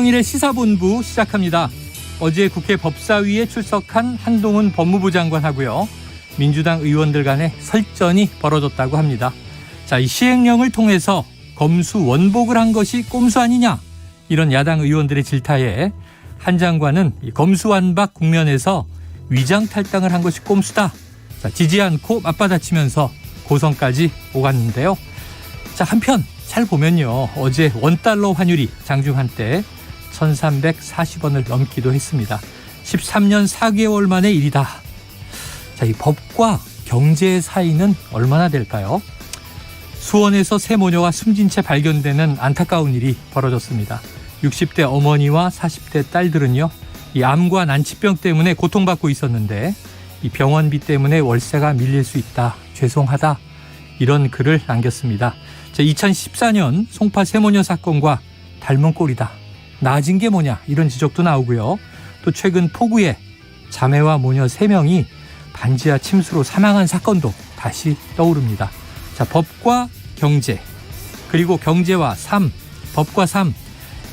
최영일의 시사본부 시작합니다. 어제 국회 법사위에 출석한 한동훈 법무부 장관하고요. 민주당 의원들 간에 설전이 벌어졌다고 합니다. 자, 이 시행령을 통해서 검수 원복을 한 것이 꼼수 아니냐, 이런 야당 의원들의 질타에 한 장관은 이 검수완박 국면에서 위장 탈당을 한 것이 꼼수다. 자, 지지 않고 맞받아치면서 고성까지 오갔는데요. 자, 한편 잘 보면요, 어제 원달러 환율이 장중 한때 1340원을 넘기도 했습니다. 13년 4개월 만의 일이다. 자, 이 법과 경제의 사이는 얼마나 될까요? 수원에서 새 모녀가 숨진 채 발견되는 안타까운 일이 벌어졌습니다. 60대 어머니와 40대 딸들은요, 이 암과 난치병 때문에 고통받고 있었는데 이 병원비 때문에 월세가 밀릴 수 있다. 죄송하다. 이런 글을 남겼습니다. 2014년 송파 세모녀 사건과 닮은 꼴이다. 나아진 게 뭐냐, 이런 지적도 나오고요. 또 최근 포구에 자매와 모녀 3명이 반지하 침수로 사망한 사건도 다시 떠오릅니다. 자, 법과 경제, 그리고 경제와 삶, 법과 삶,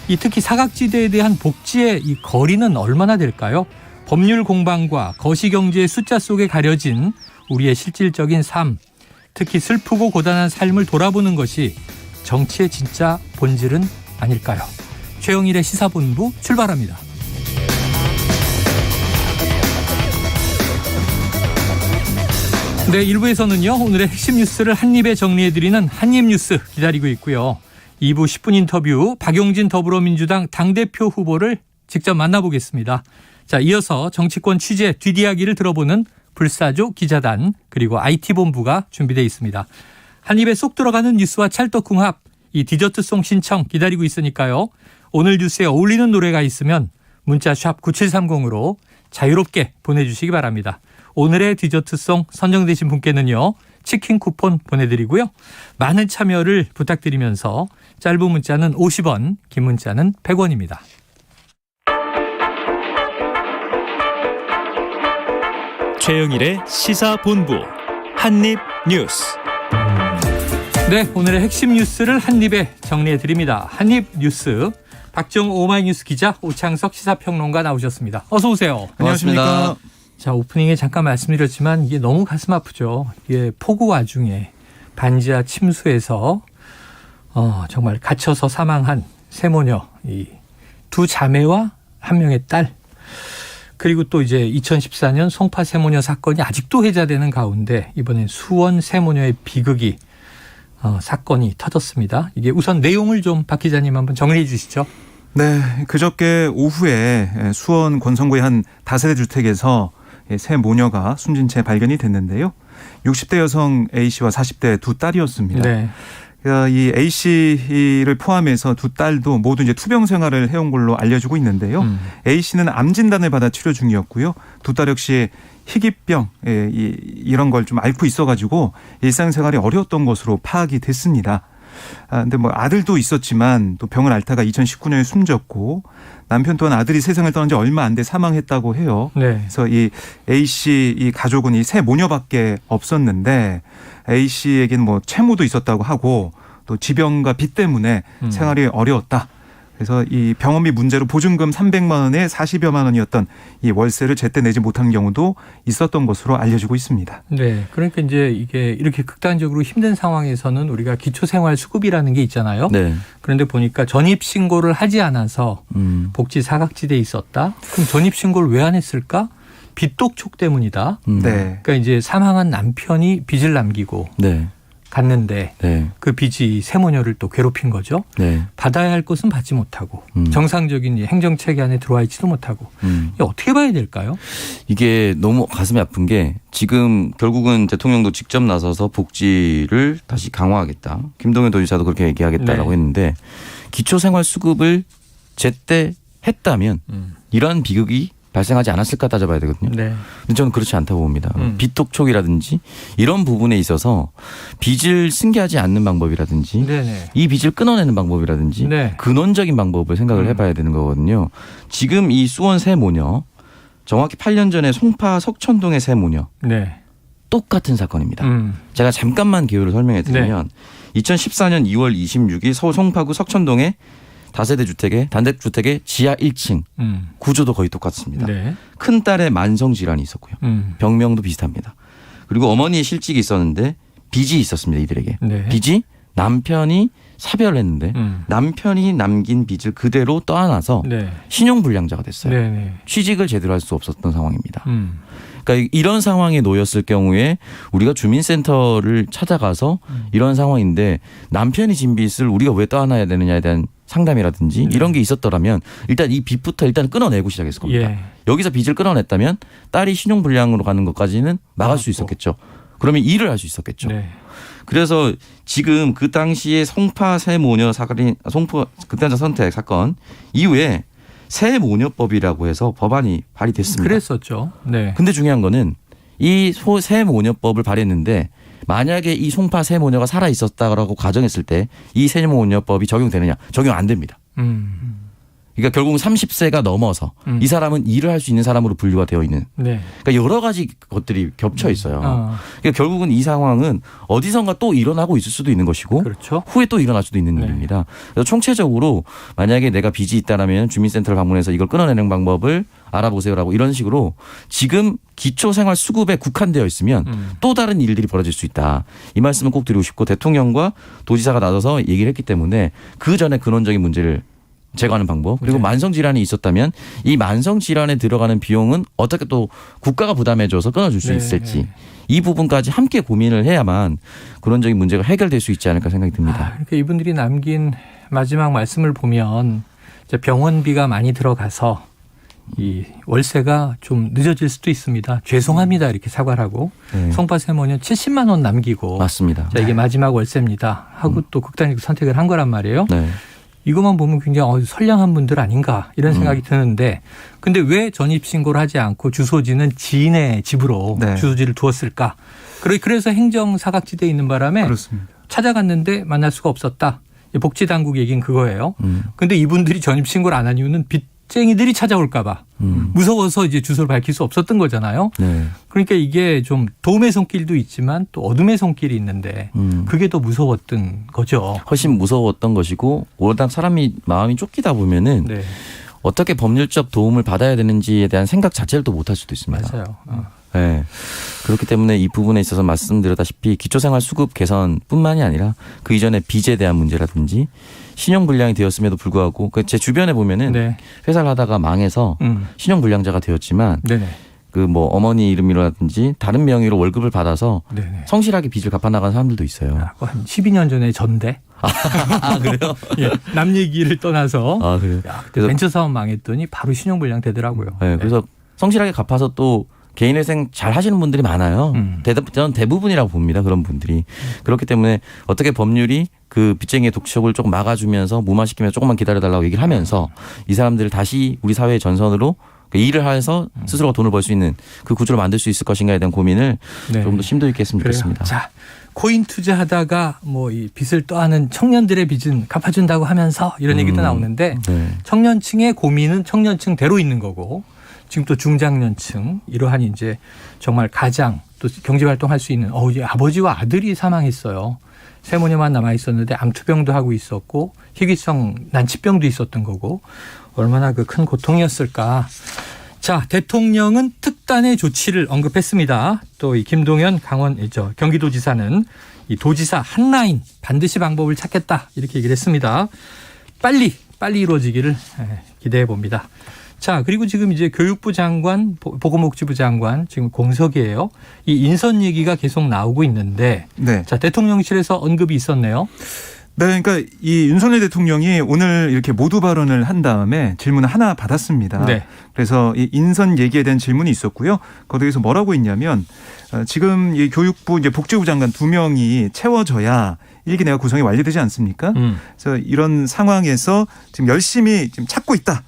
이 특히 사각지대에 대한 복지의 이 거리는 얼마나 될까요? 법률 공방과 거시경제의 숫자 속에 가려진 우리의 실질적인 삶, 특히 슬프고 고단한 삶을 돌아보는 것이 정치의 진짜 본질은 아닐까요? 최영일의 시사본부 출발합니다. 네, 1부에서는요, 오늘의 핵심 뉴스를 한입에 정리해드리는 한입뉴스 기다리고 있고요. 2부 10분 인터뷰, 박용진 더불어민주당 당대표 후보를 직접 만나보겠습니다. 자, 이어서 정치권 취재 뒷이야기를 들어보는 불사조 기자단, 그리고 IT본부가 준비되어 있습니다. 한 입에 쏙 들어가는 뉴스와 찰떡궁합, 이 디저트송 신청 기다리고 있으니까요. 오늘 뉴스에 어울리는 노래가 있으면 문자 샵 9730으로 자유롭게 보내주시기 바랍니다. 오늘의 디저트송 선정되신 분께는요, 치킨 쿠폰 보내드리고요. 많은 참여를 부탁드리면서 짧은 문자는 50원, 긴 문자는 100원입니다. 최영일의 시사본부 한입뉴스. 네, 오늘의 핵심 뉴스를 한입에 정리해드립니다. 한입뉴스, 박정우 오마이뉴스 기자, 오창석 시사평론가 나오셨습니다. 어서 오세요. 안녕하십니까. 자, 오프닝에 잠깐 말씀드렸지만 이게 너무 가슴 아프죠. 이게 폭우 와중에 반지하 침수에서 정말 갇혀서 사망한 세모녀, 이 두 자매와 한 명의 딸, 그리고 또 이제 2014년 송파 세모녀 사건이 아직도 회자되는 가운데 이번엔 수원 세모녀의 비극이 사건이 터졌습니다. 이게 우선 내용을 좀 박 기자님 한번 정리해 주시죠. 네, 그저께 오후에 수원 권성구의 한 다세대 주택에서 새 모녀가 숨진 채 발견이 됐는데요. 60대 여성 A씨와 40대 두 딸이었습니다. 네. 이 A씨를 포함해서 두 딸도 모두 이제 투병 생활을 해온 걸로 알려지고 있는데요. A씨는 암 진단을 받아 치료 중이었고요. 두 딸 역시 희귀병 이런 걸 좀 앓고 있어가지고 일상생활이 어려웠던 것으로 파악이 됐습니다. 근데 뭐 아들도 있었지만 또 병을 앓다가 2019년에 숨졌고 남편 또한 아들이 세상을 떠난 지 얼마 안 돼 사망했다고 해요. 네. 그래서 이 A씨 이 가족은 이 세 모녀밖에 없었는데 A씨에게는 뭐 채무도 있었다고 하고 또 지병과 빚 때문에 생활이 어려웠다. 그래서 이 병원비 문제로 보증금 300만 원에 40여만 원이었던 이 월세를 제때 내지 못한 경우도 있었던 것으로 알려지고 있습니다. 네, 그러니까 이제 이게 이렇게 극단적으로 힘든 상황에서는 우리가 기초생활수급이라는 게 있잖아요. 네. 그런데 보니까 전입신고를 하지 않아서 복지 사각지대에 있었다. 그럼 전입신고를 왜 안 했을까? 빚독촉 때문이다. 네. 그러니까 이제 사망한 남편이 빚을 남기고. 네. 갔는데 네. 그 빚이 세모녀를 또 괴롭힌 거죠. 네. 받아야 할 것은 받지 못하고 정상적인 행정체계 안에 들어와 있지도 못하고 이게 어떻게 봐야 될까요? 이게 너무 가슴이 아픈 게 지금 결국은 대통령도 직접 나서서 복지를 다시 강화하겠다. 김동연 도지사도 그렇게 얘기하겠다라고 네. 했는데 기초생활수급을 제때 했다면 이런 비극이 발생하지 않았을까 따져봐야 되거든요. 네. 근데 저는 그렇지 않다고 봅니다. 빚독촉이라든지 이런 부분에 있어서 빚을 승계하지 않는 방법이라든지 네네. 이 빚을 끊어내는 방법이라든지 네. 근원적인 방법을 생각을 해봐야 되는 거거든요. 지금 이 수원 세 모녀 정확히 8년 전에 송파 석천동의 세 모녀 네. 똑같은 사건입니다. 제가 잠깐만 개요를 설명해 드리면 네. 2014년 2월 26일 서울 송파구 석천동에 다세대 주택의 단독주택의 지하 1층 구조도 거의 똑같습니다. 네. 큰 딸의 만성 질환이 있었고요. 병명도 비슷합니다. 그리고 어머니의 실직이 있었는데 빚이 있었습니다. 이들에게. 네. 빚이 남편이 사별을 했는데 남편이 남긴 빚을 그대로 떠안아서 네. 신용불량자가 됐어요. 네. 네. 취직을 제대로 할 수 없었던 상황입니다. 그러니까 이런 상황에 놓였을 경우에 우리가 주민센터를 찾아가서 이런 상황인데 남편이 진 빚을 우리가 왜 떠안아야 되느냐에 대한 상담이라든지 이런 게 있었더라면 일단 이 빚부터 일단 끊어내고 시작했을 겁니다. 예. 여기서 빚을 끊어냈다면 딸이 신용불량으로 가는 것까지는 막을 수 있었겠죠. 그러면 일을 할 수 있었겠죠. 네. 그래서 지금 그 당시에 송파 세모녀 사건이 송파 극단적 선택 사건 이후에 세모녀법이라고 해서 법안이 발의됐습니다. 그랬었죠. 네. 근데 중요한 거는 이 세모녀법을 발의했는데 만약에 이 송파 세모녀가 살아 있었다라고 가정했을 때 이 세모녀법이 적용되느냐? 적용 안 됩니다. 그러니까 결국은 30세가 넘어서 이 사람은 일을 할 수 있는 사람으로 분류가 되어 있는. 네. 그러니까 여러 가지 것들이 겹쳐 있어요. 그러니까 결국은 이 상황은 어디선가 또 일어나고 있을 수도 있는 것이고 그렇죠. 후에 또 일어날 수도 있는 네. 일입니다. 그래서 총체적으로 만약에 내가 빚이 있다라면 주민센터를 방문해서 이걸 끊어내는 방법을 알아보세요라고 이런 식으로 지금 기초생활수급에 국한되어 있으면 또 다른 일들이 벌어질 수 있다. 이 말씀을 꼭 드리고 싶고 대통령과 도지사가 나서서 얘기를 했기 때문에 그 전에 근원적인 문제를 제거하는 방법 그리고 네. 만성질환이 있었다면 이 만성질환에 들어가는 비용은 어떻게 또 국가가 부담해줘서 끊어줄 수 네. 있을지 이 부분까지 함께 고민을 해야만 근원적인 문제가 해결될 수 있지 않을까 생각이 듭니다. 그러니까 이분들이 남긴 마지막 말씀을 보면 이제 병원비가 많이 들어가서 이 월세가 좀 늦어질 수도 있습니다. 죄송합니다 이렇게 사과를 하고 네. 송파 세모는 70만 원 남기고 맞습니다. 자, 이게 마지막 월세입니다 하고 또 극단적 선택을 한 거란 말이에요. 네. 이것만 보면 굉장히 선량한 분들 아닌가 이런 생각이 드는데 근데 왜 전입신고를 하지 않고 주소지는 지인의 집으로 네. 주소지를 두었을까? 그래서 행정사각지대에 있는 바람에 그렇습니다. 찾아갔는데 만날 수가 없었다. 복지당국 얘기는 그거예요. 근데 이분들이 전입신고를 안 한 이유는 빚쟁이들이 찾아올까 봐 무서워서 이제 주소를 밝힐 수 없었던 거잖아요. 네. 그러니까 이게 좀 도움의 손길도 있지만 또 어둠의 손길이 있는데 그게 더 무서웠던 거죠. 훨씬 무서웠던 것이고 워낙 사람이 마음이 쫓기다 보면은 네. 어떻게 법률적 도움을 받아야 되는지에 대한 생각 자체를 또 못할 수도 있습니다. 맞아요. 네. 그렇기 때문에 이 부분에 있어서 말씀드렸다시피 기초생활수급 개선뿐만이 아니라 그 이전에 빚에 대한 문제라든지 신용불량이 되었음에도 불구하고 제 주변에 보면은 네. 회사를 하다가 망해서 신용불량자가 되었지만 네네. 그 뭐 어머니 이름이라든지 다른 명의로 월급을 받아서 네네. 성실하게 빚을 갚아 나간 사람들도 있어요. 한 12년 전에 전대. 아 그래요? 예, 남 얘기를 떠나서 아 그래요? 야, 그때 벤처 사업 망했더니 바로 신용불량 되더라고요. 네, 그래서 성실하게 갚아서 또 개인회생 잘 하시는 분들이 많아요. 저는 대부분이라고 봅니다. 그런 분들이. 그렇기 때문에 어떻게 법률이 그 빚쟁이의 독촉을 조금 막아주면서 무마시키면서 조금만 기다려달라고 얘기를 하면서 이 사람들을 다시 우리 사회의 전선으로 일을 해서 스스로가 돈을 벌 수 있는 그 구조를 만들 수 있을 것인가에 대한 고민을 네. 좀 더 심도 있게 했으면 그래요. 좋겠습니다. 자, 코인 투자하다가 뭐 이 빚을 떠안은 청년들의 빚은 갚아준다고 하면서 이런 얘기도 나오는데 네. 청년층의 고민은 청년층대로 있는 거고 지금 또 중장년층 이러한 이제 정말 가장 또 경제 활동할 수 있는 이제 아버지와 아들이 사망했어요. 세모녀만 남아 있었는데 암투병도 하고 있었고 희귀성 난치병도 있었던 거고 얼마나 그 큰 고통이었을까. 자, 대통령은 특단의 조치를 언급했습니다. 또 이 김동연 경기도지사는 이 도지사 한라인 반드시 방법을 찾겠다 이렇게 얘기를 했습니다. 빨리 이루어지기를 기대해 봅니다. 자, 그리고 지금 이제 교육부 장관, 보건복지부 장관 지금 공석이에요. 이 인선 얘기가 계속 나오고 있는데, 네. 자, 대통령실에서 언급이 있었네요. 네, 그러니까 이 윤석열 대통령이 오늘 이렇게 모두 발언을 한 다음에 질문을 하나 받았습니다. 네. 그래서 이 인선 얘기에 대한 질문이 있었고요. 거기에서 뭐라고 했냐면 지금 이 교육부 이제 복지부 장관 2명이 채워져야 1기 내각 구성이 완료되지 않습니까? 그래서 이런 상황에서 지금 열심히 지금 찾고 있다.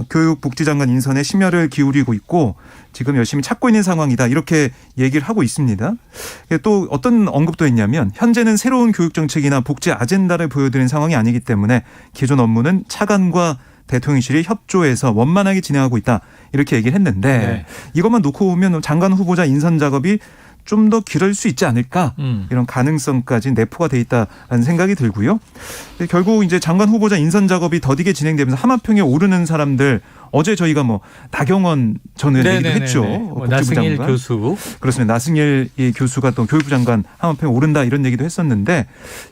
교육복지장관 인선에 심혈을 기울이고 있고 지금 열심히 찾고 있는 상황이다. 이렇게 얘기를 하고 있습니다. 또 어떤 언급도 했냐면 현재는 새로운 교육정책이나 복지 아젠다를 보여드리는 상황이 아니기 때문에 기존 업무는 차관과 대통령실이 협조해서 원만하게 진행하고 있다. 이렇게 얘기를 했는데 네. 이것만 놓고 보면 장관 후보자 인선 작업이 좀 더 길어질 수 있지 않을까 이런 가능성까지 내포가 돼 있다는 생각이 들고요. 결국 이제 장관 후보자 인선 작업이 더디게 진행되면서 하마평에 오르는 사람들 어제 저희가 뭐 나경원 전 의원 얘기도 했죠. 뭐 나승일 교수. 그렇습니다. 나승일 교수가 또 교육부 장관 하마평에 오른다 이런 얘기도 했었는데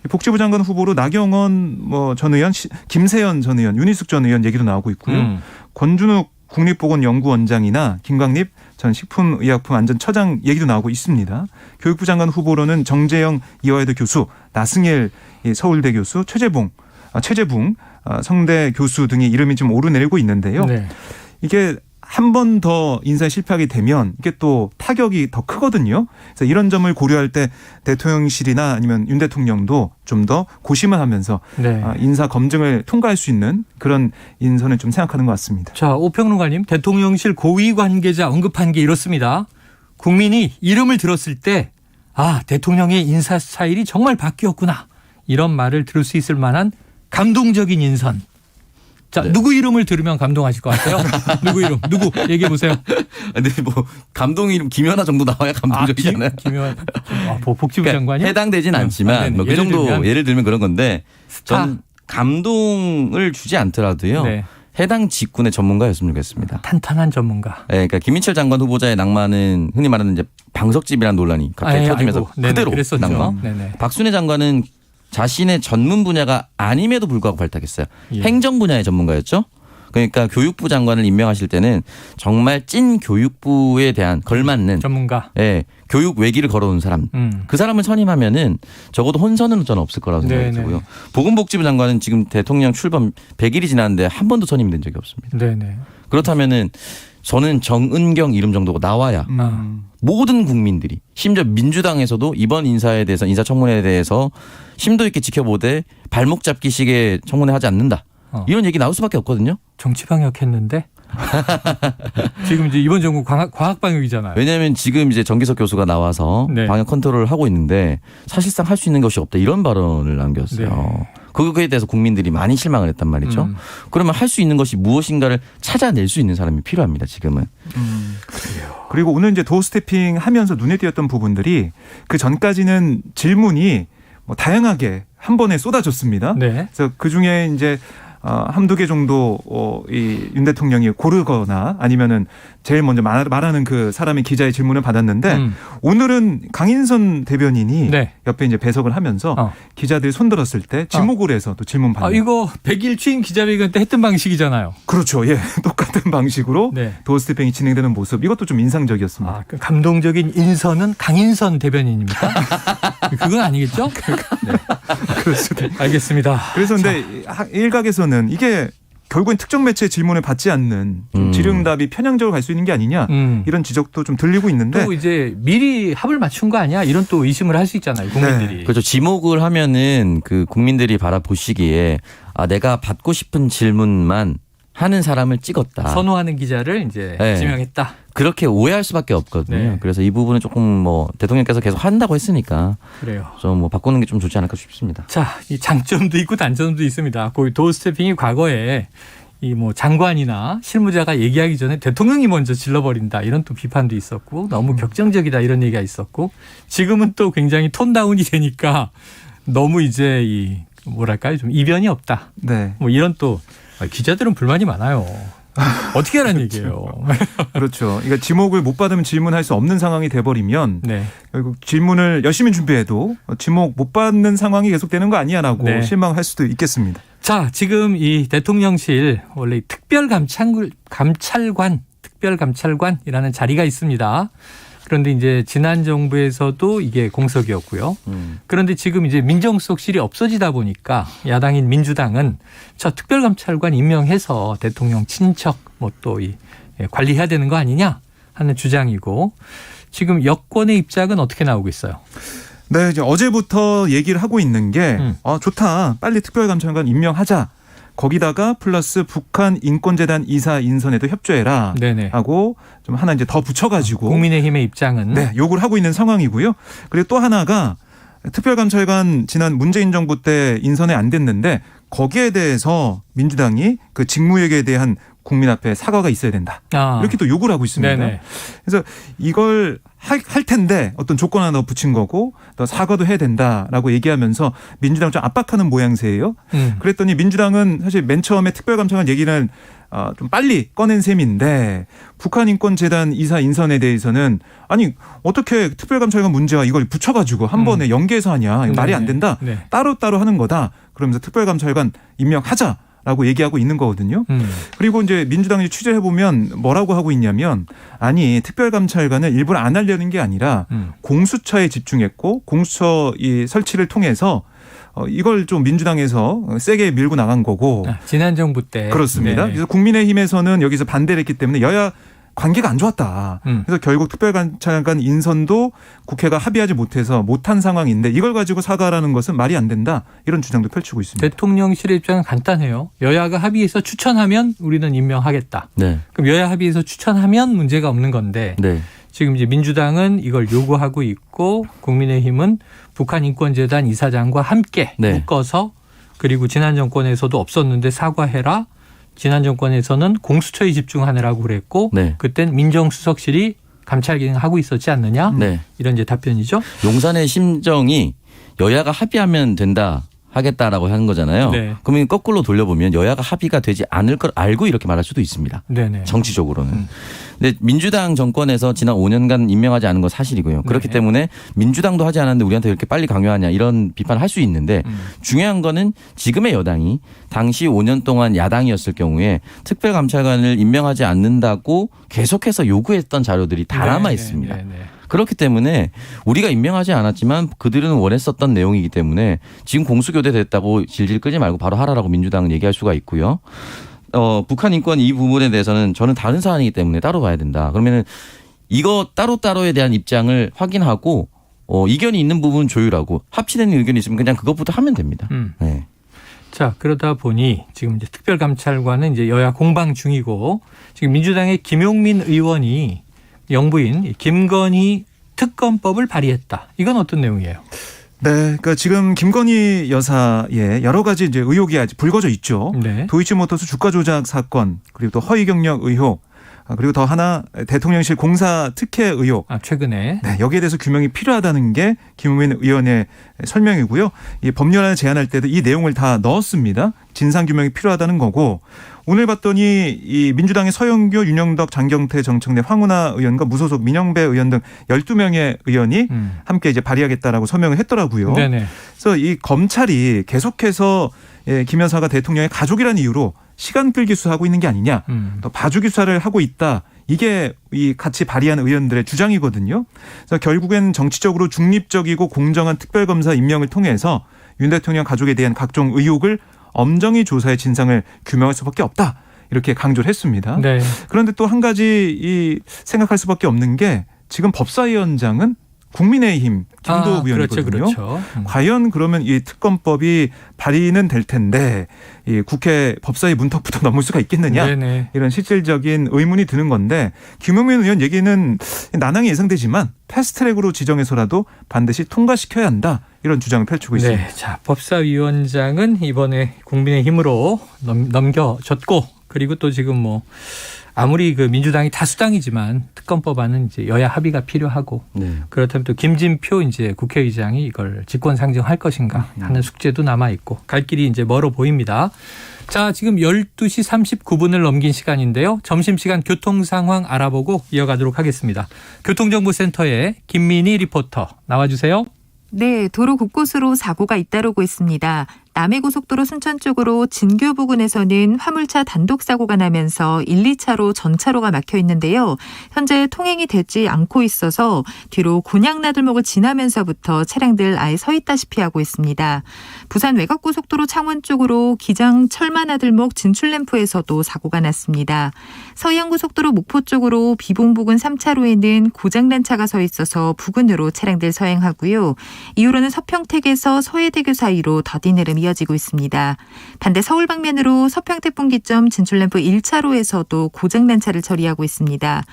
복지부 장관 후보로 나경원 뭐 전 의원, 김세연 전 의원, 윤희숙 전 의원 얘기도 나오고 있고요. 권준욱 국립보건연구원장이나 김광립 전 식품의약품안전처장 얘기도 나오고 있습니다. 교육부 장관 후보로는 정재영 이화여대 교수, 나승일 서울대 교수, 최재붕 성대 교수 등의 이름이 좀 오르내리고 있는데요. 네. 이게 한 번 더 인사에 실패하게 되면 이게 또 타격이 더 크거든요. 그래서 이런 점을 고려할 때 대통령실이나 아니면 윤 대통령도 좀 더 고심을 하면서 네. 인사 검증을 통과할 수 있는 그런 인선을 좀 생각하는 것 같습니다. 자, 오평론가님, 대통령실 고위 관계자 언급한 게 이렇습니다. 국민이 이름을 들었을 때 대통령의 인사 스타일이 정말 바뀌었구나. 이런 말을 들을 수 있을 만한 감동적인 인선. 자, 네. 누구 이름을 들으면 감동하실 것 같아요? 누구 이름? 누구? 얘기해 보세요. 근데 뭐 감동 이름 김연아 정도 나와야 감동적이잖아요. 김연 복지부 그러니까 장관이요? 해당되진 않지만 네네. 뭐 그 정도 예를 들면 그런 건데 스타. 전 감동을 주지 않더라도요. 네. 해당 직군의 전문가였으면 좋겠습니다. 탄탄한 전문가. 네, 그러니까 김민철 장관 후보자의 낭만은 흔히 말하는 이제 방석집이라는 논란이 갑자기 터지면서 그대로 그랬었죠. 낭만. 네네. 박순애 장관은 자신의 전문 분야가 아님에도 불구하고 발탁했어요. 예. 행정 분야의 전문가였죠. 그러니까 교육부 장관을 임명하실 때는 정말 찐 교육부에 대한 걸맞는 전문가. 교육 외기를 걸어온 사람. 그 사람을 선임하면은 적어도 혼선은 저는 없을 거라고 생각이 네네. 들고요. 보건복지부 장관은 지금 대통령 출범 100일이 지났는데 한 번도 선임된 적이 없습니다. 네네. 그렇다면은 저는 정은경 이름 정도가 나와야 모든 국민들이 심지어 민주당에서도 이번 인사에 대해서 인사청문회에 대해서 심도 있게 지켜보되 발목 잡기식의 청문회 하지 않는다. 이런 얘기 나올 수밖에 없거든요. 정치방역 했는데 지금 이제 이번 정부 과학방역이잖아요. 왜냐하면 지금 이제 정기석 교수가 나와서 네. 방역 컨트롤을 하고 있는데 사실상 할 수 있는 것이 없다. 이런 발언을 남겼어요. 네. 그거에 대해서 국민들이 많이 실망을 했단 말이죠. 그러면 할 수 있는 것이 무엇인가를 찾아낼 수 있는 사람이 필요합니다. 지금은. 그리고 오늘 이제 도어 스태핑 하면서 눈에 띄었던 부분들이 그 전까지는 질문이 뭐 다양하게 한 번에 쏟아졌습니다. 네. 그래서 그 중에 이제 한두 개 정도 이 윤 대통령이 고르거나 아니면은 제일 먼저 말하는 그 사람의 기자의 질문을 받았는데 오늘은 강인선 대변인이 네. 옆에 이제 배석을 하면서 기자들이 손들었을 때 지목을 해서 또 질문 받는. 이거 100일 취임 기자회견 때 했던 방식이잖아요. 그렇죠. 예. 똑같은 방식으로 네. 도어 스태핑이 진행되는 모습 이것도 좀 인상적이었습니다. 그 감동적인 인선은 강인선 대변인입니까? 그건 아니겠죠? 네. 그럴 수도 있- 알겠습니다. 그래서 근데 일각에서는 이게 결국엔 특정 매체의 질문을 받지 않는 좀 질응답이 편향적으로 갈 수 있는 게 아니냐 이런 지적도 좀 들리고 있는데 또 이제 미리 합을 맞춘 거 아니야? 이런 또 의심을 할 수 있잖아요. 국민들이. 그렇죠. 지목을 하면은 그 국민들이 바라보시기에 내가 받고 싶은 질문만 하는 사람을 찍었다. 선호하는 기자를 이제 네. 지명했다. 그렇게 오해할 수밖에 없거든요. 네. 그래서 이 부분은 조금 뭐 대통령께서 계속 한다고 했으니까 그래요. 좀 뭐 바꾸는 게 좀 좋지 않을까 싶습니다. 자, 이 장점도 있고 단점도 있습니다. 그 도어 스태핑이 과거에 이 뭐 장관이나 실무자가 얘기하기 전에 대통령이 먼저 질러버린다 이런 또 비판도 있었고 너무 격정적이다 이런 얘기가 있었고 지금은 또 굉장히 톤 다운이 되니까 너무 이제 이 뭐랄까요 좀 이변이 없다. 네. 뭐 이런 또 기자들은 불만이 많아요. 어떻게 하라는 얘기예요. 그렇죠. 그러니까 지목을 못 받으면 질문할 수 없는 상황이 돼버리면 네. 결국 질문을 열심히 준비해도 지목 못 받는 상황이 계속되는 거 아니야라고 네. 실망할 수도 있겠습니다. 자, 지금 이 대통령실 원래 특별감찰관이라는 자리가 있습니다. 그런데 이제 지난 정부에서도 이게 공석이었고요. 그런데 지금 이제 민정수석실이 없어지다 보니까 야당인 민주당은 저 특별감찰관 임명해서 대통령 친척 뭐 또 이 관리해야 되는 거 아니냐 하는 주장이고 지금 여권의 입장은 어떻게 나오고 있어요? 네, 이제 어제부터 얘기를 하고 있는 게 좋다. 빨리 특별감찰관 임명하자. 거기다가 플러스 북한 인권재단 이사 인선에도 협조해라 네네. 하고 좀 하나 이제 더 붙여가지고 국민의힘의 입장은 네, 요구를 하고 있는 상황이고요. 그리고 또 하나가 특별감찰관 지난 문재인 정부 때 인선이 안 됐는데 거기에 대해서 민주당이 그 직무유예에 대한 국민 앞에 사과가 있어야 된다. 이렇게 또 요구를 하고 있습니다. 네네. 그래서 이걸 할 텐데 어떤 조건 하나 붙인 거고 또 사과도 해야 된다라고 얘기하면서 민주당을 좀 압박하는 모양새예요. 그랬더니 민주당은 사실 맨 처음에 특별감찰관 얘기는 좀 빨리 꺼낸 셈인데 북한인권재단 이사 인선에 대해서는 아니 어떻게 특별감찰관 문제와 이걸 붙여가지고 한 번에 연계해서 하냐. 이거 말이 안 된다. 네. 따로따로 하는 거다. 그러면서 특별감찰관 임명하자. 라고 얘기하고 있는 거거든요. 그리고 이제 민주당이 취재해 보면 뭐라고 하고 있냐면 아니 특별감찰관을 일부러 안 하려는 게 아니라 공수처에 집중했고 공수처 이 설치를 통해서 이걸 좀 민주당에서 세게 밀고 나간 거고. 지난 정부 때. 그렇습니다. 네네. 그래서 국민의힘에서는 여기서 반대를 했기 때문에 여야 관계가 안 좋았다. 그래서 결국 특별감찰관 인선도 국회가 합의하지 못해서 못한 상황인데 이걸 가지고 사과라는 것은 말이 안 된다. 이런 주장도 펼치고 있습니다. 대통령실의 입장은 간단해요. 여야가 합의해서 추천하면 우리는 임명하겠다. 네. 그럼 여야 합의해서 추천하면 문제가 없는 건데 네. 지금 이제 민주당은 이걸 요구하고 있고 국민의힘은 북한인권재단 이사장과 함께 네. 묶어서 그리고 지난 정권에서도 없었는데 사과해라. 지난 정권에서는 공수처에 집중하느라고 그랬고 네. 그땐 민정수석실이 감찰 기능하고 있었지 않느냐 네. 이런 이제 답변이죠. 용산의 심정이 여야가 합의하면 된다 하겠다라고 하는 거잖아요. 네. 그러면 거꾸로 돌려보면 여야가 합의가 되지 않을 걸 알고 이렇게 말할 수도 있습니다. 네네. 정치적으로는. 근데 민주당 정권에서 지난 5년간 임명하지 않은 건 사실이고요. 그렇기 네. 때문에 민주당도 하지 않았는데 우리한테 이렇게 빨리 강요하냐 이런 비판을 할 수 있는데 중요한 거는 지금의 여당이 당시 5년 동안 야당이었을 경우에 특별감찰관을 임명하지 않는다고 계속해서 요구했던 자료들이 다 남아 있습니다. 네네. 그렇기 때문에 우리가 임명하지 않았지만 그들은 원했었던 내용이기 때문에 지금 공수교대 됐다고 질질 끌지 말고 바로 하라라고 민주당은 얘기할 수가 있고요. 북한 인권 이 부분에 대해서는 저는 다른 사안이기 때문에 따로 봐야 된다. 그러면은 이거 따로따로에 대한 입장을 확인하고 이견이 있는 부분은 조율하고 합치되는 의견이 있으면 그냥 그것부터 하면 됩니다. 네. 자, 그러다 보니 지금 이제 특별감찰관은 이제 여야 공방 중이고 지금 민주당의 김용민 의원이 영부인 김건희 특검법을 발의했다. 이건 어떤 내용이에요? 네, 그러니까 지금 김건희 여사의 여러 가지 이제 의혹이 아직 불거져 있죠. 네. 도이치모터스 주가 조작 사건, 그리고 또 허위 경력 의혹, 그리고 더 하나 대통령실 공사 특혜 의혹. 최근에. 네, 여기에 대해서 규명이 필요하다는 게 김용민 의원의 설명이고요. 이 법률안을 제안할 때도 이 내용을 다 넣었습니다. 진상 규명이 필요하다는 거고. 오늘 봤더니 이 민주당의 서영교, 윤영덕, 장경태, 정청래, 황운하 의원과 무소속 민영배 의원 등 12명의 의원이 함께 이제 발의하겠다라고 서명을 했더라고요. 네네. 그래서 이 검찰이 계속해서 김 여사가 대통령의 가족이라는 이유로 시간 끌기 수사하고 있는 게 아니냐. 또 봐주기 수사를 하고 있다. 이게 이 같이 발의한 의원들의 주장이거든요. 그래서 결국엔 정치적으로 중립적이고 공정한 특별검사 임명을 통해서 윤 대통령 가족에 대한 각종 의혹을 엄정히 조사해 진상을 규명할 수밖에 없다. 이렇게 강조를 했습니다. 네. 그런데 또 한 가지 생각할 수밖에 없는 게 지금 법사위원장은 국민의힘 김도읍 의원이거든요. 그렇죠. 과연 그러면 이 특검법이 발의는 될 텐데 이 국회 법사위 문턱부터 넘을 수가 있겠느냐. 네네. 이런 실질적인 의문이 드는 건데 김용민 의원 얘기는 나날이 예상되지만 패스트트랙으로 지정해서라도 반드시 통과시켜야 한다. 이런 주장을 펼치고 있습니다. 네. 자, 법사위원장은 이번에 국민의힘으로 넘겨졌고 그리고 또 지금 아무리 그 민주당이 다수당이지만 특검법안은 이제 여야 합의가 필요하고 그렇다면 또 김진표 이제 국회의장이 이걸 직권 상정할 것인가 하는 숙제도 남아 있고 갈 길이 이제 멀어 보입니다. 자, 지금 12시 39분을 넘긴 시간인데요. 점심시간 교통 상황 알아보고 이어가도록 하겠습니다. 교통정보센터의 김민희 리포터 나와주세요. 네, 도로 곳곳으로 사고가 잇따르고 있습니다. 남해고속도로 순천 쪽으로 진교 부근에서는 화물차 단독 사고가 나면서 1, 2차로 전차로가 막혀 있는데요. 현재 통행이 되지 않고 있어서 뒤로 곤양나들목을 지나면서부터 차량들 아예 서 있다시피 하고 있습니다. 부산 외곽고속도로 창원 쪽으로 기장 철마나들목 진출램프에서도 사고가 났습니다. 서해안고속도로 목포 쪽으로 비봉 부근 3차로에는 고장난 차가 서 있어서 부근으로 차량들 서행하고요. 이후로는 서평택에서 서해대교 사이로 더딘 흐름이 이어지고 있습니다. 반대 서울 방면으로 서평태풍기점 진출램프 1차로에서도 고장난 차를 처리하고 있습니다.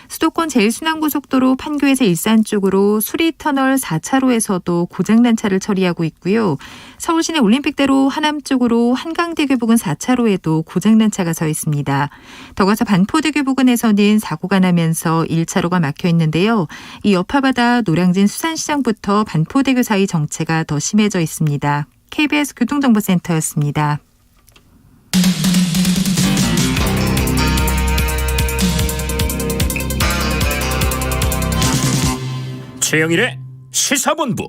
수도권 제1순환고속도로 판교에서 일산 쪽으로 수리터널 4차로에서도 고장난 차를 처리하고 있고요. 서울시내 올림픽대로 하남 쪽으로 한강대교 부근 4차로에도 고장난 차가 서 있습니다. 더 가서 반포대교 부근에서는 사고가 나면서 1차로가 막혀 있는데요. 이 여파바다 노량진 수산시장부터 반포대교 사이 정체가 더 심해져 있습니다. KBS 교통정보센터였습니다. 최영일의 시사본부.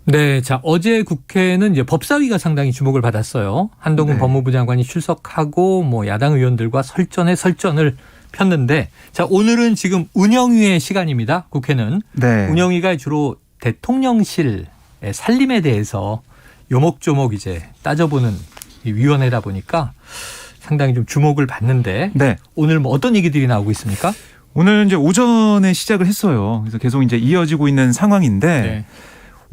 네, 자 어제 국회는 이제 법사위가 상당히 주목을 받았어요. 한동훈 네. 법무부 장관이 출석하고 뭐 야당 의원들과 설전을 폈는데, 자 오늘은 지금 운영위의 시간입니다. 국회는 네. 운영위가 주로 대통령실의 살림에 대해서 요목조목 이제 따져보는 이 위원회다 보니까 상당히 좀 주목을 받는데, 네. 오늘 뭐 어떤 얘기들이 나오고 있습니까? 오늘 이제 오전에 시작을 했어요. 그래서 계속 이제 이어지고 있는 상황인데 네.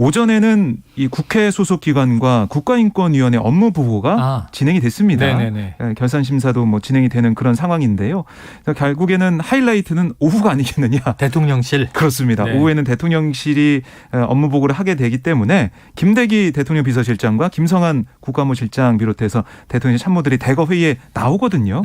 오전에는 이 국회 소속 기관과 국가인권위원회 업무 보고가 진행이 됐습니다. 네네네. 결산 심사도 뭐 진행이 되는 그런 상황인데요. 그래서 결국에는 하이라이트는 오후가 아니겠느냐. 대통령실. 그렇습니다. 네. 오후에는 대통령실이 업무 보고를 하게 되기 때문에 김대기 대통령 비서실장과 김성한 국가무실장 비롯해서 대통령 참모들이 대거 회의에 나오거든요.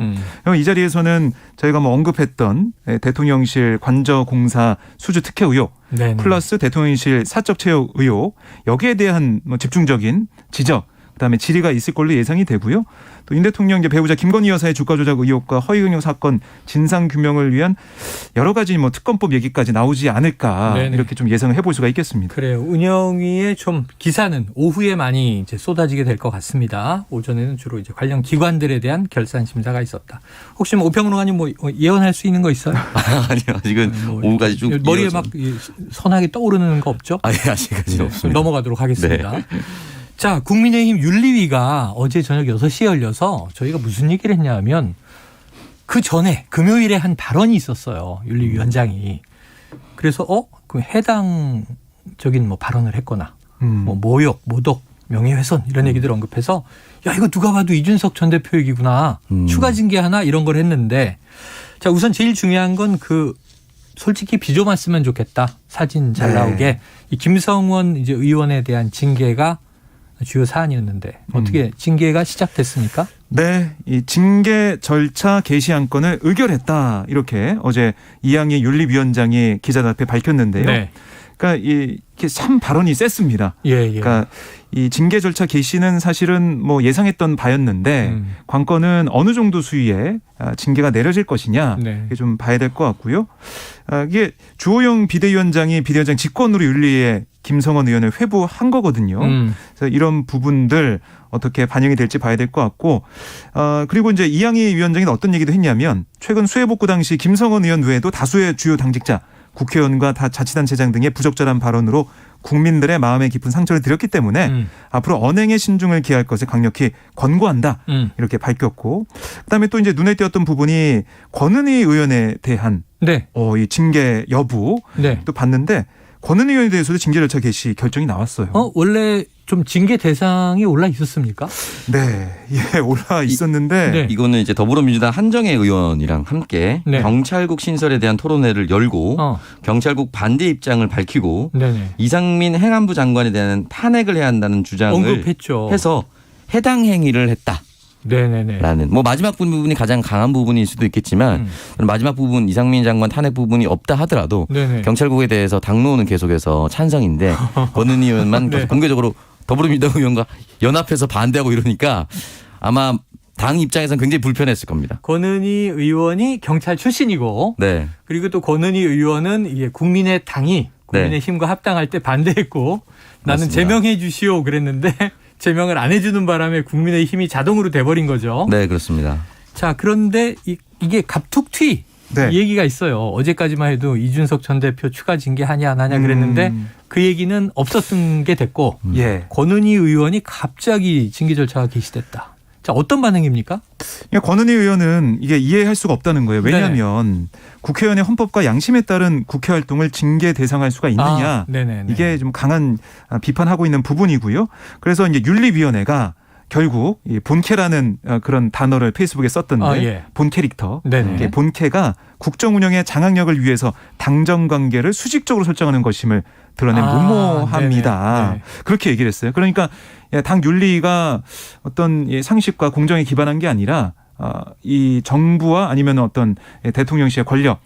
이 자리에서는 저희가 뭐 언급했던 대통령실 관저공사 수주 특혜 의혹, 네네. 플러스 대통령실 사적 채용 의혹, 여기에 대한 뭐 집중적인 지적, 그다음에 질의가 있을 걸로 예상이 되고요. 또 윤 대통령 이제 배우자 김건희 여사의 주가 조작 의혹과 허위응용 사건 진상 규명을 위한 여러 가지 뭐 특검법 얘기까지 나오지 않을까, 네네. 이렇게 좀 예상을 해볼 수가 있겠습니다. 그래요. 운영위의 좀 기사는 오후에 많이 이제 쏟아지게 될 것 같습니다. 오전에는 주로 이제 관련 기관들에 대한 결산 심사가 있었다. 혹시 뭐 오평론가님 뭐 예언할 수 있는 거 있어요? 아니요, 아직은 뭐 오후까지 쭉 머리에 이어져. 막 선하게 떠오르는 거 없죠? 아직까지는 없습니다. 넘어가도록 하겠습니다. 자, 국민의힘 윤리위가 어제 저녁 6시에 열려서 저희가 무슨 얘기를 했냐면 그 전에 금요일에 한 발언이 있었어요. 윤리위원장이. 그래서 그 해당적인 뭐 발언을 했거나 뭐 모욕, 모독, 명예훼손 이런 얘기들 언급해서 야, 이거 누가 봐도 이준석 전 대표 얘기구나. 추가 징계 하나 이런 걸 했는데, 자, 우선 제일 중요한 건 솔직히 비조만 쓰면 좋겠다. 사진 잘 네. 나오게. 이 김성원 이제 의원에 대한 징계가 주요 사안이었는데 어떻게 징계가 시작됐습니까? 네, 이 징계 절차 개시안건을 의결했다, 이렇게 어제 이양희 윤리위원장이 기자들 앞에 밝혔는데요. 네. 그러니까 이게 참 발언이 셌습니다. 예. 그러니까 이 징계 절차 개시는 사실은 뭐 예상했던 바였는데 관건은 어느 정도 수위의 징계가 내려질 것이냐, 네. 이게 좀 봐야 될 것 같고요. 이게 주호영 비대위원장이 비대위원장 직권으로 윤리에 김성원 의원을 회부한 거거든요. 그래서 이런 부분들 어떻게 반영이 될지 봐야 될 것 같고, 그리고 이제 이양희 위원장이 어떤 얘기도 했냐면 최근 수해복구 당시 김성원 의원 외에도 다수의 주요 당직자, 국회의원과 자치단체장 등의 부적절한 발언으로 국민들의 마음에 깊은 상처를 드렸기 때문에 앞으로 언행에 신중을 기할 것을 강력히 권고한다, 이렇게 밝혔고, 그다음에 또 이제 눈에 띄었던 부분이 권은희 의원에 대한 네. 이 징계 여부 네. 또 봤는데 권은희 의원에 대해서도 징계 절차 개시 결정이 나왔어요. 원래 좀 징계 대상이 올라 있었습니까? 네, 올라 있었는데 네. 이거는 이제 더불어민주당 한정혜 의원이랑 함께 네. 경찰국 신설에 대한 토론회를 열고 경찰국 반대 입장을 밝히고 네네. 이상민 행안부 장관에 대한 탄핵을 해야 한다는 주장을 언급했죠. 해서 해당 행위를 했다. 네네네. 라는 뭐 마지막 부분이 가장 강한 부분일 수도 있겠지만 마지막 부분 이상민 장관 탄핵 부분이 없다 하더라도 네네. 경찰국에 대해서 당론은 계속해서 찬성인데 권은희 의원만 네. 계속 공개적으로 더불어민주당 의원과 연합해서 반대하고 이러니까 아마 당 입장에서는 굉장히 불편했을 겁니다. 권은희 의원이 경찰 출신이고, 네. 그리고 또 권은희 의원은 이게 국민의당이 국민의힘과 합당할 때 반대했고, 나는 맞습니다. 제명해 주시오 그랬는데 제명을 안 해주는 바람에 국민의힘이 자동으로 돼버린 거죠. 네, 그렇습니다. 자, 그런데 이게 갑툭튀 네. 얘기가 있어요. 어제까지만 해도 이준석 전 대표 추가 징계 하냐 안 하냐 그랬는데 그 얘기는 없었던 게 됐고, 예. 권은희 의원이 갑자기 징계 절차가 개시됐다. 자, 어떤 반응입니까? 그러니까 권은희 의원은 이게 이해할 수가 없다는 거예요. 왜냐하면 국회의원의 헌법과 양심에 따른 국회 활동을 징계 대상할 수가 있느냐. 네네네. 이게 좀 강한 비판하고 있는 부분이고요. 그래서 이제 윤리위원회가 결국 이 본캐라는 그런 단어를 페이스북에 썼던데 예. 본 캐릭터 네네. 이게 본캐가 국정 운영의 장악력을 위해서 당정 관계를 수직적으로 설정하는 것임을 드러낸 문모합니다. 네네. 네. 그렇게 얘기를 했어요. 그러니까 당 윤리가 어떤 상식과 공정에 기반한 게 아니라 이 정부와 아니면 어떤 대통령실의 권력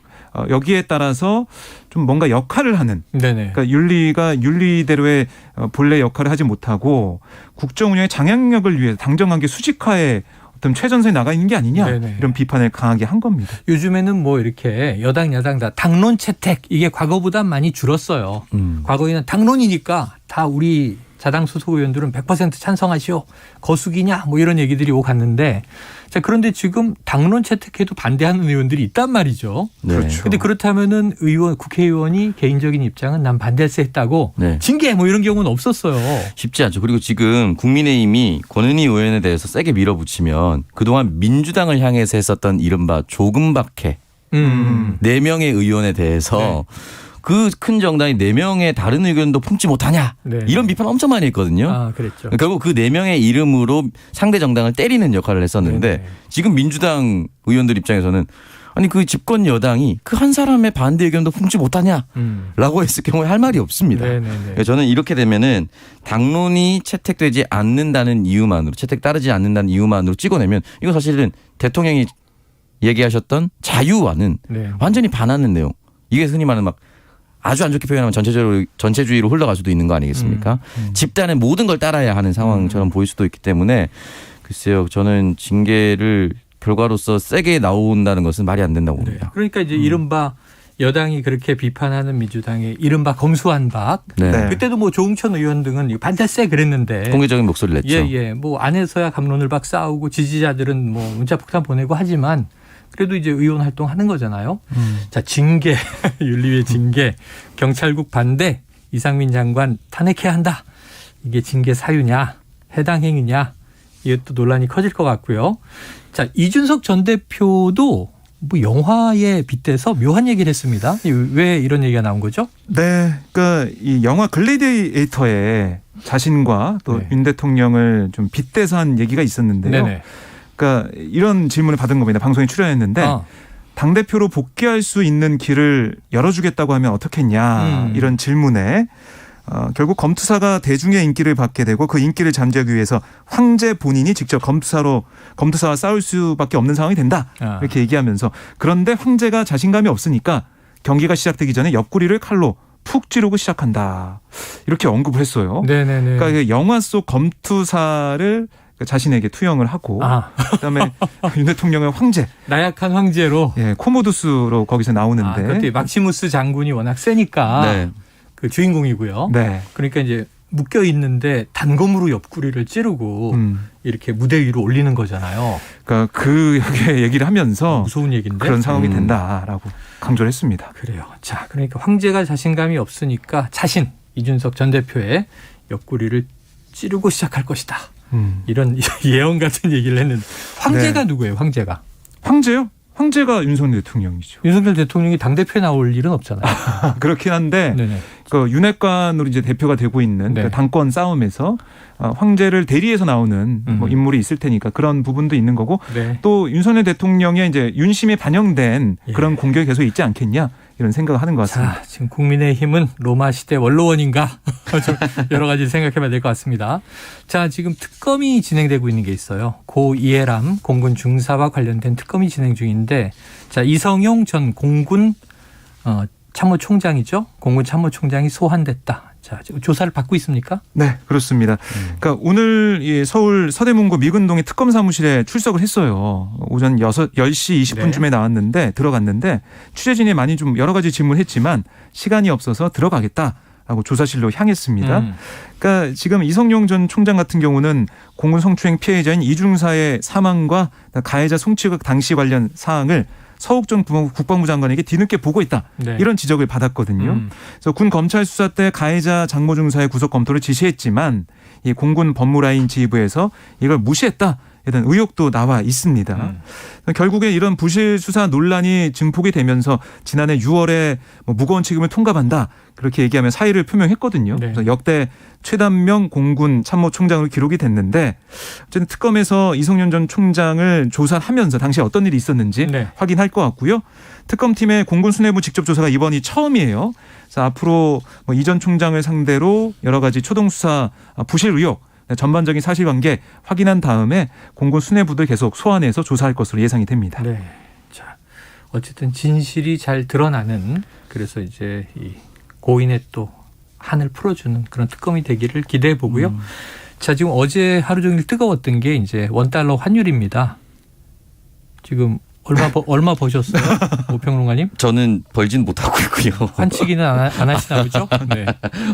여기에 따라서 좀 뭔가 역할을 하는 네네. 그러니까 윤리가 윤리대로의 본래 역할을 하지 못하고 국정 운영의 장악력을 위해 당정관계 수직화에 어떤 최전선에 나가 있는 게 아니냐 네네. 이런 비판을 강하게 한 겁니다. 요즘에는 뭐 이렇게 여당 야당 다 당론 채택 이게 과거보다 많이 줄었어요. 과거에는 당론이니까 다 우리 자당 소속 의원들은 100% 찬성하시오. 거수기냐 뭐 이런 얘기들이 오고 갔는데 자 그런데 지금 당론 채택해도 반대하는 의원들이 있단 말이죠. 네. 그렇죠. 근데 그렇다면은 국회의원이 개인적인 입장은 난 반대세 했다고 네. 징계 뭐 이런 경우는 없었어요. 쉽지 않죠. 그리고 지금 국민의힘이 권은희 의원에 대해서 세게 밀어붙이면 그동안 민주당을 향해서 했었던 이른바 조금박해 4명의 의원에 대해서 그 큰 정당이 4명의 다른 의견도 품지 못하냐 네. 이런 비판 엄청 많이 했거든요. 아 그랬죠. 결국 그 4명의 이름으로 상대 정당을 때리는 역할을 했었는데 네네. 지금 민주당 의원들 입장에서는 아니 그 집권 여당이 그 한 사람의 반대 의견도 품지 못하냐라고 했을 경우에 할 말이 없습니다. 네네네. 저는 이렇게 되면은 당론이 채택되지 않는다는 이유만으로 채택 따르지 않는다는 이유만으로 찍어내면 이거 사실은 대통령이 얘기하셨던 자유와는 네. 완전히 반하는 내용. 이게 흔히 말하는 막 아주 안 좋게 표현하면 전체주의로 흘러갈 수도 있는 거 아니겠습니까? 집단의 모든 걸 따라야 하는 상황처럼 보일 수도 있기 때문에 글쎄요. 저는 징계를 결과로서 세게 나온다는 것은 말이 안 된다고 네. 봅니다. 그러니까 이제 이른바 여당이 그렇게 비판하는 민주당의 이른바 검수한 박 네. 네. 그때도 뭐 조응천 의원 등은 반대세 그랬는데 공개적인 목소리를 냈죠. 예예 뭐 안에서야 갑론을 박 싸우고 지지자들은 뭐 문자폭탄 보내고 하지만 그래도 이제 의원 활동하는 거잖아요. 자 징계 윤리위 징계 경찰국 반대 이상민 장관 탄핵해야 한다. 이게 징계 사유냐 해당 행위냐 이것도 논란이 커질 것 같고요. 자 이준석 전 대표도 뭐 영화에 빗대서 묘한 얘기를 했습니다. 왜 이런 얘기가 나온 거죠? 네, 그러니까 이 영화 글래디에이터에 자신과 또 윤 네. 대통령을 좀 빗대서 한 얘기가 있었는데요. 네네. 그러니까 이런 질문을 받은 겁니다. 방송에 출연했는데 당대표로 복귀할 수 있는 길을 열어주겠다고 하면 어떻겠냐 이런 질문에 결국 검투사가 대중의 인기를 받게 되고 그 인기를 잠재우기 위해서 황제 본인이 직접 검투사와 싸울 수밖에 없는 상황이 된다 이렇게 얘기하면서 그런데 황제가 자신감이 없으니까 경기가 시작되기 전에 옆구리를 칼로 푹 찌르고 시작한다 이렇게 언급을 했어요. 네네네. 그러니까 영화 속 검투사를 자신에게 투영을 하고 그다음에 윤 대통령의 황제 나약한 황제로 코모두스로 거기서 나오는데 그때 막시무스 장군이 워낙 세니까 네. 그 주인공이고요. 네. 그러니까 이제 묶여 있는데 단검으로 옆구리를 찌르고 이렇게 무대 위로 올리는 거잖아요. 그러니까 그 얘기를 하면서 무서운 얘기인데 그런 상황이 된다라고 강조를 했습니다. 그래요. 자, 그러니까 황제가 자신감이 없으니까 자신 이준석 전 대표의 옆구리를 찌르고 시작할 것이다. 이런 예언 같은 얘기를 했는데 황제가 누구예요? 황제가? 황제요? 황제가 윤석열 대통령이죠. 윤석열 대통령이 당대표에 나올 일은 없잖아요. 그렇긴 한데 네네. 그 윤핵관으로 이제 대표가 되고 있는 네. 그 당권 싸움에서 황제를 대리해서 나오는 뭐 인물이 있을 테니까 그런 부분도 있는 거고 네. 또 윤석열 대통령의 이제 윤심이 반영된 예. 그런 공격이 계속 있지 않겠냐 이런 생각을 하는 것 같습니다. 자, 지금 국민의힘은 로마 시대 원로원인가? 좀 여러 가지 생각해봐야 될 것 같습니다. 자, 지금 특검이 진행되고 있는 게 있어요. 고 이해람 공군 중사와 관련된 특검이 진행 중인데, 자 이성용 전 공군 참모총장이죠. 공군 참모총장이 소환됐다. 자, 조사를 받고 있습니까? 네, 그렇습니다. 그러니까 오늘 이 서울 서대문구 미근동의 특검 사무실에 출석을 했어요. 오전 10시 20분쯤에 나왔는데 들어갔는데 취재진이 많이 좀 여러 가지 질문했지만 시간이 없어서 들어가겠다라고 조사실로 향했습니다. 그러니까 지금 이성용 전 총장 같은 경우는 공군 성추행 피해자인 이중사의 사망과 가해자 송치극 당시 관련 사항을 서욱 전 국방부 장관에게 뒤늦게 보고 있다. 네. 이런 지적을 받았거든요. 그래서 군 검찰 수사 때 가해자 장모 중사의 구속 검토를 지시했지만 이 공군 법무라인 지휘부에서 이걸 무시했다. 대한 의혹도 나와 있습니다. 결국에 이런 부실 수사 논란이 증폭이 되면서 지난해 6월에 무거운 책임을 통감한다 그렇게 얘기하며 사의를 표명했거든요. 네. 그래서 역대 최단명 공군 참모총장으로 기록이 됐는데 어쨌든 특검에서 이성윤 전 총장을 조사하면서 당시에 어떤 일이 있었는지 네. 확인할 것 같고요. 특검팀의 공군 수뇌부 직접 조사가 이번이 처음이에요. 그래서 앞으로 이 전 총장을 상대로 여러 가지 초동 수사 부실 의혹 전반적인 사실관계 확인한 다음에 공군 수뇌부들 계속 소환해서 조사할 것으로 예상이 됩니다. 네. 자, 어쨌든 진실이 잘 드러나는 그래서 이제 이 고인의 또 한을 풀어주는 그런 특검이 되기를 기대해 보고요. 자, 지금 어제 하루 종일 뜨거웠던 게 이제 원달러 환율입니다. 지금 얼마 버셨어요, 오평론가님? 저는 벌진 못하고 있고요. 환치기는 안 하시나 보죠? 네.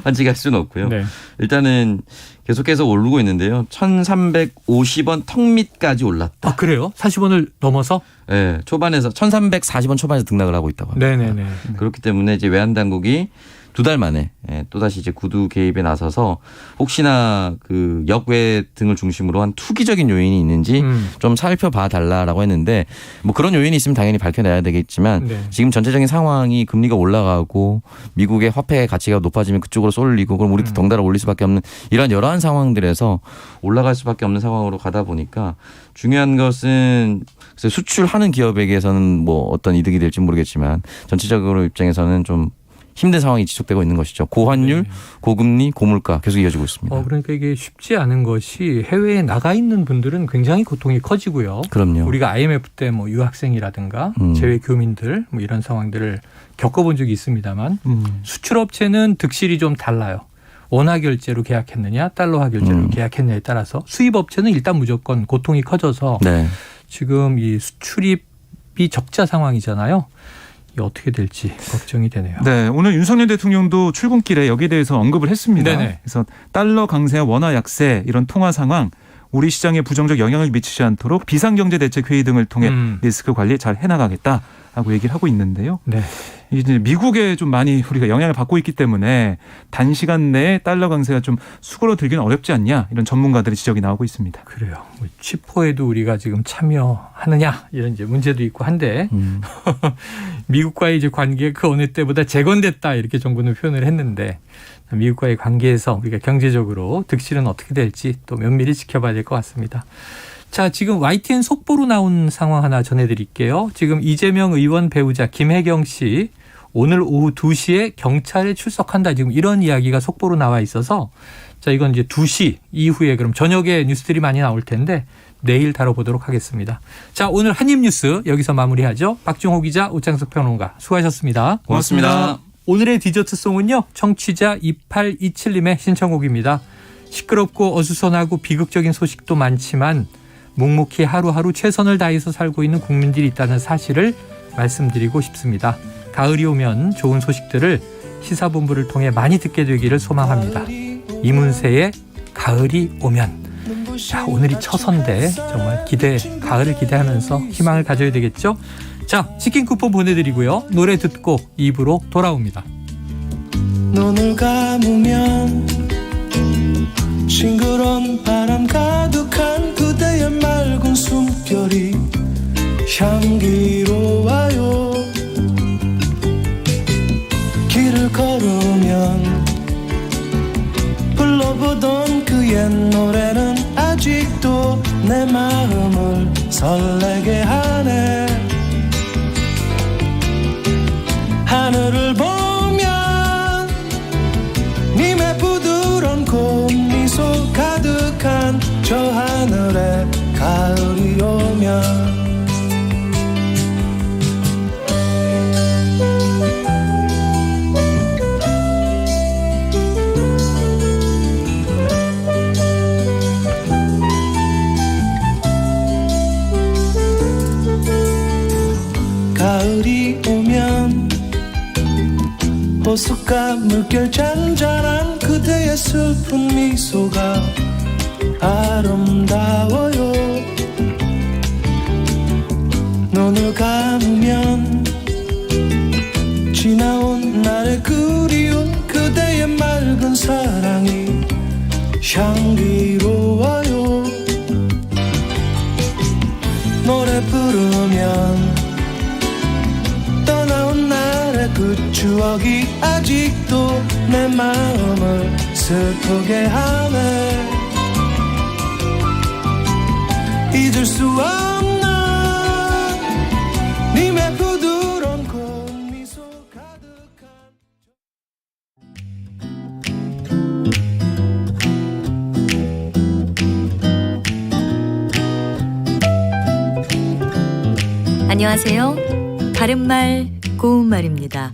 환치기 할 수는 없고요. 네. 일단은 계속해서 오르고 있는데요. 1,350원 턱 밑까지 올랐다. 아, 그래요? 40원을 넘어서? 네, 초반에서 1,340원 초반에서 등락을 하고 있다고 합니다. 네네네. 그렇기 때문에 이제 외환 당국이 2달 만에 또다시 이제 구두 개입에 나서서 혹시나 그 역외 등을 중심으로 한 투기적인 요인이 있는지 좀 살펴봐 달라라고 했는데 뭐 그런 요인이 있으면 당연히 밝혀내야 되겠지만 네. 지금 전체적인 상황이 금리가 올라가고 미국의 화폐 가치가 높아지면 그쪽으로 쏠리고 그럼 우리도 덩달아 올릴 수밖에 없는 이런 여러한 상황들에서 올라갈 수밖에 없는 상황으로 가다 보니까 중요한 것은 수출하는 기업에게서는 뭐 어떤 이득이 될지 모르겠지만 전체적으로 입장에서는 좀 힘든 상황이 지속되고 있는 것이죠. 고환율, 네. 고금리, 고물가 계속 이어지고 있습니다. 그러니까 이게 쉽지 않은 것이 해외에 나가 있는 분들은 굉장히 고통이 커지고요. 그럼요. 우리가 IMF 때 뭐 유학생이라든가 재외 교민들 뭐 이런 상황들을 겪어본 적이 있습니다만 수출업체는 득실이 좀 달라요. 원화 결제로 계약했느냐, 달러화 결제로 계약했느냐에 따라서 수입업체는 일단 무조건 고통이 커져서 네. 지금 이 수출입이 적자 상황이잖아요. 이게 어떻게 될지 걱정이 되네요. 네, 오늘 윤석열 대통령도 출근길에 여기에 대해서 언급을 했습니다. 네네. 그래서 달러 강세, 원화 약세 이런 통화 상황 우리 시장에 부정적 영향을 미치지 않도록 비상경제대책회의 등을 통해 리스크 관리 잘 해나가겠다라고 얘기를 하고 있는데요. 네. 이제 미국에 좀 많이 우리가 영향을 받고 있기 때문에 단시간 내에 달러 강세가 좀 수그러들기는 어렵지 않냐 이런 전문가들의 지적이 나오고 있습니다. 그래요. 뭐 치포에도 우리가 지금 참여하느냐 이런 이제 문제도 있고 한데 미국과의 이제 관계가 그 어느 때보다 재건됐다 이렇게 정부는 표현을 했는데 미국과의 관계에서 우리가 경제적으로 득실은 어떻게 될지 또 면밀히 지켜봐야 될 것 같습니다. 자, 지금 YTN 속보로 나온 상황 하나 전해드릴게요. 지금 이재명 의원 배우자 김혜경 씨 오늘 오후 2시에 경찰에 출석한다. 지금 이런 이야기가 속보로 나와 있어서 자, 이건 이제 2시 이후에 그럼 저녁에 뉴스들이 많이 나올 텐데 내일 다뤄보도록 하겠습니다. 자, 오늘 한입뉴스 여기서 마무리하죠. 박종호 기자, 오창석 평론가 수고하셨습니다. 고맙습니다. 오늘의 디저트송은요. 청취자 2827님의 신청곡입니다. 시끄럽고 어수선하고 비극적인 소식도 많지만 묵묵히 하루하루 최선을 다해서 살고 있는 국민들이 있다는 사실을 말씀드리고 싶습니다. 가을이 오면 좋은 소식들을 시사본부를 통해 많이 듣게 되기를 소망합니다. 이문세의 가을이 오면. 자, 오늘이 처선데 정말 가을을 기대하면서 희망을 가져야 되겠죠? 자, 치킨 쿠폰 보내드리고요. 노래 듣고 2부로 돌아옵니다. 눈을 감으면 싱그러운 바람 가득한 그대의 맑은 숨결이 향기로워요. 길을 걸으면 불러보던 그 옛 노래는 아직도 내 마음을 설레게 하네. 하늘을 보면 님의 부드러운 꽃미소 가득한 저 하늘에 가을이 오면 가을이 오면 호숫가 물결 잔잔한 그대의 슬픈 미소가 아름다워요. 눈을 감으면 지나온 날의 그리운 그대의 맑은 사랑이 향기로워요. 추억이 아직도 내 마음을 슬프게 하네. 잊을 수 없는 님의 부드러운 꽃미소 가득한 안녕하세요. 바른말 고운말입니다.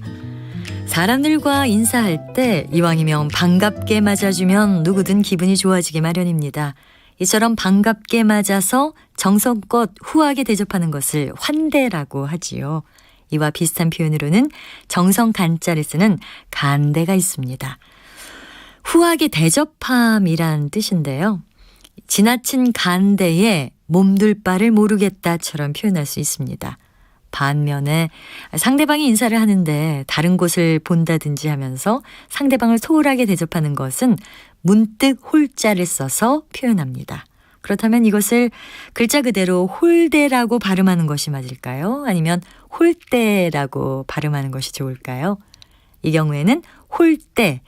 사람들과 인사할 때 이왕이면 반갑게 맞아주면 누구든 기분이 좋아지기 마련입니다. 이처럼 반갑게 맞아서 정성껏 후하게 대접하는 것을 환대라고 하지요. 이와 비슷한 표현으로는 정성 간자를 쓰는 간대가 있습니다. 후하게 대접함이란 뜻인데요. 지나친 간대에 몸둘 바를 모르겠다처럼 표현할 수 있습니다. 반면에 상대방이 인사를 하는데 다른 곳을 본다든지 하면서 상대방을 소홀하게 대접하는 것은 문득 홀자를 써서 표현합니다. 그렇다면 이것을 글자 그대로 홀대라고 발음하는 것이 맞을까요? 아니면 홀대라고 발음하는 것이 좋을까요? 이 경우에는 홀대,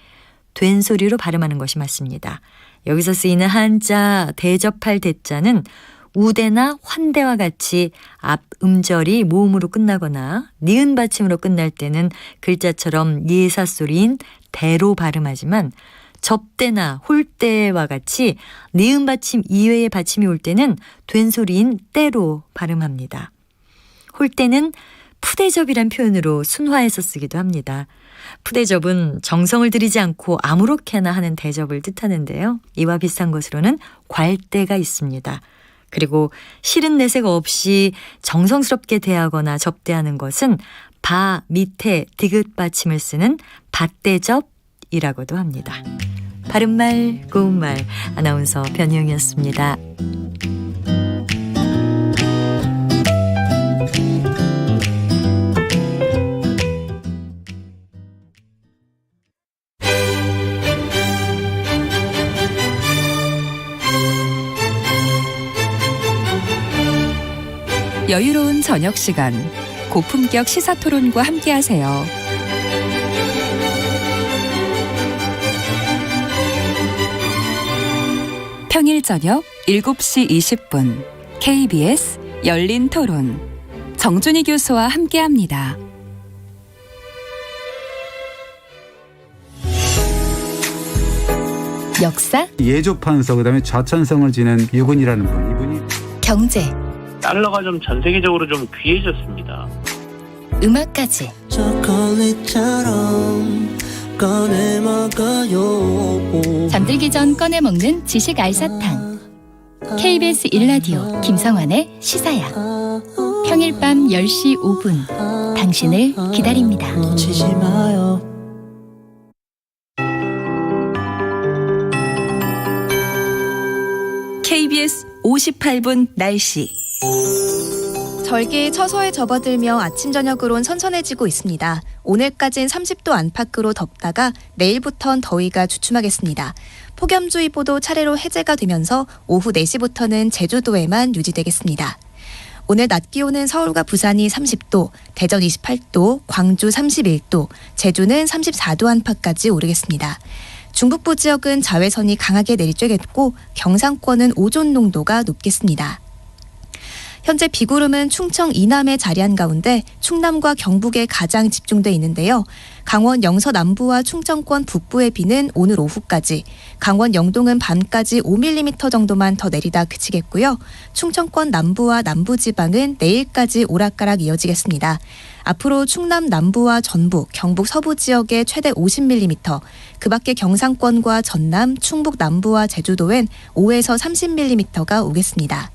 된 소리로 발음하는 것이 맞습니다. 여기서 쓰이는 한자 대접할 대자는 우대나 환대와 같이 앞 음절이 모음으로 끝나거나 니은 받침으로 끝날 때는 글자처럼 예사 소리인 대로 발음하지만 접대나 홀대와 같이 니은 받침 이외의 받침이 올 때는 된 소리인 때로 발음합니다. 홀대는 푸대접이란 표현으로 순화해서 쓰기도 합니다. 푸대접은 정성을 들이지 않고 아무렇게나 하는 대접을 뜻하는데요. 이와 비슷한 것으로는 괄대가 있습니다. 그리고 싫은 내색 없이 정성스럽게 대하거나 접대하는 것은 바 밑에 디귿 받침을 쓰는 밭대접이라고도 합니다. 바른말 고운말 아나운서 변희영이었습니다. 여유로운 저녁 시간, 고품격 시사토론과 함께하세요. 평일 저녁 7시 20분 KBS 열린 토론 정준희 교수와 함께합니다. 역사, 예조판서 그다음에 좌천성을 지낸 유군이라는 분, 이분이 경제, 달러가 좀 전 세계적으로 좀 귀해졌습니다. 음악까지 초콜릿처럼 꺼내 먹어요. 잠들기 전 꺼내 먹는 지식 알사탕. KBS 1라디오 김성환의 시사야. 평일 밤 10시 5분 당신을 기다립니다. 놓치지 마요. KBS 58분 날씨. 절기에 처서에 접어들며 아침 저녁으론 선선해지고 있습니다. 오늘까진 30도 안팎으로 덥다가 내일부턴 더위가 주춤하겠습니다. 폭염주의보도 차례로 해제가 되면서 오후 4시부터는 제주도에만 유지되겠습니다. 오늘 낮 기온은 서울과 부산이 30도, 대전 28도, 광주 31도, 제주는 34도 안팎까지 오르겠습니다. 중북부 지역은 자외선이 강하게 내리쬐겠고 경상권은 오존 농도가 높겠습니다. 현재 비구름은 충청 이남에 자리한 가운데 충남과 경북에 가장 집중돼 있는데요. 강원 영서 남부와 충청권 북부의 비는 오늘 오후까지, 강원 영동은 밤까지 5mm 정도만 더 내리다 그치겠고요. 충청권 남부와 남부지방은 내일까지 오락가락 이어지겠습니다. 앞으로 충남 남부와 전북, 경북 서부 지역에 최대 50mm, 그 밖에 경상권과 전남, 충북 남부와 제주도엔 5에서 30mm가 오겠습니다.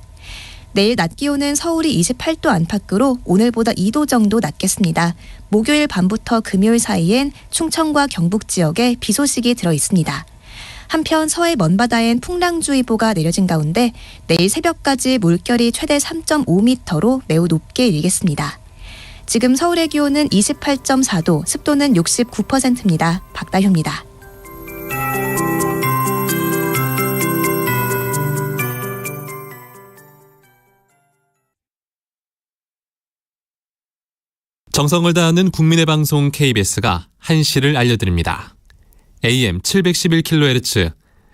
내일 낮 기온은 서울이 28도 안팎으로 오늘보다 2도 정도 낮겠습니다. 목요일 밤부터 금요일 사이엔 충청과 경북 지역에 비 소식이 들어 있습니다. 한편 서해 먼바다엔 풍랑주의보가 내려진 가운데 내일 새벽까지 물결이 최대 3.5m로 매우 높게 일겠습니다. 지금 서울의 기온은 28.4도, 습도는 69%입니다. 박다효입니다. 정성을 다하는 국민의 방송 KBS가 한시를 알려드립니다. AM 711kHz,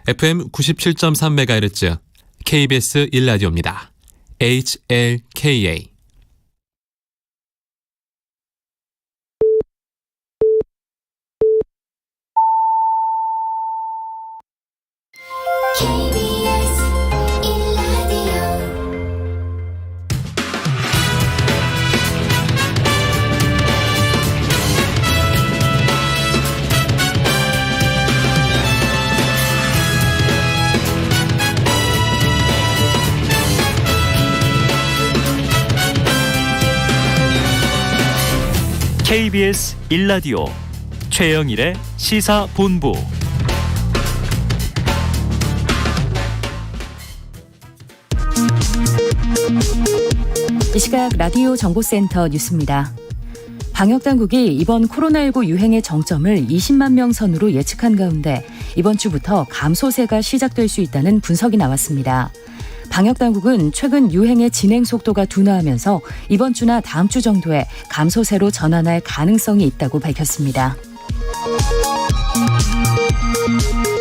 FM 97.3MHz, KBS 1라디오입니다. HLKA. KBS 1라디오 최영일의 시사본부. 이 시각 라디오 정보센터 뉴스입니다. 방역당국이 이번 코로나19 유행의 정점을 20만 명 선으로 예측한 가운데 이번 주부터 감소세가 시작될 수 있다는 분석이 나왔습니다. 방역당국은 최근 유행의 진행 속도가 둔화하면서 이번 주나 다음 주 정도에 감소세로 전환할 가능성이 있다고 밝혔습니다.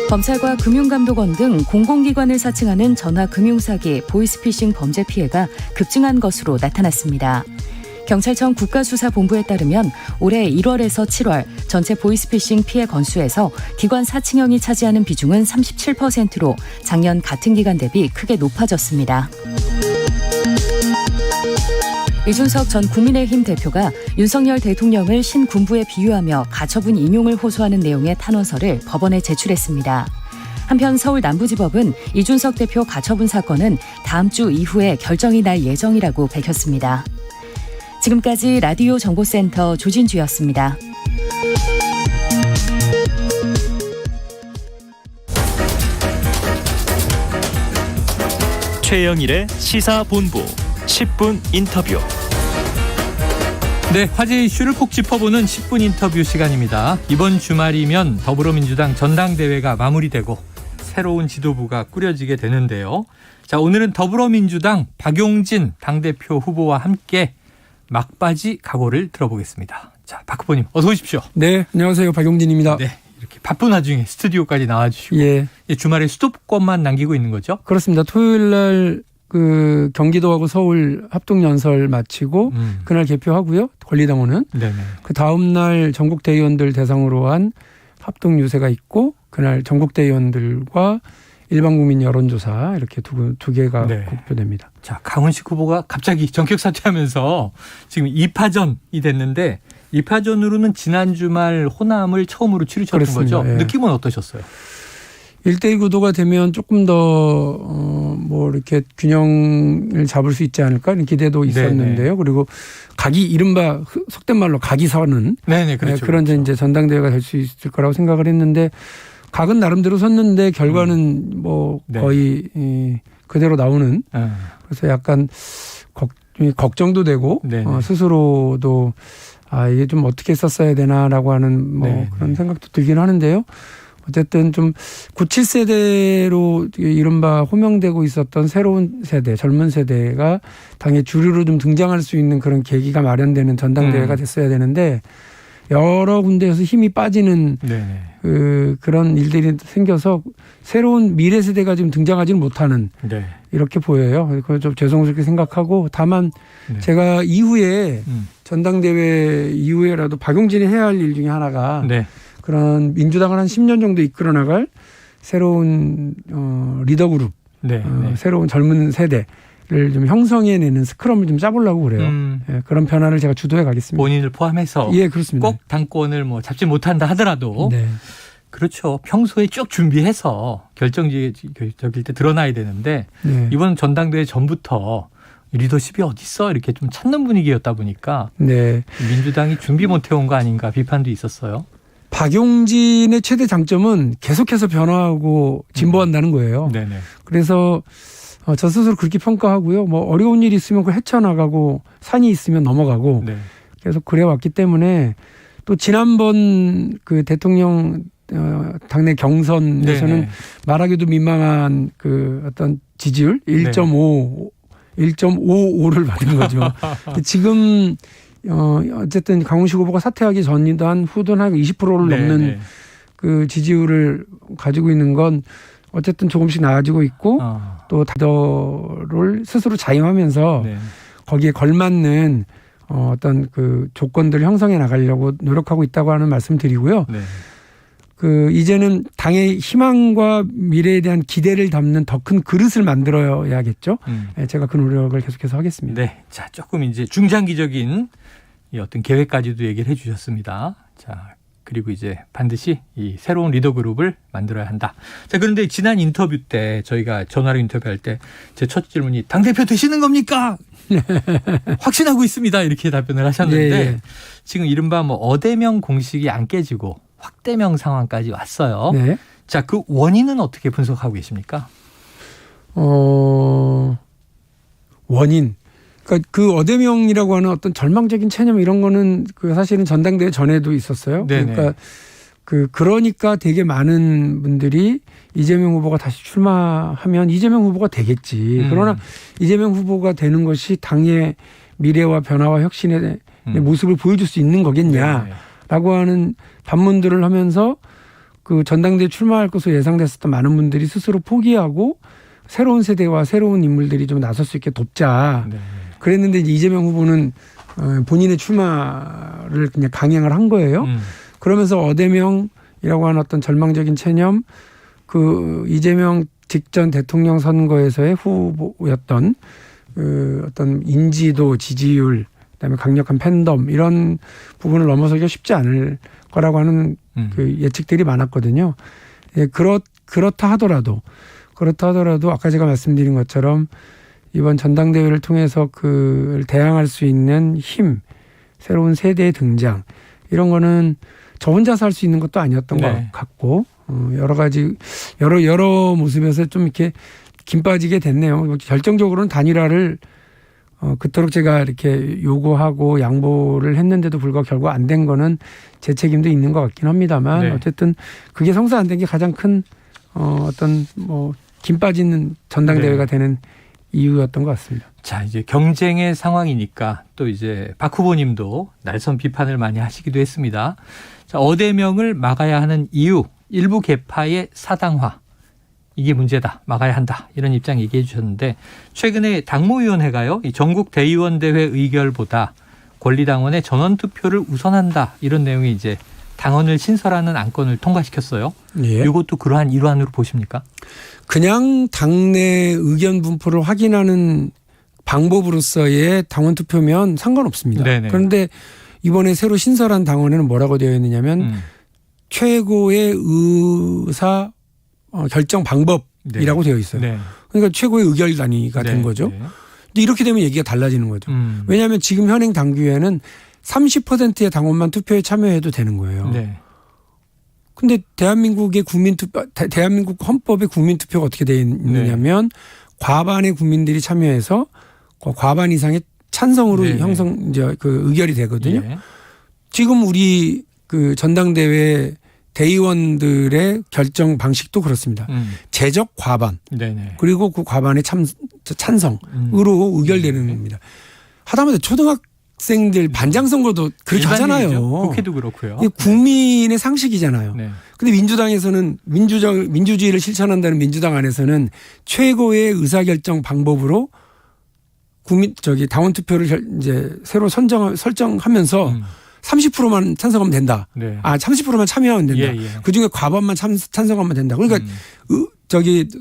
검찰과 금융감독원 등 공공기관을 사칭하는 전화금융사기, 보이스피싱 범죄 피해가 급증한 것으로 나타났습니다. 경찰청 국가수사본부에 따르면 올해 1월에서 7월 전체 보이스피싱 피해 건수에서 기관 사칭형이 차지하는 비중은 37%로 작년 같은 기간 대비 크게 높아졌습니다. 이준석 전 국민의힘 대표가 윤석열 대통령을 신군부에 비유하며 가처분 인용을 호소하는 내용의 탄원서를 법원에 제출했습니다. 한편 서울 남부지법은 이준석 대표 가처분 사건은 다음 주 이후에 결정이 날 예정이라고 밝혔습니다. 지금까지 라디오 정보센터 조진주였습니다. 최영일의 시사본부 10분 인터뷰. 네, 화제 이슈를 콕 짚어보는 10분 인터뷰 시간입니다. 이번 주말이면 더불어민주당 전당대회가 마무리되고 새로운 지도부가 꾸려지게 되는데요. 자, 오늘은 더불어민주당 박용진 당대표 후보와 함께 막바지 각오를 들어보겠습니다. 자, 박 후보님 어서 오십시오. 네, 안녕하세요. 박용진입니다. 네, 이렇게 바쁜 와중에 스튜디오까지 나와주시고 예. 주말에 수도권만 남기고 있는 거죠? 그렇습니다. 토요일 날 그 경기도하고 서울 합동연설 마치고 그날 개표하고요. 권리당원은. 네네. 그 다음 날 전국 대의원들 대상으로 한 합동 유세가 있고 그날 전국 대의원들과 일반 국민 여론조사 이렇게 두 개가 네. 국표됩니다. 자, 강훈식 후보가 갑자기 전격 사퇴하면서 지금 2파전이 됐는데 2파전으로는 지난 주말 호남을 처음으로 치르셨던 그렇습니다. 거죠? 예. 느낌은 어떠셨어요? 1대2 구도가 되면 조금 더 뭐 이렇게 균형을 잡을 수 있지 않을까 이런 기대도 있었는데요. 네네. 그리고 이른바 속된 말로 각이 서는 네네, 그렇죠, 그런 그렇죠. 이제 전당대회가 될 수 있을 거라고 생각을 했는데 각은 나름대로 섰는데 결과는 뭐 네. 거의 그대로 나오는 그래서 약간 걱정도 되고 스스로도 이게 좀 어떻게 했었어야 되나라고 하는 뭐 그런 생각도 들긴 하는데요. 어쨌든 좀 97세대로 이른바 호명되고 있었던 새로운 세대, 젊은 세대가 당의 주류로 좀 등장할 수 있는 그런 계기가 마련되는 전당대회가 됐어야 되는데 여러 군데에서 힘이 빠지는 그런 일들이 생겨서 새로운 미래 세대가 지금 등장하지는 못하는 이렇게 보여요. 그래서 좀 죄송스럽게 생각하고 다만 제가 이후에 전당대회 이후에라도 박용진이 해야 할 일 중에 하나가 그런 민주당을 한 10년 정도 이끌어 나갈 새로운 리더 그룹, 새로운 젊은 세대를 좀 형성해내는 스크럼을 좀 짜보려고 그래요. 그런 변화를 제가 주도해 가겠습니다. 본인을 포함해서 예, 그렇습니다. 꼭 당권을 뭐 잡지 못한다 하더라도 그렇죠. 평소에 쭉 준비해서 결정적일 때 드러나야 되는데 이번 전당대회 전부터 리더십이 어디 있어? 이렇게 좀 찾는 분위기였다 보니까 민주당이 준비 못해온 거 아닌가 비판도 있었어요. 박용진의 최대 장점은 계속해서 변화하고 진보한다는 거예요. 그래서 저 스스로 그렇게 평가하고요. 뭐 어려운 일이 있으면 그걸 헤쳐나가고 산이 있으면 넘어가고 계속 그래왔기 때문에 또 지난번 그 대통령 당내 경선에서는 말하기도 민망한 그 어떤 지지율 1.55를 받은 거죠. 지금 어쨌든 강훈식 후보가 사퇴하기 전이든 한 후든 한 20%를 넘는 그 지지율을 가지고 있는 건 어쨌든 조금씩 나아지고 있고 또 리더를 스스로 자임하면서 거기에 걸맞는 어떤 그 조건들을 형성해 나가려고 노력하고 있다고 하는 말씀 드리고요. 그 이제는 당의 희망과 미래에 대한 기대를 담는 더 큰 그릇을 만들어야겠죠. 제가 그 노력을 계속해서 하겠습니다. 네, 자 조금 이제 중장기적인 이 어떤 계획까지도 얘기를 해주셨습니다. 자 그리고 이제 반드시 이 새로운 리더 그룹을 만들어야 한다. 자 그런데 지난 인터뷰 때 저희가 전화로 인터뷰할 때 제 첫 질문이 당대표 되시는 겁니까? 확신하고 있습니다. 이렇게 답변을 하셨는데 지금 이른바 뭐 어대명 공식이 안 깨지고 확대명 상황까지 왔어요. 자, 그 원인은 어떻게 분석하고 계십니까? 원인. 그러니까 그 어대명이라고 하는 어떤 절망적인 체념 이런 거는 그 사실은 전당대회 전에도 있었어요. 그러니까 그러니까 되게 많은 분들이 이재명 후보가 다시 출마하면 이재명 후보가 되겠지. 그러나 이재명 후보가 되는 것이 당의 미래와 변화와 혁신의 모습을 보여줄 수 있는 거겠냐라고 하는 반문들을 하면서 그 전당대회 출마할 것으로 예상됐었던 많은 분들이 스스로 포기하고 새로운 세대와 새로운 인물들이 좀 나설 수 있게 돕자. 그랬는데 이제 이재명 후보는 본인의 출마를 그냥 강행을 한 거예요. 그러면서 어대명이라고 하는 어떤 절망적인 체념, 그 이재명 직전 대통령 선거에서의 후보였던 그 어떤 인지도, 지지율, 그다음에 강력한 팬덤 이런 부분을 넘어서기가 쉽지 않을 거라고 하는 그 예측들이 많았거든요. 예, 그렇다 하더라도 아까 제가 말씀드린 것처럼 이번 전당대회를 통해서 그를 대항할 수 있는 힘, 새로운 세대의 등장 이런 거는 저 혼자서 할 수 있는 것도 아니었던 것 같고 여러 가지 여러 모습에서 좀 이렇게 김 빠지게 됐네요. 결정적으로는 단일화를 그토록 제가 이렇게 요구하고 양보를 했는데도 불구하고 결국 안 된 거는 제 책임도 있는 것 같긴 합니다만 어쨌든 그게 성사 안 된 게 가장 큰 어떤 뭐 김 빠지는 전당대회가 되는 이유였던 것 같습니다. 자, 이제 경쟁의 상황이니까 또 이제 박 후보님도 날선 비판을 많이 하시기도 했습니다. 자, 어대명을 막아야 하는 이유, 일부 계파의 사당화. 이게 문제다. 막아야 한다. 이런 입장 얘기해 주셨는데 최근에 당무위원회가요. 이 전국 대의원대회 의결보다 권리당원의 전원투표를 우선한다. 이런 내용이 이제 당원을 신설하는 안건을 통과시켰어요. 이것도 그러한 일환으로 보십니까? 그냥 당내 의견 분포를 확인하는 방법으로서의 당원 투표면 상관없습니다. 그런데 이번에 새로 신설한 당원에는 뭐라고 되어 있느냐면 최고의 의사 결정 방법이라고 되어 있어요. 그러니까 최고의 의결 단위가 된 거죠. 근데 이렇게 되면 얘기가 달라지는 거죠. 왜냐하면 지금 현행 당규에는 30%의 당원만 투표에 참여해도 되는 거예요. 근데 대한민국의 대한민국 헌법의 국민투표가 어떻게 되어 있느냐면 과반의 국민들이 참여해서 과반 이상의 찬성으로 이제 그 의결이 되거든요. 지금 우리 그 전당대회 대의원들의 결정 방식도 그렇습니다. 제적 과반 그리고 그 과반의 찬성으로 의결되는 겁니다. 하다못해 초등학생들 반장 선거도 그렇게 하잖아요. 국회도 그렇고요. 국민의 상식이잖아요. 근데 민주당에서는 민주주의를 실천한다는 민주당 안에서는 최고의 의사결정 방법으로 당원 투표를 이제 새로 설정하면서 30%만 찬성하면 된다. 30%만 참여하면 된다. 그중에 과반만 찬성하면 된다. 그러니까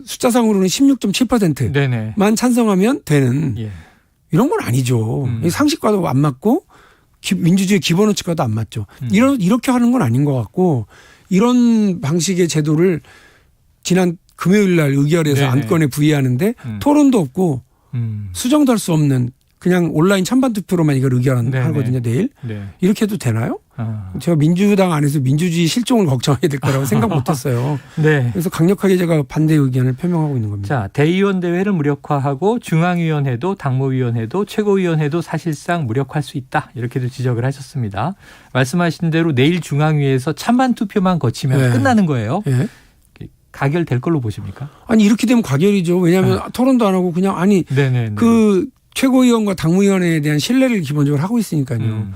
숫자상으로는 16.7%만 찬성하면 되는 이런 건 아니죠. 상식과도 안 맞고 민주주의 기본 원칙과도 안 맞죠. 이렇게 하는 건 아닌 것 같고 이런 방식의 제도를 지난 금요일 날 의결에서 안건에 부의하는데 토론도 없고 수정도 할 수 없는 그냥 온라인 찬반 투표로만 이걸 의결하거든요. 내일. 이렇게 해도 되나요? 제가 민주당 안에서 민주주의 실종을 걱정해야 될 거라고 생각 못했어요. 그래서 강력하게 제가 반대 의견을 표명하고 있는 겁니다. 자, 대의원 대회를 무력화하고 중앙위원회도 당무위원회도 최고위원회도 사실상 무력화할 수 있다. 이렇게도 지적을 하셨습니다. 말씀하신 대로 내일 중앙위에서 찬반 투표만 거치면 끝나는 거예요. 가결될 걸로 보십니까? 아니 이렇게 되면 가결이죠. 왜냐하면 토론도 안 하고 그냥 최고위원과 당무위원회에 대한 신뢰를 기본적으로 하고 있으니까요.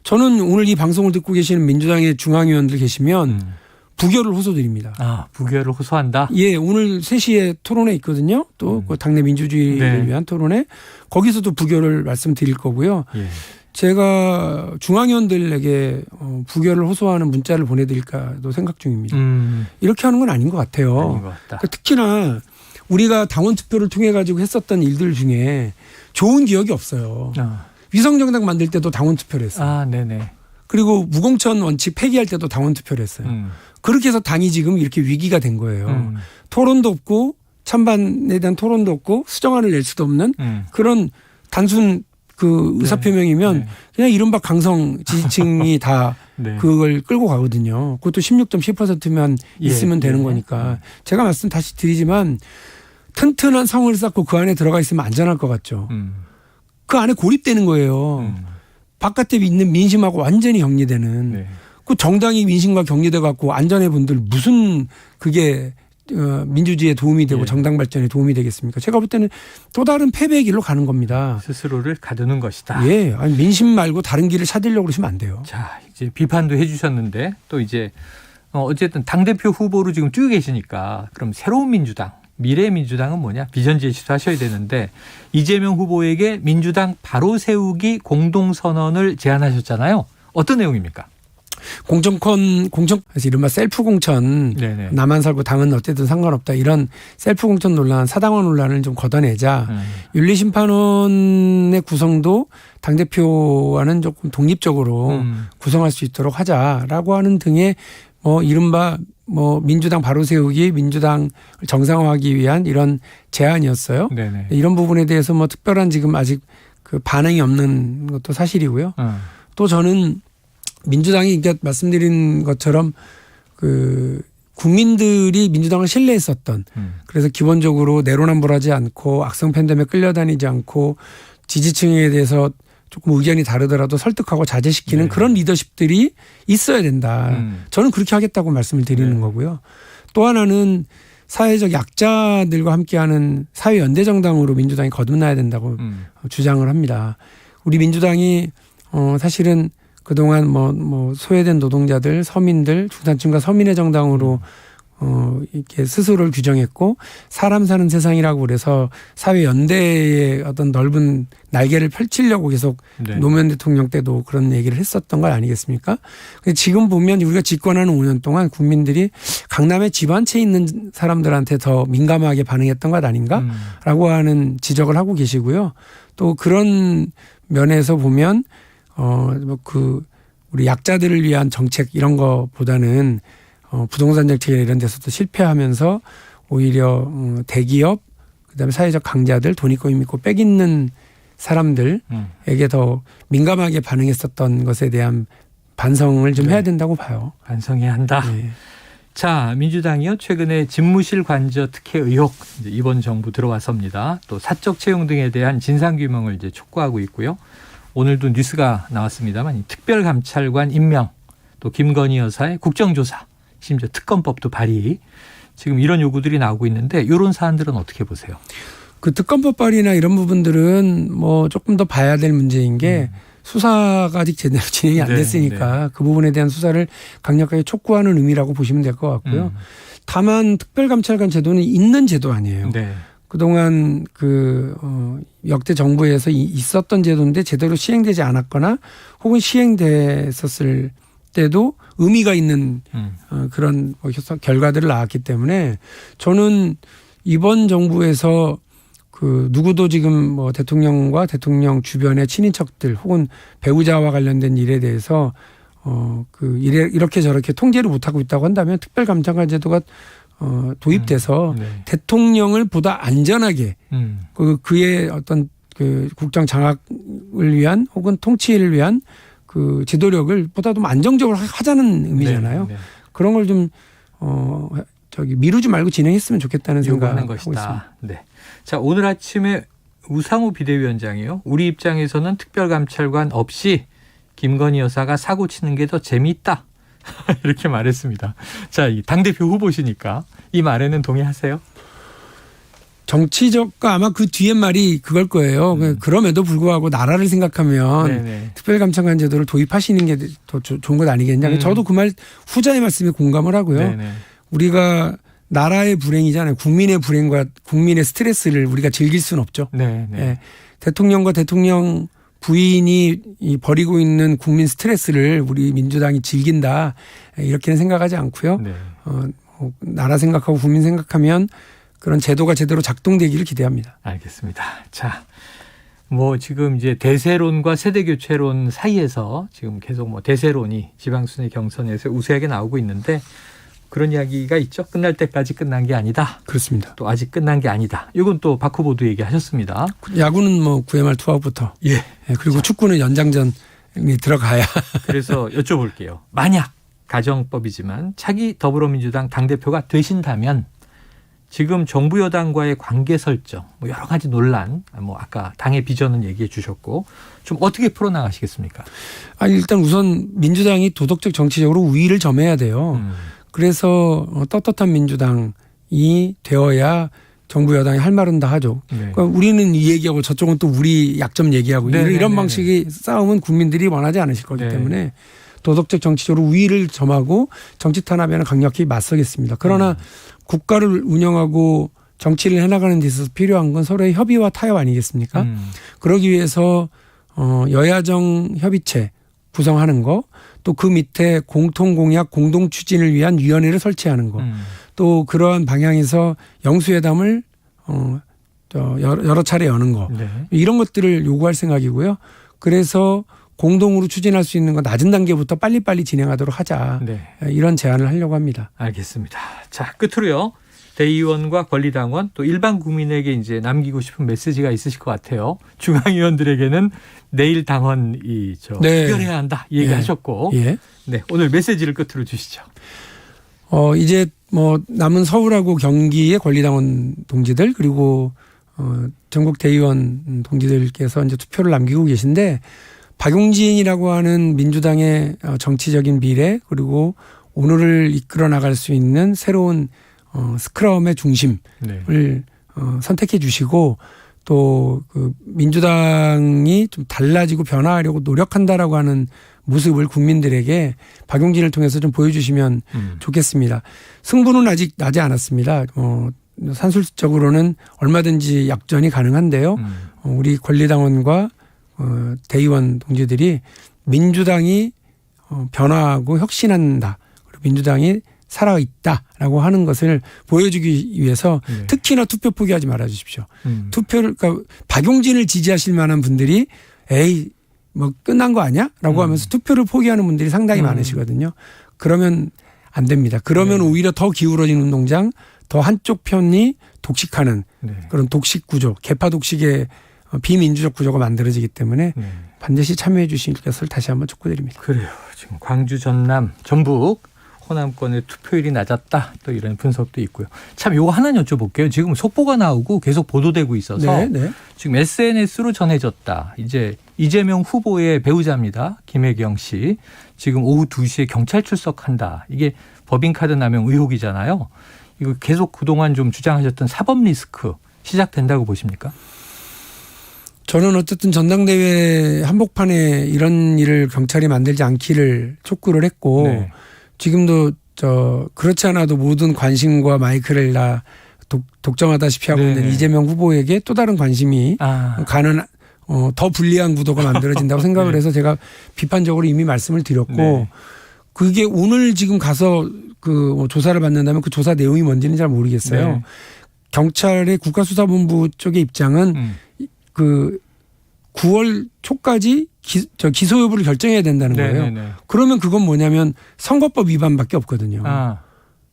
저는 오늘 이 방송을 듣고 계시는 민주당의 중앙위원들 계시면 부결을 호소드립니다. 아, 부결을 호소한다? 예, 오늘 3시에 토론회 있거든요. 또 그 당내 민주주의를 네. 위한 토론회. 거기서도 부결을 말씀드릴 거고요. 예. 제가 중앙위원들에게 부결을 호소하는 문자를 보내드릴까도 생각 중입니다. 이렇게 하는 건 아닌 것 같아요. 아닌 것 같다. 그러니까 특히나 우리가 당원 투표를 통해 가지고 했었던 일들 중에 좋은 기억이 없어요. 위성정당 만들 때도 당원 투표를 했어요. 아, 네네. 그리고 무공천 원칙 폐기할 때도 당원 투표를 했어요. 그렇게 해서 당이 지금 이렇게 위기가 된 거예요. 토론도 없고 찬반에 대한 토론도 없고 수정안을 낼 수도 없는 그런 단순 그 의사표명이면 그냥 이른바 강성 지지층이 다 그걸 끌고 가거든요. 그것도 16.10%만 있으면 되는 거니까. 제가 말씀 다시 드리지만 튼튼한 성을 쌓고 그 안에 들어가 있으면 안전할 것 같죠. 그 안에 고립되는 거예요. 바깥에 있는 민심하고 완전히 격리되는. 그 정당이 민심과 격리돼 갖고 안전해 분들 무슨 그게 민주주의에 도움이 되고 정당 발전에 도움이 되겠습니까? 제가 볼 때는 또 다른 패배의 길로 가는 겁니다. 스스로를 가두는 것이다. 예, 아니 민심 말고 다른 길을 찾으려고 그러시면 안 돼요. 자, 이제 비판도 해주셨는데 또 이제 어쨌든 당대표 후보로 지금 쭉 계시니까 그럼 새로운 민주당, 미래민주당은 뭐냐? 비전 제시도 하셔야 되는데 이재명 후보에게 민주당 바로 세우기 공동선언을 제안하셨잖아요. 어떤 내용입니까? 그래서 이른바 셀프 공천, 네네. 나만 살고 당은 어쨌든 상관없다 이런 셀프 공천 논란, 사당원 논란을 좀 걷어내자 윤리심판원의 구성도 당대표와는 조금 독립적으로 구성할 수 있도록 하자라고 하는 등의 이른바 민주당 바로 세우기, 민주당을 정상화하기 위한 이런 제안이었어요. 네네. 이런 부분에 대해서 특별한 지금 아직 그 반응이 없는 것도 사실이고요. 또 저는 민주당이 그러니까 말씀드린 것처럼 그 국민들이 민주당을 신뢰했었던 그래서 기본적으로 내로남불하지 않고 악성 팬덤에 끌려다니지 않고 지지층에 대해서 조금 의견이 다르더라도 설득하고 자제시키는 그런 리더십들이 있어야 된다. 저는 그렇게 하겠다고 말씀을 드리는 거고요. 또 하나는 사회적 약자들과 함께하는 사회연대정당으로 민주당이 거듭나야 된다고 주장을 합니다. 우리 민주당이 사실은 그동안 소외된 노동자들, 서민들, 중산층과 서민의 정당으로 이렇게 스스로를 규정했고 사람 사는 세상이라고 그래서 사회 연대의 어떤 넓은 날개를 펼치려고 계속 노무현 대통령 때도 그런 얘기를 했었던 거 아니겠습니까? 근데 지금 보면 우리가 집권하는 5년 동안 국민들이 강남의 집 한 채 있는 사람들한테 더 민감하게 반응했던 것 아닌가라고 하는 지적을 하고 계시고요. 또 그런 면에서 보면 우리 약자들을 위한 정책 이런 거보다는 부동산 정책이나 이런 데서도 실패하면서 오히려 대기업 그다음에 사회적 강자들 돈 있고 힘 있고 빽 있는 사람들에게 더 민감하게 반응했었던 것에 대한 반성을 좀 해야 된다고 봐요. 반성해야 한다. 네. 자, 민주당이요 최근에 집무실 관저 특혜 의혹 이제 이번 정부 들어와서입니다. 또 사적 채용 등에 대한 진상 규명을 이제 촉구하고 있고요. 오늘도 뉴스가 나왔습니다만 특별감찰관 임명, 또 김건희 여사의 국정조사, 심지어 특검법도 발의, 지금 이런 요구들이 나오고 있는데 이런 사안들은 어떻게 보세요? 그 특검법 발의나 이런 부분들은 조금 더 봐야 될 문제인 게 수사가 아직 제대로 진행이 안 됐으니까 그 부분에 대한 수사를 강력하게 촉구하는 의미라고 보시면 될 것 같고요. 다만 특별감찰관 제도는 있는 제도 아니에요. 네. 그동안 역대 정부에서 있었던 제도인데 제대로 시행되지 않았거나 혹은 시행됐었을 때도 의미가 있는 그런 결과들을 낳았기 때문에 저는 이번 정부에서 누구도 지금 대통령과 대통령 주변의 친인척들 혹은 배우자와 관련된 일에 대해서 이렇게 저렇게 통제를 못하고 있다고 한다면 특별감찰관 제도가 도입돼서 대통령을 보다 안전하게 그의 어떤 국정 장악을 위한 혹은 통치를 위한 그 지도력을 보다 좀 안정적으로 하자는 의미잖아요. 그런 걸 좀 미루지 말고 진행했으면 좋겠다는 생각을 하고 있습니다. 네. 자, 오늘 아침에 우상호 비대위원장이요. 우리 입장에서는 특별감찰관 없이 김건희 여사가 사고 치는 게 더 재미있다. 이렇게 말했습니다. 자, 이 당대표 후보시니까 이 말에는 동의하세요? 정치적과 아마 그 뒤에 말이 그걸 거예요. 그럼에도 불구하고 나라를 생각하면 네네. 특별감찰관 제도를 도입하시는 게 더 좋은 것 아니겠냐. 저도 그 말 후자의 말씀에 공감을 하고요. 네네. 우리가 나라의 불행이잖아요. 국민의 불행과 국민의 스트레스를 우리가 즐길 수는 없죠. 네네. 예. 대통령과 대통령 부인이 벌이고 있는 국민 스트레스를 우리 민주당이 즐긴다. 이렇게는 생각하지 않고요. 네. 나라 생각하고 국민 생각하면 그런 제도가 제대로 작동되기를 기대합니다. 알겠습니다. 자, 뭐 지금 이제 대세론과 세대교체론 사이에서 지금 계속 뭐 대세론이 지방순회 경선에서 우세하게 나오고 있는데 그런 이야기가 있죠. 끝날 때까지 끝난 게 아니다. 그렇습니다. 또 아직 끝난 게 아니다. 이건 또 박 후보도 얘기하셨습니다. 야구는 뭐 9회 말 투아웃부터. 예. 그리고 축구는 연장전이 들어가야. 그래서 여쭤볼게요. 만약 가정법이지만 차기 더불어민주당 당대표가 되신다면 지금 정부 여당과의 관계 설정, 뭐 여러 가지 논란, 뭐 아까 당의 비전은 얘기해 주셨고 좀 어떻게 풀어나가시겠습니까? 아니 일단 우선 민주당이 도덕적 정치적으로 우위를 점해야 돼요. 그래서 떳떳한 민주당이 되어야 정부 여당이 할 말은 다 하죠. 네. 그러니까 우리는 이 얘기하고 저쪽은 또 우리 약점 얘기하고 이런 방식의 싸움은 국민들이 원하지 않으실 거기 네. 때문에 도덕적 정치적으로 우위를 점하고 정치 탄압에는 강력히 맞서겠습니다. 그러나 국가를 운영하고 정치를 해나가는 데 있어서 필요한 건 서로의 협의와 타협 아니겠습니까? 그러기 위해서 여야정 협의체 구성하는 거, 또 그 밑에 공통공약 공동 추진을 위한 위원회를 설치하는 거, 또 그러한 방향에서 영수회담을 여러 차례 여는 거, 네. 이런 것들을 요구할 생각이고요. 그래서 공동으로 추진할 수 있는 건 낮은 단계부터 빨리빨리 진행하도록 하자. 네. 이런 제안을 하려고 합니다. 알겠습니다. 자, 끝으로요. 대의원과 권리당원 또 일반 국민에게 이제 남기고 싶은 메시지가 있으실 것 같아요. 중앙위원들에게는 내일 당헌이 특별해야 한다 얘기하셨고, 예. 네, 오늘 메시지를 끝으로 주시죠. 이제 뭐 남은 서울하고 경기의 권리당원 동지들 그리고 전국 대의원 동지들께서 이제 투표를 남기고 계신데 박용진이라고 하는 민주당의 정치적인 미래 그리고 오늘을 이끌어 나갈 수 있는 새로운 스크럼의 중심을 선택해 주시고 또 그 민주당이 좀 달라지고 변화하려고 노력한다라고 하는 모습을 국민들에게 박용진을 통해서 좀 보여주시면 좋겠습니다. 승부는 아직 나지 않았습니다. 산술적으로는 얼마든지 역전이 가능한데요. 우리 권리당원과 대의원 동지들이 민주당이 변화하고 혁신한다. 그리고 민주당이 살아있다라고 하는 것을 보여주기 위해서 특히나 투표 포기하지 말아 주십시오. 투표를, 그러니까 박용진을 지지하실 만한 분들이 에이, 뭐 끝난 거 아니야? 라고 하면서 투표를 포기하는 분들이 상당히 많으시거든요. 그러면 안 됩니다. 그러면 오히려 더 기울어진 운동장, 더 한쪽 편이 독식하는 그런 독식 구조, 개파 독식의 비민주적 구조가 만들어지기 때문에 반드시 참여해 주실 것을 다시 한번 촉구드립니다. 그래요. 지금 광주, 전남, 전북, 호남권의 투표율이 낮았다. 또 이런 분석도 있고요. 참 요거 하나 여쭤볼게요. 지금 속보가 나오고 계속 보도되고 있어서 지금 SNS로 전해졌다. 이제 이재명 후보의 배우자입니다. 김혜경 씨. 지금 오후 2시에 경찰 출석한다. 이게 법인카드 남용 의혹이잖아요. 이거 계속 그동안 좀 주장하셨던 사법 리스크 시작된다고 보십니까? 저는 어쨌든 전당대회 한복판에 이런 일을 경찰이 만들지 않기를 촉구를 했고 지금도 그렇지 않아도 모든 관심과 마이크를 다 독점하다시피 하고 있는 이재명 후보에게 또 다른 관심이 가는 더 불리한 구도가 만들어진다고 생각을 해서 제가 비판적으로 이미 말씀을 드렸고 그게 오늘 지금 가서 그 조사를 받는다면 그 조사 내용이 뭔지는 잘 모르겠어요. 경찰의 국가수사본부 쪽의 입장은 그 9월 초까지 기소 여부를 결정해야 된다는 거예요. 그러면 그건 뭐냐면 선거법 위반밖에 없거든요.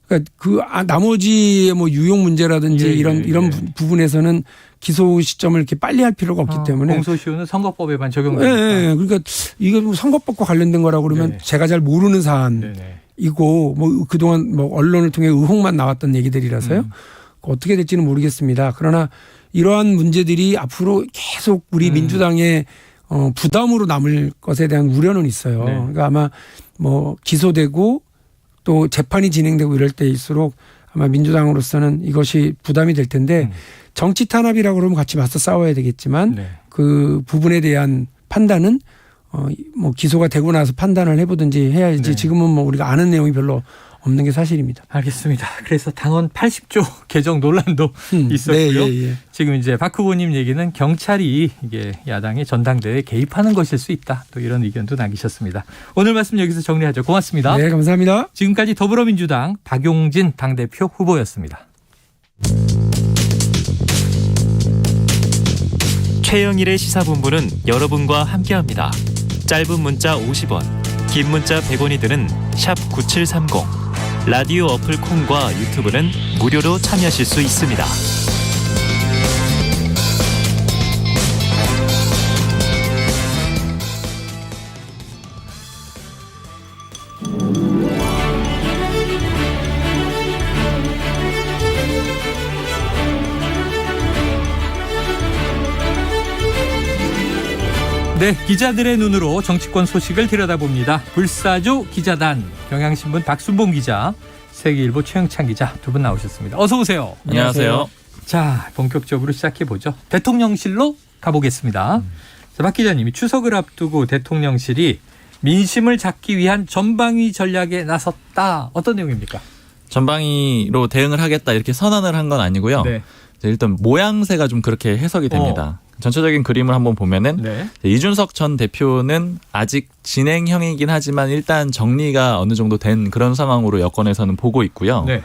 그러니까 나머지 뭐 유용 문제라든지 이런 부분에서는 기소 시점을 이렇게 빨리 할 필요가 없기 때문에 공소시효는 선거법에만 적용됩니다. 그러니까 이게 뭐 선거법과 관련된 거라고 그러면 제가 잘 모르는 사안이고 뭐 그동안 뭐 언론을 통해 의혹만 나왔던 얘기들이라서요. 어떻게 될지는 모르겠습니다. 그러나 이러한 문제들이 앞으로 계속 우리 민주당의 부담으로 남을 것에 대한 우려는 있어요. 그러니까 아마 뭐 기소되고 또 재판이 진행되고 이럴 때일수록 아마 민주당으로서는 이것이 부담이 될 텐데 정치 탄압이라고 그러면 같이 맞서 싸워야 되겠지만 네. 그 부분에 대한 판단은 뭐 기소가 되고 나서 판단을 해보든지 해야지 네. 지금은 뭐 우리가 아는 내용이 별로 없는 게 사실입니다. 알겠습니다. 그래서 당헌 80조 개정 논란도 있었고요. 네, 예. 지금 이제 박 후보님 얘기는 경찰이 이게 야당의 전당대회에 개입하는 것일 수 있다. 또 이런 의견도 남기셨습니다. 오늘 말씀 여기서 정리하죠. 고맙습니다. 네, 감사합니다. 지금까지 더불어민주당 박용진 당대표 후보였습니다. 최영일의 시사본부는 여러분과 함께합니다. 짧은 문자 50원, 긴 문자 100원이 드는 샵 9730. 라디오 어플 콩과 유튜브는 무료로 참여하실 수 있습니다. 네, 기자들의 눈으로 정치권 소식을 들여다봅니다. 불사조 기자단, 경향신문 박순봉 기자, 세계일보 최영찬 기자 두 분 나오셨습니다. 어서 오세요. 안녕하세요. 자, 본격적으로 시작해보죠. 대통령실로 가보겠습니다. 자, 박 기자님이 추석을 앞두고 대통령실이 민심을 잡기 위한 전방위 전략에 나섰다. 어떤 내용입니까? 전방위로 대응을 하겠다 이렇게 선언을 한 건 아니고요. 네. 일단 모양새가 좀 그렇게 해석이 됩니다. 전체적인 그림을 한번 보면은 네. 이준석 전 대표는 아직 진행형이긴 하지만 일단 정리가 어느 정도 된 그런 상황으로 여권에서는 보고 있고요. 네.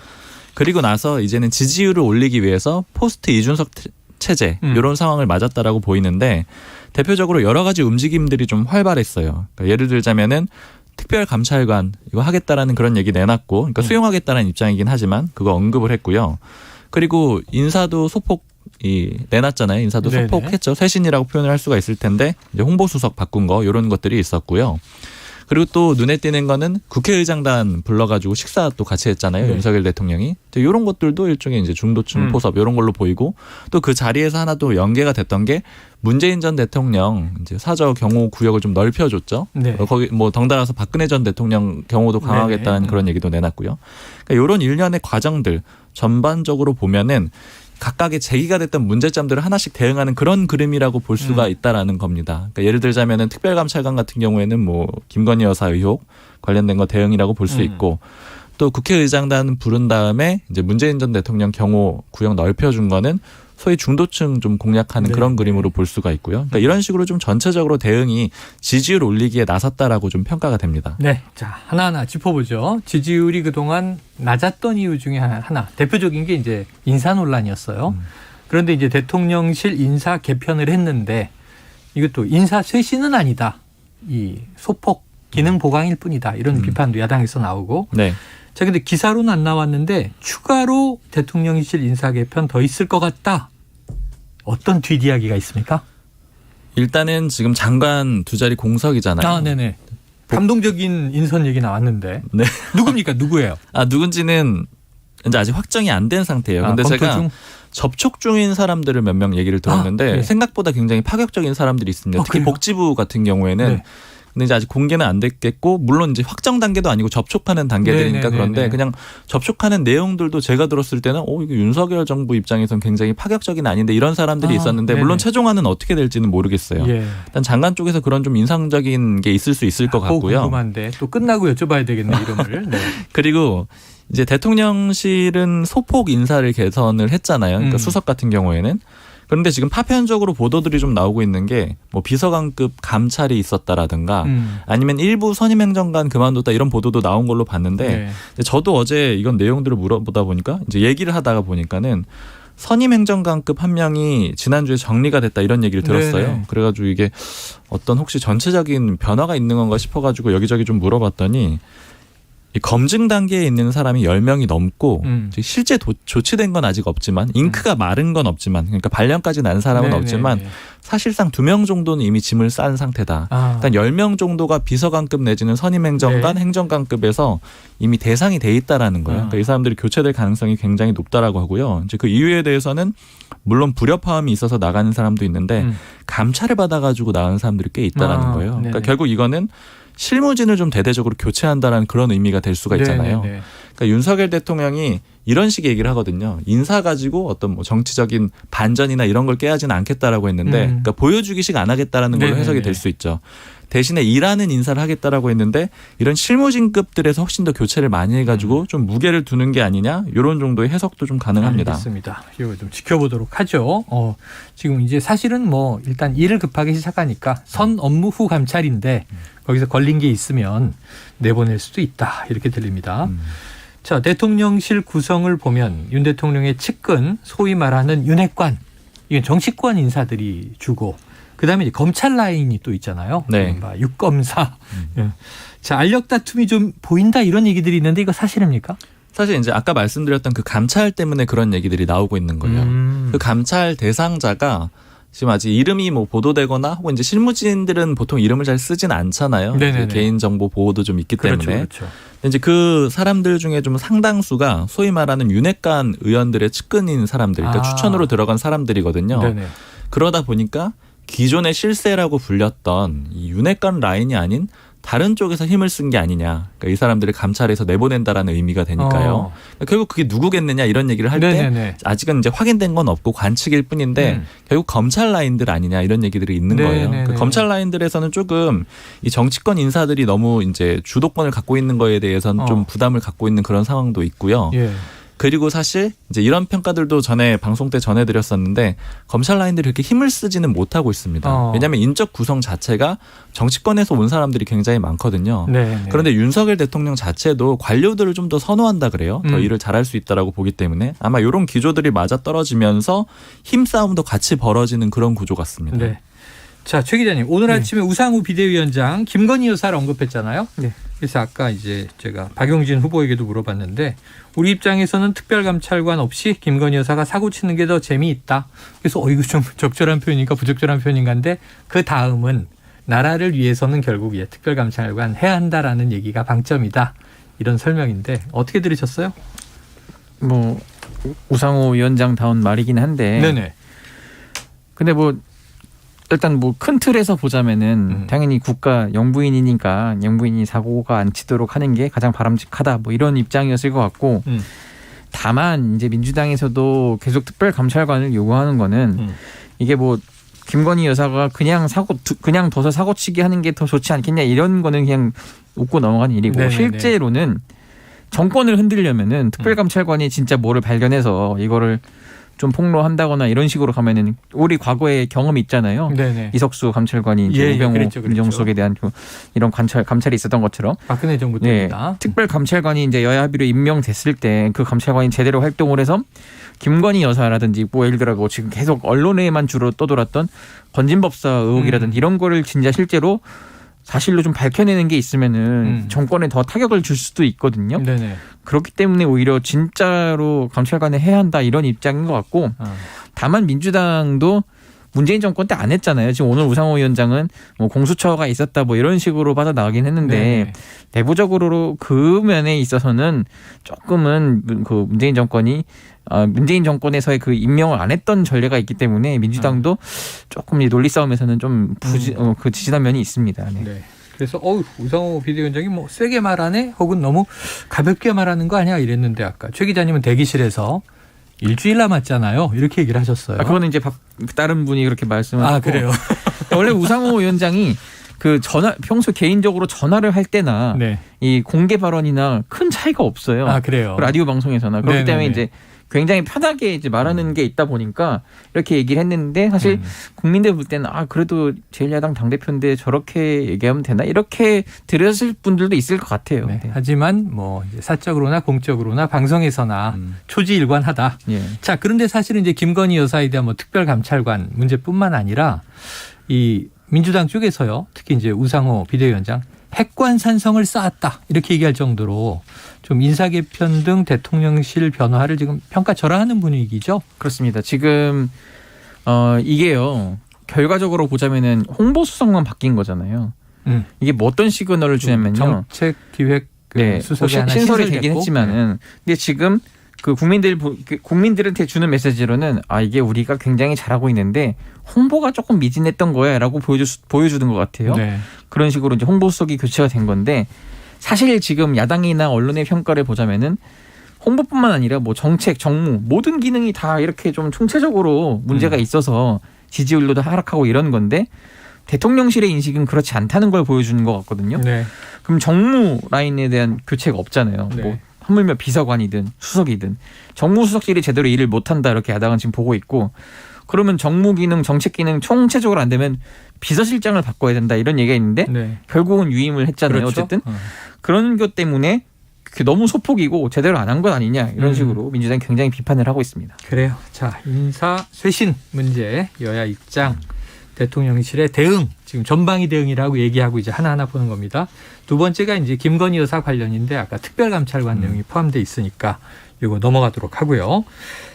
그리고 나서 이제는 지지율을 올리기 위해서 포스트 이준석 체제 이런 상황을 맞았다라고 보이는데 대표적으로 여러 가지 움직임들이 좀 활발했어요. 그러니까 예를 들자면은 특별감찰관 이거 하겠다라는 그런 얘기 내놨고 그러니까 수용하겠다는 입장이긴 하지만 그거 언급을 했고요. 그리고 인사도 소폭 내놨잖아요. 인사도 네네. 소폭했죠. 쇄신이라고 표현을 할 수가 있을 텐데 이제 홍보수석 바꾼 거 이런 것들이 있었고요. 그리고 또 눈에 띄는 거는 국회의장단 불러가지고 식사 또 같이 했잖아요. 네. 윤석열 대통령이. 이런 것들도 일종의 이제 중도층 포섭 이런 걸로 보이고 또 그 자리에서 하나 또 연계가 됐던 게 문재인 전 대통령 이제 사저 경호 구역을 좀 넓혀줬죠. 네. 거기 뭐 덩달아서 박근혜 전 대통령 경호도 강화하겠다는 그런 얘기도 내놨고요. 그러니까 이런 일련의 과정들 전반적으로 보면은 각각의 제기가 됐던 문제점들을 하나씩 대응하는 그런 그림이라고 볼 수가 있다라는 겁니다. 그러니까 예를 들자면은 특별감찰관 같은 경우에는 뭐 김건희 여사 의혹 관련된 거 대응이라고 볼 수 있고 또 국회의장단 부른 다음에 이제 문재인 전 대통령 경호 구역 넓혀준 거는 소위 중도층 좀 공략하는 그런 그림으로 볼 수가 있고요. 그러니까 이런 식으로 좀 전체적으로 대응이 지지율 올리기에 나섰다라고 좀 평가가 됩니다. 네, 자 하나하나 짚어보죠. 지지율이 그동안 낮았던 이유 중에 하나 대표적인 게 이제 인사 논란이었어요. 그런데 이제 대통령실 인사 개편을 했는데 이것도 인사 쇄신은 아니다. 이 소폭 기능 보강일 뿐이다. 이런 비판도 야당에서 나오고. 네. 자, 근데 기사로는 안 나왔는데 추가로 대통령실 인사 개편 더 있을 것 같다. 어떤 뒷이야기가 있습니까? 일단은 지금 장관 두 자리 공석이잖아요. 아, 네네. 감동적인 인선 얘기 나왔는데. 네. 누굽니까? 누구예요? 누군지는 이제 아직 확정이 안 된 상태예요. 근데 제가 접촉 중인 사람들을 몇 명 얘기를 들었는데 네. 생각보다 굉장히 파격적인 사람들이 있습니다. 특히 그래요? 복지부 같은 경우에는 네. 근데 이제 아직 공개는 안 됐겠고 물론 이제 확정 단계도 아니고 접촉하는 단계들이니까 그런데 그냥 접촉하는 내용들도 제가 들었을 때는 이거 윤석열 정부 입장에서는 굉장히 파격적인 아닌데 이런 사람들이 있었는데 물론 최종안은 어떻게 될지는 모르겠어요. 예. 일단 장관 쪽에서 그런 좀 인상적인 게 있을 수 있을 것 같고요. 궁금한데 또 끝나고 여쭤봐야 되겠네 이름을. 네. 그리고 이제 대통령실은 소폭 인사를 개선을 했잖아요. 그러니까 수석 같은 경우에는. 그런데 지금 파편적으로 보도들이 좀 나오고 있는 게 뭐 비서관급 감찰이 있었다라든가 아니면 일부 선임행정관 그만뒀다 이런 보도도 나온 걸로 봤는데 저도 어제 이건 내용들을 물어보다 보니까 이제 얘기를 하다가 보니까는 선임행정관급 한 명이 지난주에 정리가 됐다 이런 얘기를 들었어요. 네네. 그래가지고 이게 어떤 혹시 전체적인 변화가 있는 건가 싶어가지고 여기저기 좀 물어봤더니 이 검증 단계에 있는 사람이 10명이 넘고 실제 조치된 건 아직 없지만 잉크가 마른 건 없지만 그러니까 발령까지 난 사람은 없지만 사실상 2명 정도는 이미 짐을 싼 상태다. 일단 10명 정도가 비서관급 내지는 선임행정관, 행정관급에서 이미 대상이 돼 있다라는 거예요. 그러니까 이 사람들이 교체될 가능성이 굉장히 높다라고 하고요. 이제 그 이유에 대해서는 물론 불협화음이 있어서 나가는 사람도 있는데 감찰을 받아가지고 나가는 사람들이 꽤 있다라는 거예요. 그러니까 결국 이거는 실무진을 좀 대대적으로 교체한다라는 그런 의미가 될 수가 있잖아요. 그러니까 윤석열 대통령이 이런 식의 얘기를 하거든요. 인사 가지고 어떤 뭐 정치적인 반전이나 이런 걸 깨하지는 않겠다라고 했는데 그러니까 보여주기식 안 하겠다라는 걸로 해석이 될 수 있죠. 대신에 일하는 인사를 하겠다라고 했는데 이런 실무진급들에서 훨씬 더 교체를 많이 해가지고 좀 무게를 두는 게 아니냐 이런 정도의 해석도 좀 가능합니다. 알겠습니다. 이거 좀 지켜보도록 하죠. 지금 이제 사실은 뭐 일단 일을 급하게 시작하니까 선 업무 후 감찰인데 거기서 걸린 게 있으면 내보낼 수도 있다 이렇게 들립니다. 자, 대통령실 구성을 보면 윤 대통령의 측근 소위 말하는 윤핵관 이건 정치권 인사들이 주고 그다음에 이제 검찰 라인이 또 있잖아요. 네. 육검사. 자, 알력 다툼이 좀 보인다 이런 얘기들이 있는데 이거 사실입니까? 사실 이제 아까 말씀드렸던 그 감찰 때문에 그런 얘기들이 나오고 있는 거예요. 그 감찰 대상자가 지금 아직 이름이 뭐 보도되거나 혹은 이제 실무진들은 보통 이름을 잘 쓰진 않잖아요. 개인정보 보호도 좀 있기 때문에. 그렇죠. 이제 그 사람들 중에 좀 상당수가 소위 말하는 윤핵관 의원들의 측근인 사람들, 그러니까 추천으로 들어간 사람들이거든요. 네네. 그러다 보니까 기존의 실세라고 불렸던 이 윤핵관 라인이 아닌 다른 쪽에서 힘을 쓴 게 아니냐. 그러니까 이 사람들을 감찰해서 내보낸다라는 의미가 되니까요. 그러니까 결국 그게 누구겠느냐 이런 얘기를 할 때 아직은 이제 확인된 건 없고 관측일 뿐인데 결국 검찰 라인들 아니냐 이런 얘기들이 있는 거예요. 그러니까 검찰 라인들에서는 조금 이 정치권 인사들이 너무 이제 주도권을 갖고 있는 거에 대해서는 좀 부담을 갖고 있는 그런 상황도 있고요. 그리고 사실 이제 이런 평가들도 전에 방송 때 전해드렸었는데 검찰 라인들이 그렇게 힘을 쓰지는 못하고 있습니다. 왜냐하면 인적 구성 자체가 정치권에서 온 사람들이 굉장히 많거든요. 그런데 윤석열 대통령 자체도 관료들을 좀 더 선호한다 그래요. 더 일을 잘할 수 있다라고 보기 때문에 아마 이런 기조들이 맞아떨어지면서 힘싸움도 같이 벌어지는 그런 구조 같습니다. 네. 자, 최 기자님, 오늘 아침에 우상호 비대위원장 김건희 여사를 언급했잖아요. 그래서 아까 이제 제가 박용진 후보에게도 물어봤는데 우리 입장에서는 특별감찰관 없이 김건희 여사가 사고 치는 게 더 재미있다. 그래서 이거 좀 적절한 표현인가 부적절한 표현인가인데 그 다음은 나라를 위해서는 결국 특별감찰관 해야 한다라는 얘기가 방점이다. 이런 설명인데 어떻게 들으셨어요? 뭐 우상호 위원장다운 말이긴 한데. 네네. 근데 뭐 일단 뭐 큰 틀에서 보자면은 당연히 국가 영부인이니까 영부인이 사고가 안 치도록 하는 게 가장 바람직하다 뭐 이런 입장이었을 것 같고 다만 이제 민주당에서도 계속 특별감찰관을 요구하는 거는 이게 뭐 김건희 여사가 그냥 둬서 사고치게 하는 게 더 좋지 않겠냐 이런 거는 그냥 웃고 넘어가는 일이고 실제로는 정권을 흔들려면은 특별감찰관이 진짜 뭐를 발견해서 이거를 좀 폭로한다거나 이런 식으로 가면은 우리 과거에 경험이 있잖아요. 이석수 감찰관이 이제 우병우 민정수석에 대한 이런 감찰이 있었던 것처럼 박근혜 정부 때입니다. 특별 감찰관이 이제 여야 합의로 임명됐을 때 그 감찰관이 제대로 활동을 해서 김건희 여사라든지 뭐 예를 들어 지금 계속 언론에만 주로 떠돌았던 건진법사 의혹이라든지 이런 거를 진짜 실제로 사실로 좀 밝혀내는 게 있으면은 정권에 더 타격을 줄 수도 있거든요. 그렇기 때문에 오히려 진짜로 감찰관을 해야 한다 이런 입장인 것 같고 다만 민주당도 문재인 정권 때 안 했잖아요. 지금 오늘 우상호 위원장은 뭐 공수처가 있었다 뭐 이런 식으로 빠져나가긴 했는데 내부적으로 그 면에 있어서는 조금은 그 문재인 정권에서의 그 임명을 안 했던 전례가 있기 때문에 민주당도 조금 이 논리 싸움에서는 좀 그 지지난 면이 있습니다. 그래서 우상호 비대위원장이 뭐 세게 말하네 혹은 너무 가볍게 말하는 거 아니야 이랬는데 아까 최 기자님은 대기실에서 일주일 남았잖아요. 이렇게 얘기를 하셨어요. 그거는 이제 다른 분이 그렇게 말씀하셨고. 그래요? 원래 우상호 위원장이 그 평소 개인적으로 전화를 할 때나 이 공개 발언이나 큰 차이가 없어요. 그래요? 라디오 방송에서나. 그렇기 때문에 이제 굉장히 편하게 이제 말하는 게 있다 보니까 이렇게 얘기를 했는데 사실 국민들 볼 때는 그래도 제1야당 당대표인데 저렇게 얘기하면 되나 이렇게 들으실 분들도 있을 것 같아요. 하지만 뭐 이제 사적으로나 공적으로나 방송에서나 초지일관하다. 자, 그런데 사실은 이제 김건희 여사에 대한 뭐 특별감찰관 문제뿐만 아니라 이 민주당 쪽에서요, 특히 이제 우상호 비대위원장 핵관산성을 쌓았다 이렇게 얘기할 정도로 좀 인사 개편 등 대통령실 변화를 지금 평가절하하는 분위기죠. 그렇습니다. 지금 이게요 결과적으로 보자면은 홍보수석만 바뀐 거잖아요. 이게 뭐 어떤 시그널을 주냐면요. 정책기획 수석이 하나 신설이 되긴 했지만은 근데 지금 그 국민들한테 주는 메시지로는 이게 우리가 굉장히 잘하고 있는데 홍보가 조금 미진했던 거야라고 보여주는 것 같아요. 그런 식으로 이제 홍보수석이 교체가 된 건데 사실 지금 야당이나 언론의 평가를 보자면은 홍보뿐만 아니라 뭐 정책, 정무 모든 기능이 다 이렇게 좀 총체적으로 문제가 있어서 지지율도 하락하고 이런 건데 대통령실의 인식은 그렇지 않다는 걸 보여주는 것 같거든요. 네. 그럼 정무 라인에 대한 교체가 없잖아요. 네. 뭐 하물며 비서관이든 수석이든 정무수석실이 제대로 일을 못한다 이렇게 야당은 지금 보고 있고 그러면 정무 기능, 정책 기능 총체적으로 안 되면 비서실장을 바꿔야 된다 이런 얘기가 있는데 네. 결국은 유임을 했잖아요. 그렇죠? 어쨌든 그런 것 때문에 너무 소폭이고 제대로 안 한 건 아니냐 이런 식으로 민주당이 굉장히 비판을 하고 있습니다. 그래요. 자, 인사 쇄신 문제 여야 입장 대통령실의 대응 지금 전방위 대응이라고 얘기하고 이제 하나하나 보는 겁니다. 두 번째가 이제 김건희 여사 관련인데 아까 특별감찰관 내용이 포함되어 있으니까 이거 넘어가도록 하고요.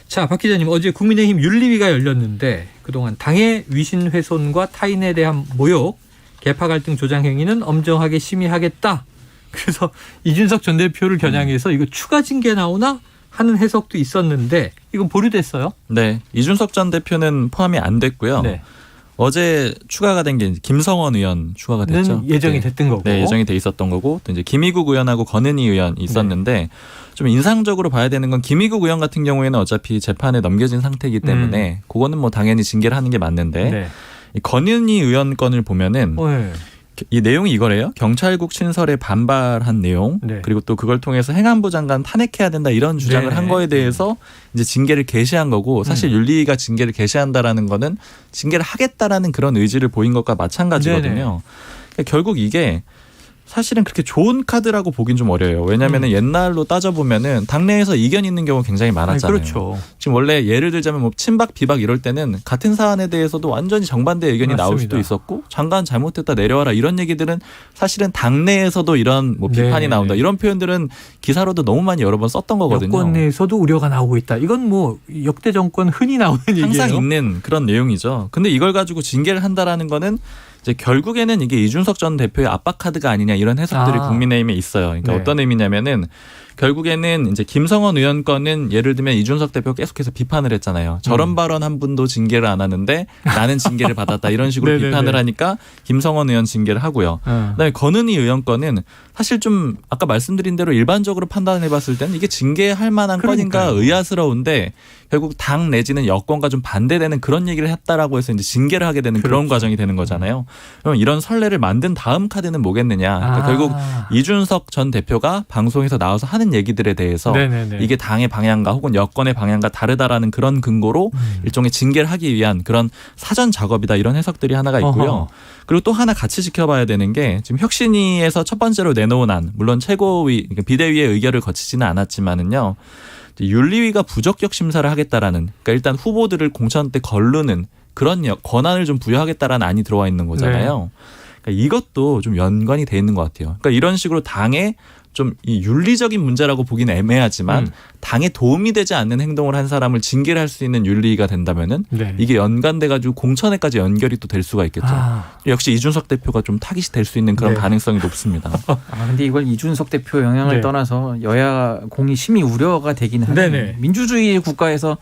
자, 박 기자님 어제 국민의힘 윤리위가 열렸는데 그동안 당의 위신 훼손과 타인에 대한 모욕, 계파 갈등 조장 행위는 엄정하게 심의하겠다. 그래서 이준석 전 대표를 겨냥해서 이거 추가 징계 나오나 하는 해석도 있었는데 이건 보류됐어요? 네, 이준석 전 대표는 포함이 안 됐고요. 네. 어제 추가가 된 게 김성원 의원 추가가 됐죠. 예정이 네. 됐던 거고. 네, 예정이 돼 있었던 거고 또 이제 김희국 의원하고 권은희 의원이 있었는데 좀 인상적으로 봐야 되는 건 김희국 의원 같은 경우에는 어차피 재판에 넘겨진 상태이기 때문에 그거는 뭐 당연히 징계를 하는 게 맞는데 네. 이 권은희 의원 건을 보면은 네. 이 내용이 이거래요. 경찰국 신설에 반발한 내용 네. 그리고 또 그걸 통해서 행안부 장관 탄핵해야 된다 이런 주장을 네. 한 거에 대해서 이제 징계를 개시한 거고 사실 윤리위가 징계를 개시한다라는 거는 징계를 하겠다라는 그런 의지를 보인 것과 마찬가지거든요. 그러니까 결국 이게 사실은 그렇게 좋은 카드라고 보긴 좀 어려워요. 왜냐하면 옛날로 따져보면은 당내에서 이견 있는 경우가 굉장히 많았잖아요. 그렇죠. 지금 원래 예를 들자면 뭐 친박 비박 이럴 때는 같은 사안에 대해서도 완전히 정반대 의견이 나올 수도 있었고 장관 잘못했다 내려와라 이런 얘기들은 사실은 당내에서도 이런 뭐 비판이 나온다 이런 표현들은 기사로도 너무 많이 여러 번 썼던 거거든요. 여권 내에서도 우려가 나오고 있다. 이건 뭐 역대 정권 흔히 나오는 얘기예요. 항상 있는 그런 내용이죠. 근데 이걸 가지고 징계를 한다라는 거는 이제 결국에는 이게 이준석 전 대표의 압박 카드가 아니냐 이런 해석들이 국민의힘에 있어요. 그러니까 네. 어떤 의미냐면은 결국에는 이제 김성원 의원 건은 예를 들면 이준석 대표가 계속해서 비판을 했잖아요. 저런 발언 한 분도 징계를 안 하는데 나는 징계를 받았다 이런 식으로 비판을 하니까 김성원 의원 징계를 하고요. 그다음에 권은희 의원 건은 사실 좀 아까 말씀드린 대로 일반적으로 판단해 봤을 때는 이게 징계할 만한 건인가 의아스러운데 결국 당 내지는 여권과 좀 반대되는 그런 얘기를 했다라고 해서 이제 징계를 하게 되는 그런 과정이 되는 거잖아요. 그럼 이런 선례를 만든 다음 카드는 뭐겠느냐. 그러니까 결국 이준석 전 대표가 방송에서 나와서 하는 얘기들에 대해서 이게 당의 방향과 혹은 여권의 방향과 다르다라는 그런 근거로 일종의 징계를 하기 위한 그런 사전 작업이다 이런 해석들이 하나가 있고요. 그리고 또 하나 같이 지켜봐야 되는 게 지금 혁신위에서 첫 번째로 내놓은 안 물론 최고위 비대위의 의결을 거치지는 않았지만은요. 윤리위가 부적격 심사를 하겠다라는 그러니까 일단 후보들을 공천 때 거르는 그런 권한을 좀 부여하겠다라는 안이 들어와 있는 거잖아요. 그러니까 이것도 좀 연관이 돼 있는 것 같아요. 그러니까 이런 식으로 당에 좀 이 윤리적인 문제라고 보기는 애매하지만 당에 도움이 되지 않는 행동을 한 사람을 징계를 할 수 있는 윤리위가 된다면은 이게 연관돼가지고 공천에까지 연결이 또 될 수가 있겠죠. 역시 이준석 대표가 좀 타깃이 될 수 있는 그런 가능성이 높습니다. 근데 이걸 이준석 대표 영향을 떠나서 여야 공이 심히 우려가 되긴 하네요. 민주주의 국가에서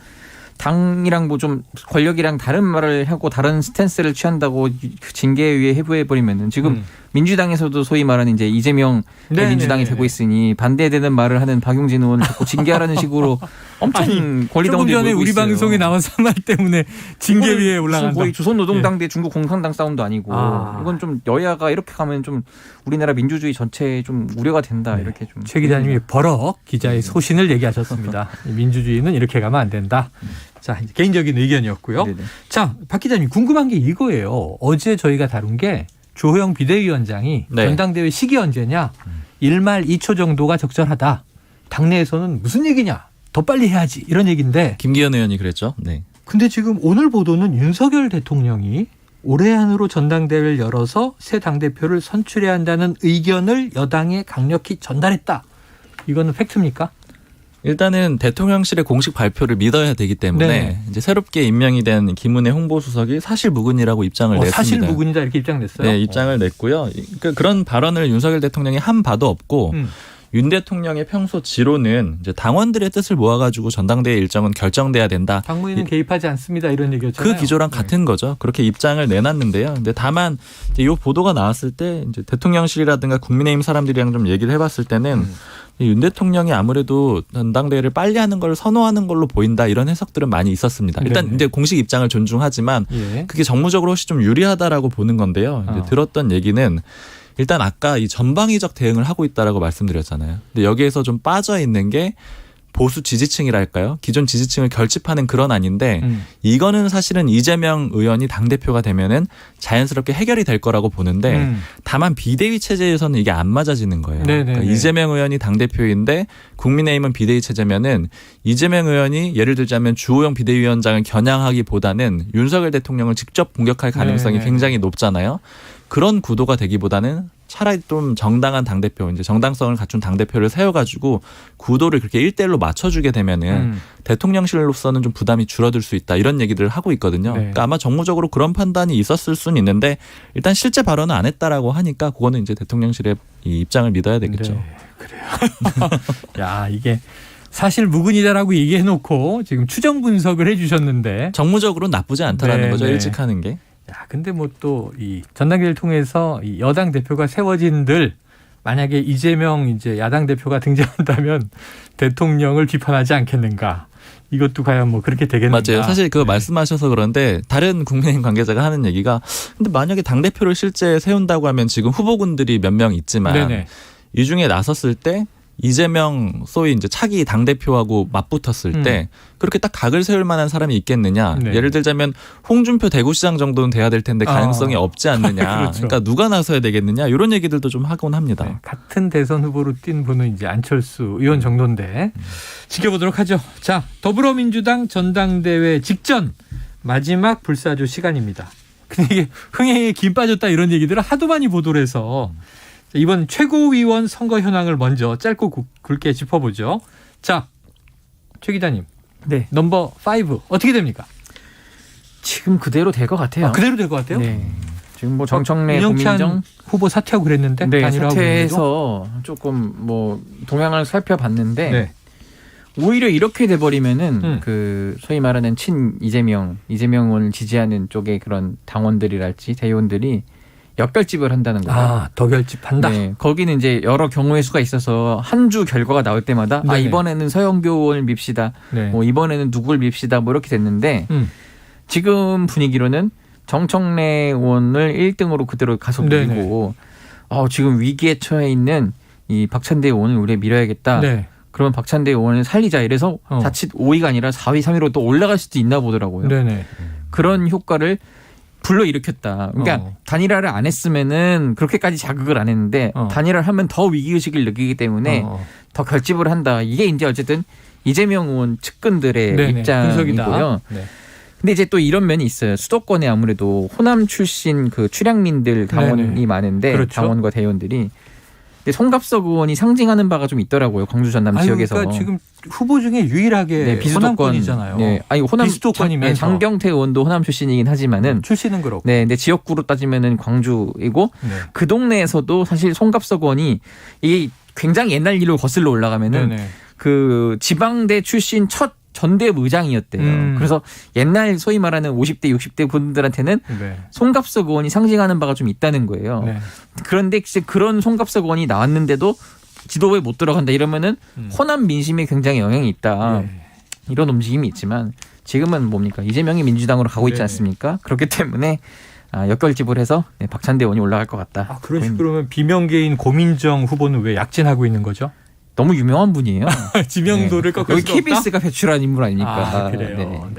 당이랑 뭐 좀 권력이랑 다른 말을 하고 다른 스탠스를 취한다고 징계에 의해 해부해버리면은 지금 민주당에서도 소위 말하는 이제 이재명 민주당이 되고 있으니 반대되는 말을 하는 박용진 의원을 자꾸 징계하라는 식으로 엄청 권리당원들이 조금 전에 우리 있어요. 방송에 나온 말 때문에 징계위에 올라간다. 거의 조선노동당 대 중국 공산당 싸움도 아니고 이건 좀 여야가 이렇게 가면 좀 우리나라 민주주의 전체에 좀 우려가 된다 이렇게 좀. 최 기자님이 버럭 기자의 소신을 얘기하셨습니다. 민주주의는 이렇게 가면 안 된다. 자, 이제 개인적인 의견이었고요. 자, 박 기자님 궁금한 게 이거예요. 어제 저희가 다룬 게 조호영 비대위원장이 전당대회 시기 언제냐 1말 2초 정도가 적절하다. 당내에서는 무슨 얘기냐 더 빨리 해야지 이런 얘기인데 김기현 의원이 그랬죠. 네. 근데 지금 오늘 보도는 윤석열 대통령이 올해 안으로 전당대회를 열어서 새 당대표를 선출해야 한다는 의견을 여당에 강력히 전달했다. 이거는 팩트입니까? 일단은 대통령실의 공식 발표를 믿어야 되기 때문에 이제 새롭게 임명이 된 김은혜 홍보수석이 사실무근이라고 입장을 냈습니다. 사실무근이다 이렇게 입장 냈어요? 네, 입장을 냈고요. 그런 발언을 윤석열 대통령이 한 바도 없고 윤 대통령의 평소 지로는 이제 당원들의 뜻을 모아가지고 전당대회 일정은 결정돼야 된다. 당무위는 개입하지 않습니다. 이런 얘기였잖아요. 그 기조랑 같은 거죠. 그렇게 입장을 내놨는데요. 근데 다만 이제 이 보도가 나왔을 때 이제 대통령실이라든가 국민의힘 사람들이랑 좀 얘기를 해봤을 때는 윤 대통령이 아무래도 전당대회를 빨리 하는 걸 선호하는 걸로 보인다 이런 해석들은 많이 있었습니다. 일단 네네. 이제 공식 입장을 존중하지만 예. 그게 정무적으로 훨씬 좀 유리하다라고 보는 건데요. 이제 들었던 얘기는 일단 아까 이 전방위적 대응을 하고 있다라고 말씀드렸잖아요. 근데 여기에서 좀 빠져 있는 게 보수 지지층이랄까요? 기존 지지층을 결집하는 그런 안인데 이거는 사실은 이재명 의원이 당대표가 되면은 자연스럽게 해결이 될 거라고 보는데 다만 비대위 체제에서는 이게 안 맞아지는 거예요. 그러니까 이재명 의원이 당대표인데 국민의힘은 비대위 체제면은 이재명 의원이 예를 들자면 주호영 비대위원장을 겨냥하기보다는 윤석열 대통령을 직접 공격할 가능성이 굉장히 높잖아요. 그런 구도가 되기보다는 차라리 좀 정당한 당대표, 이제 정당성을 갖춘 당대표를 세워가지고 구도를 그렇게 1대1로 맞춰주게 되면은 대통령실로서는 좀 부담이 줄어들 수 있다 이런 얘기들을 하고 있거든요. 그러니까 아마 정무적으로 그런 판단이 있었을 수는 있는데 일단 실제 발언은 안 했다라고 하니까 그거는 이제 대통령실의 이 입장을 믿어야 되겠죠. 네, 그래요. 야, 이게 사실 무근이다라고 얘기해놓고 지금 추정 분석을 해주셨는데 정무적으로 나쁘지 않다라는 거죠. 일찍 하는 게. 야, 근데 뭐 또 이 전당대회를 통해서 이 여당 대표가 세워진들 만약에 이재명 이제 야당 대표가 등장한다면 대통령을 비판하지 않겠는가? 이것도 과연 뭐 그렇게 되겠는가? 맞아요. 사실 그거 말씀하셔서 그런데 다른 국민의힘 관계자가 하는 얘기가 근데 만약에 당 대표를 실제 세운다고 하면 지금 후보군들이 몇 명 있지만 이 중에 나섰을 때 이재명 소위 이제 차기 당 대표하고 맞붙었을 때 그렇게 딱 각을 세울 만한 사람이 있겠느냐? 예를 들자면 홍준표 대구시장 정도는 돼야 될 텐데 가능성이 없지 않느냐? 그렇죠. 그러니까 누가 나서야 되겠느냐? 이런 얘기들도 좀 하곤 합니다. 같은 대선 후보로 뛴 분은 이제 안철수 의원 정도인데 지켜보도록 하죠. 자, 더불어민주당 전당대회 직전 마지막 불사조 시간입니다. 근데 이게 흥행에 김 빠졌다 이런 얘기들을 하도 많이 보도를 해서 이번 최고위원 선거 현황을 먼저 짧고 굵게 짚어보죠. 자, 최 기자님. 네. 넘버 5 어떻게 됩니까? 지금 그대로 될 것 같아요. 그대로 될 것 같아요? 네. 지금 뭐 정청래, 윤영찬 고민정 후보 사퇴하고 그랬는데 네, 단일화하고 사퇴해서 조금 뭐 동향을 살펴봤는데 오히려 이렇게 돼버리면은 그 소위 말하는 친 이재명을 지지하는 쪽의 그런 당원들이랄지 대의원들이 역결집을 한다는 거예요. 아, 더 결집한다. 네, 거기는 이제 여러 경우의 수가 있어서 한 주 결과가 나올 때마다 아 이번에는 서영교 의원을 밉시다. 뭐 이번에는 누구를 밉시다. 뭐 이렇게 됐는데 지금 분위기로는 정청래 의원을 1등으로 그대로 가속 밀고 지금 위기에 처해 있는 이 박찬대 의원을 우리가 밀어야겠다. 그러면 박찬대 의원을 살리자 이래서 자칫 5위가 아니라 4위, 3위로 또 올라갈 수도 있나 보더라고요. 그런 효과를 불러일으켰다. 그러니까 단일화를 안 했으면은 그렇게까지 자극을 안 했는데 단일화를 하면 더 위기의식을 느끼기 때문에 더 결집을 한다. 이게 이제 어쨌든 이재명 의원 측근들의 입장이고요. 근데 이제 또 이런 면이 있어요. 수도권에 아무래도 호남 출신 그 출향민들 당원이 많은데 당원과 대의원들이 근데 송갑석 의원이 상징하는 바가 좀 있더라고요. 광주 전남 지역에서. 그러니까 지금 후보 중에 유일하게 호남권이잖아요. 아니 호남 비수도권이면서 장경태 의원도 호남 출신이긴 하지만은 출신은 그렇고. 근데 지역구로 따지면은 광주이고 그 동네에서도 사실 송갑석 의원이 이게 굉장히 옛날 일로 거슬러 올라가면은 그 지방대 출신 첫 전대협 의장이었대요. 그래서 옛날 소위 말하는 50대, 60대 분들한테는 송갑석 의원이 상징하는 바가 좀 있다는 거예요. 그런데 그런 송갑석 의원이 나왔는데도 지도부에 못 들어간다 이러면은 호남 민심에 굉장히 영향이 있다. 이런 움직임이 있지만 지금은 뭡니까? 이재명이 민주당으로 가고 있지 않습니까? 그렇기 때문에 역결집을 해서 박찬대 의원이 올라갈 것 같다. 그런 식으로 그러면 비명계인 고민정 후보는 왜 약진하고 있는 거죠? 너무 유명한 분이에요. 지명도를 꺾을 여기 수가 없다? KBS가 배출한 인물 아닙니까? 그래요.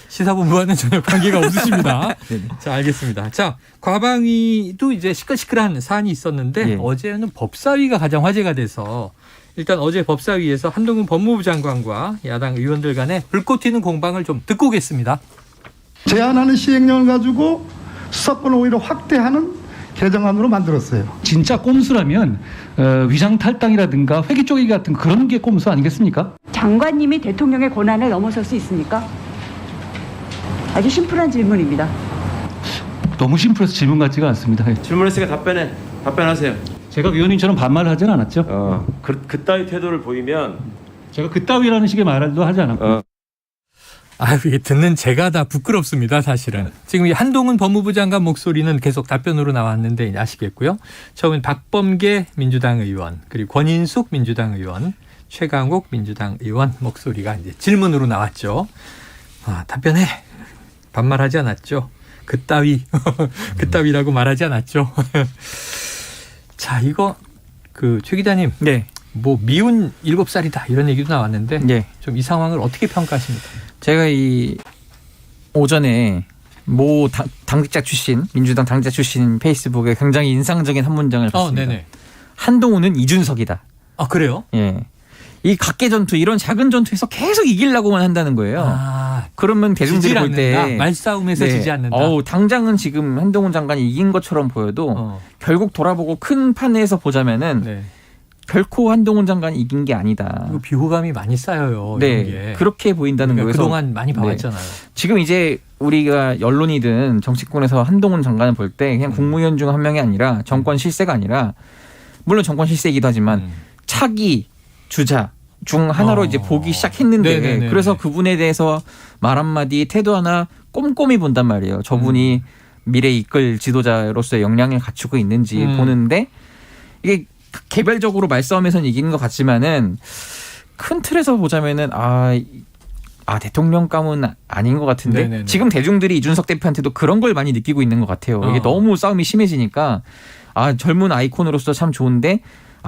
시사본부와는 전혀 관계가 없으십니다. 자, 알겠습니다. 자, 과방위도 이제 시끌시끌한 사안이 있었는데 어제는 법사위가 가장 화제가 돼서 일단 어제 법사위에서 한동훈 법무부 장관과 야당 의원들 간의 불꽃 튀는 공방을 좀 듣고 오겠습니다. 제안하는 시행령을 가지고 수사권을 오히려 확대하는 개정안으로 만들었어요. 진짜 꼼수라면 위장 탈당이라든가 회기 쪼개기 같은 그런 게 꼼수 아니겠습니까? 장관님이 대통령의 권한을 넘어설 수 있습니까? 아주 심플한 질문입니다. 너무 심플해서 질문 같지가 않습니다. 질문했으니까 답변하세요. 제가 위원님처럼 반말을 하진 않았죠. 그따위 태도를 보이면 제가 그따위라는 식의 말도 하지 않았고. 이게 듣는 제가 다 부끄럽습니다, 사실은. 지금 이 한동훈 법무부 장관 목소리는 계속 답변으로 나왔는데 아시겠고요. 처음엔 박범계 민주당 의원, 그리고 권인숙 민주당 의원, 최강욱 민주당 의원 목소리가 이제 질문으로 나왔죠. 답변해. 반말하지 않았죠. 그따위라고 말하지 않았죠. 자, 이거 최 기자님. 네. 뭐 미운 7살이다 이런 얘기도 나왔는데 네. 좀 이 상황을 어떻게 평가하십니까? 제가 이 오전에 모 당직자 출신, 민주당 당직자 출신 페이스북에 굉장히 인상적인 한 문장을 봤습니다. 네네. 한동훈은 이준석이다. 그래요? 예. 이 각계 전투, 이런 작은 전투에서 계속 이기려고만 한다는 거예요. 그러면 대중들이 볼 때 말싸움에서 지지 않는다. 당장은 지금 한동훈 장관이 이긴 것처럼 보여도 결국 돌아보고 큰 판에서 보자면은 결코 한동훈 장관이 이긴 게 아니다. 비호감이 많이 쌓여요. 네, 이런 게. 그렇게 보인다는 거예요. 그동안 많이 봐왔잖아요. 지금 이제 우리가 언론이든 정치권에서 한동훈 장관을 볼 때 그냥 국무위원 중 한 명이 아니라 정권 실세가 아니라, 물론 정권 실세이기도 하지만 차기 주자 중 하나로 이제 보기 시작했는데, 네네네. 그래서 그분에 대해서 말 한마디, 태도 하나 꼼꼼히 본단 말이에요. 저분이 미래 이끌 지도자로서의 역량을 갖추고 있는지 보는데, 이게 개별적으로 말싸움에서는 이기는 것 같지만은 큰 틀에서 보자면은 대통령감은 아닌 것 같은데, 네네네. 지금 대중들이 이준석 대표한테도 그런 걸 많이 느끼고 있는 것 같아요. 이게 너무 싸움이 심해지니까 젊은 아이콘으로서 참 좋은데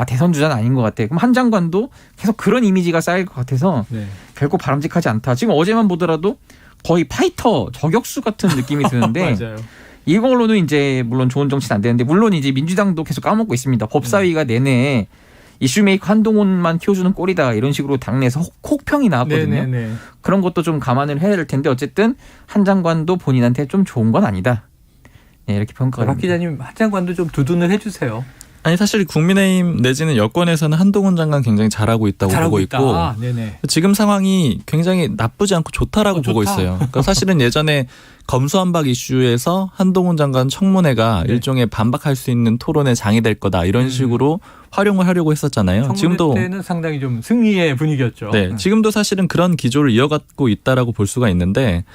대선 주자는 아닌 것 같아. 그럼 한 장관도 계속 그런 이미지가 쌓일 것 같아서 결코 바람직하지 않다. 지금 어제만 보더라도 거의 파이터 저격수 같은 느낌이 드는데 맞아요. 이걸로는 이제 물론 좋은 정치는 안 되는데, 물론 이제 민주당도 계속 까먹고 있습니다. 법사위가 내내 이슈메이커 한동훈만 키워주는 꼴이다 이런 식으로 당내에서 혹평이 나왔거든요. 네네네. 그런 것도 좀 감안을 해야 될 텐데, 어쨌든 한 장관도 본인한테 좀 좋은 건 아니다. 네, 이렇게 평가가 박 기자님, 한 장관도 좀 두둔을 해주세요. 아니, 사실 국민의힘 내지는 여권에서는 한동훈 장관 굉장히 잘하고 있다고 보고 있고, 네네. 지금 상황이 굉장히 나쁘지 않고 좋다라고 보고 있어요. 그러니까 사실은 예전에 검수완박 이슈에서 한동훈 장관 청문회가 일종의 반박할 수 있는 토론의 장이 될 거다 이런 식으로 활용을 하려고 했었잖아요. 지금도 때는 상당히 좀 승리의 분위기였죠. 네, 지금도 사실은 그런 기조를 이어가고 있다라고 볼 수가 있는데,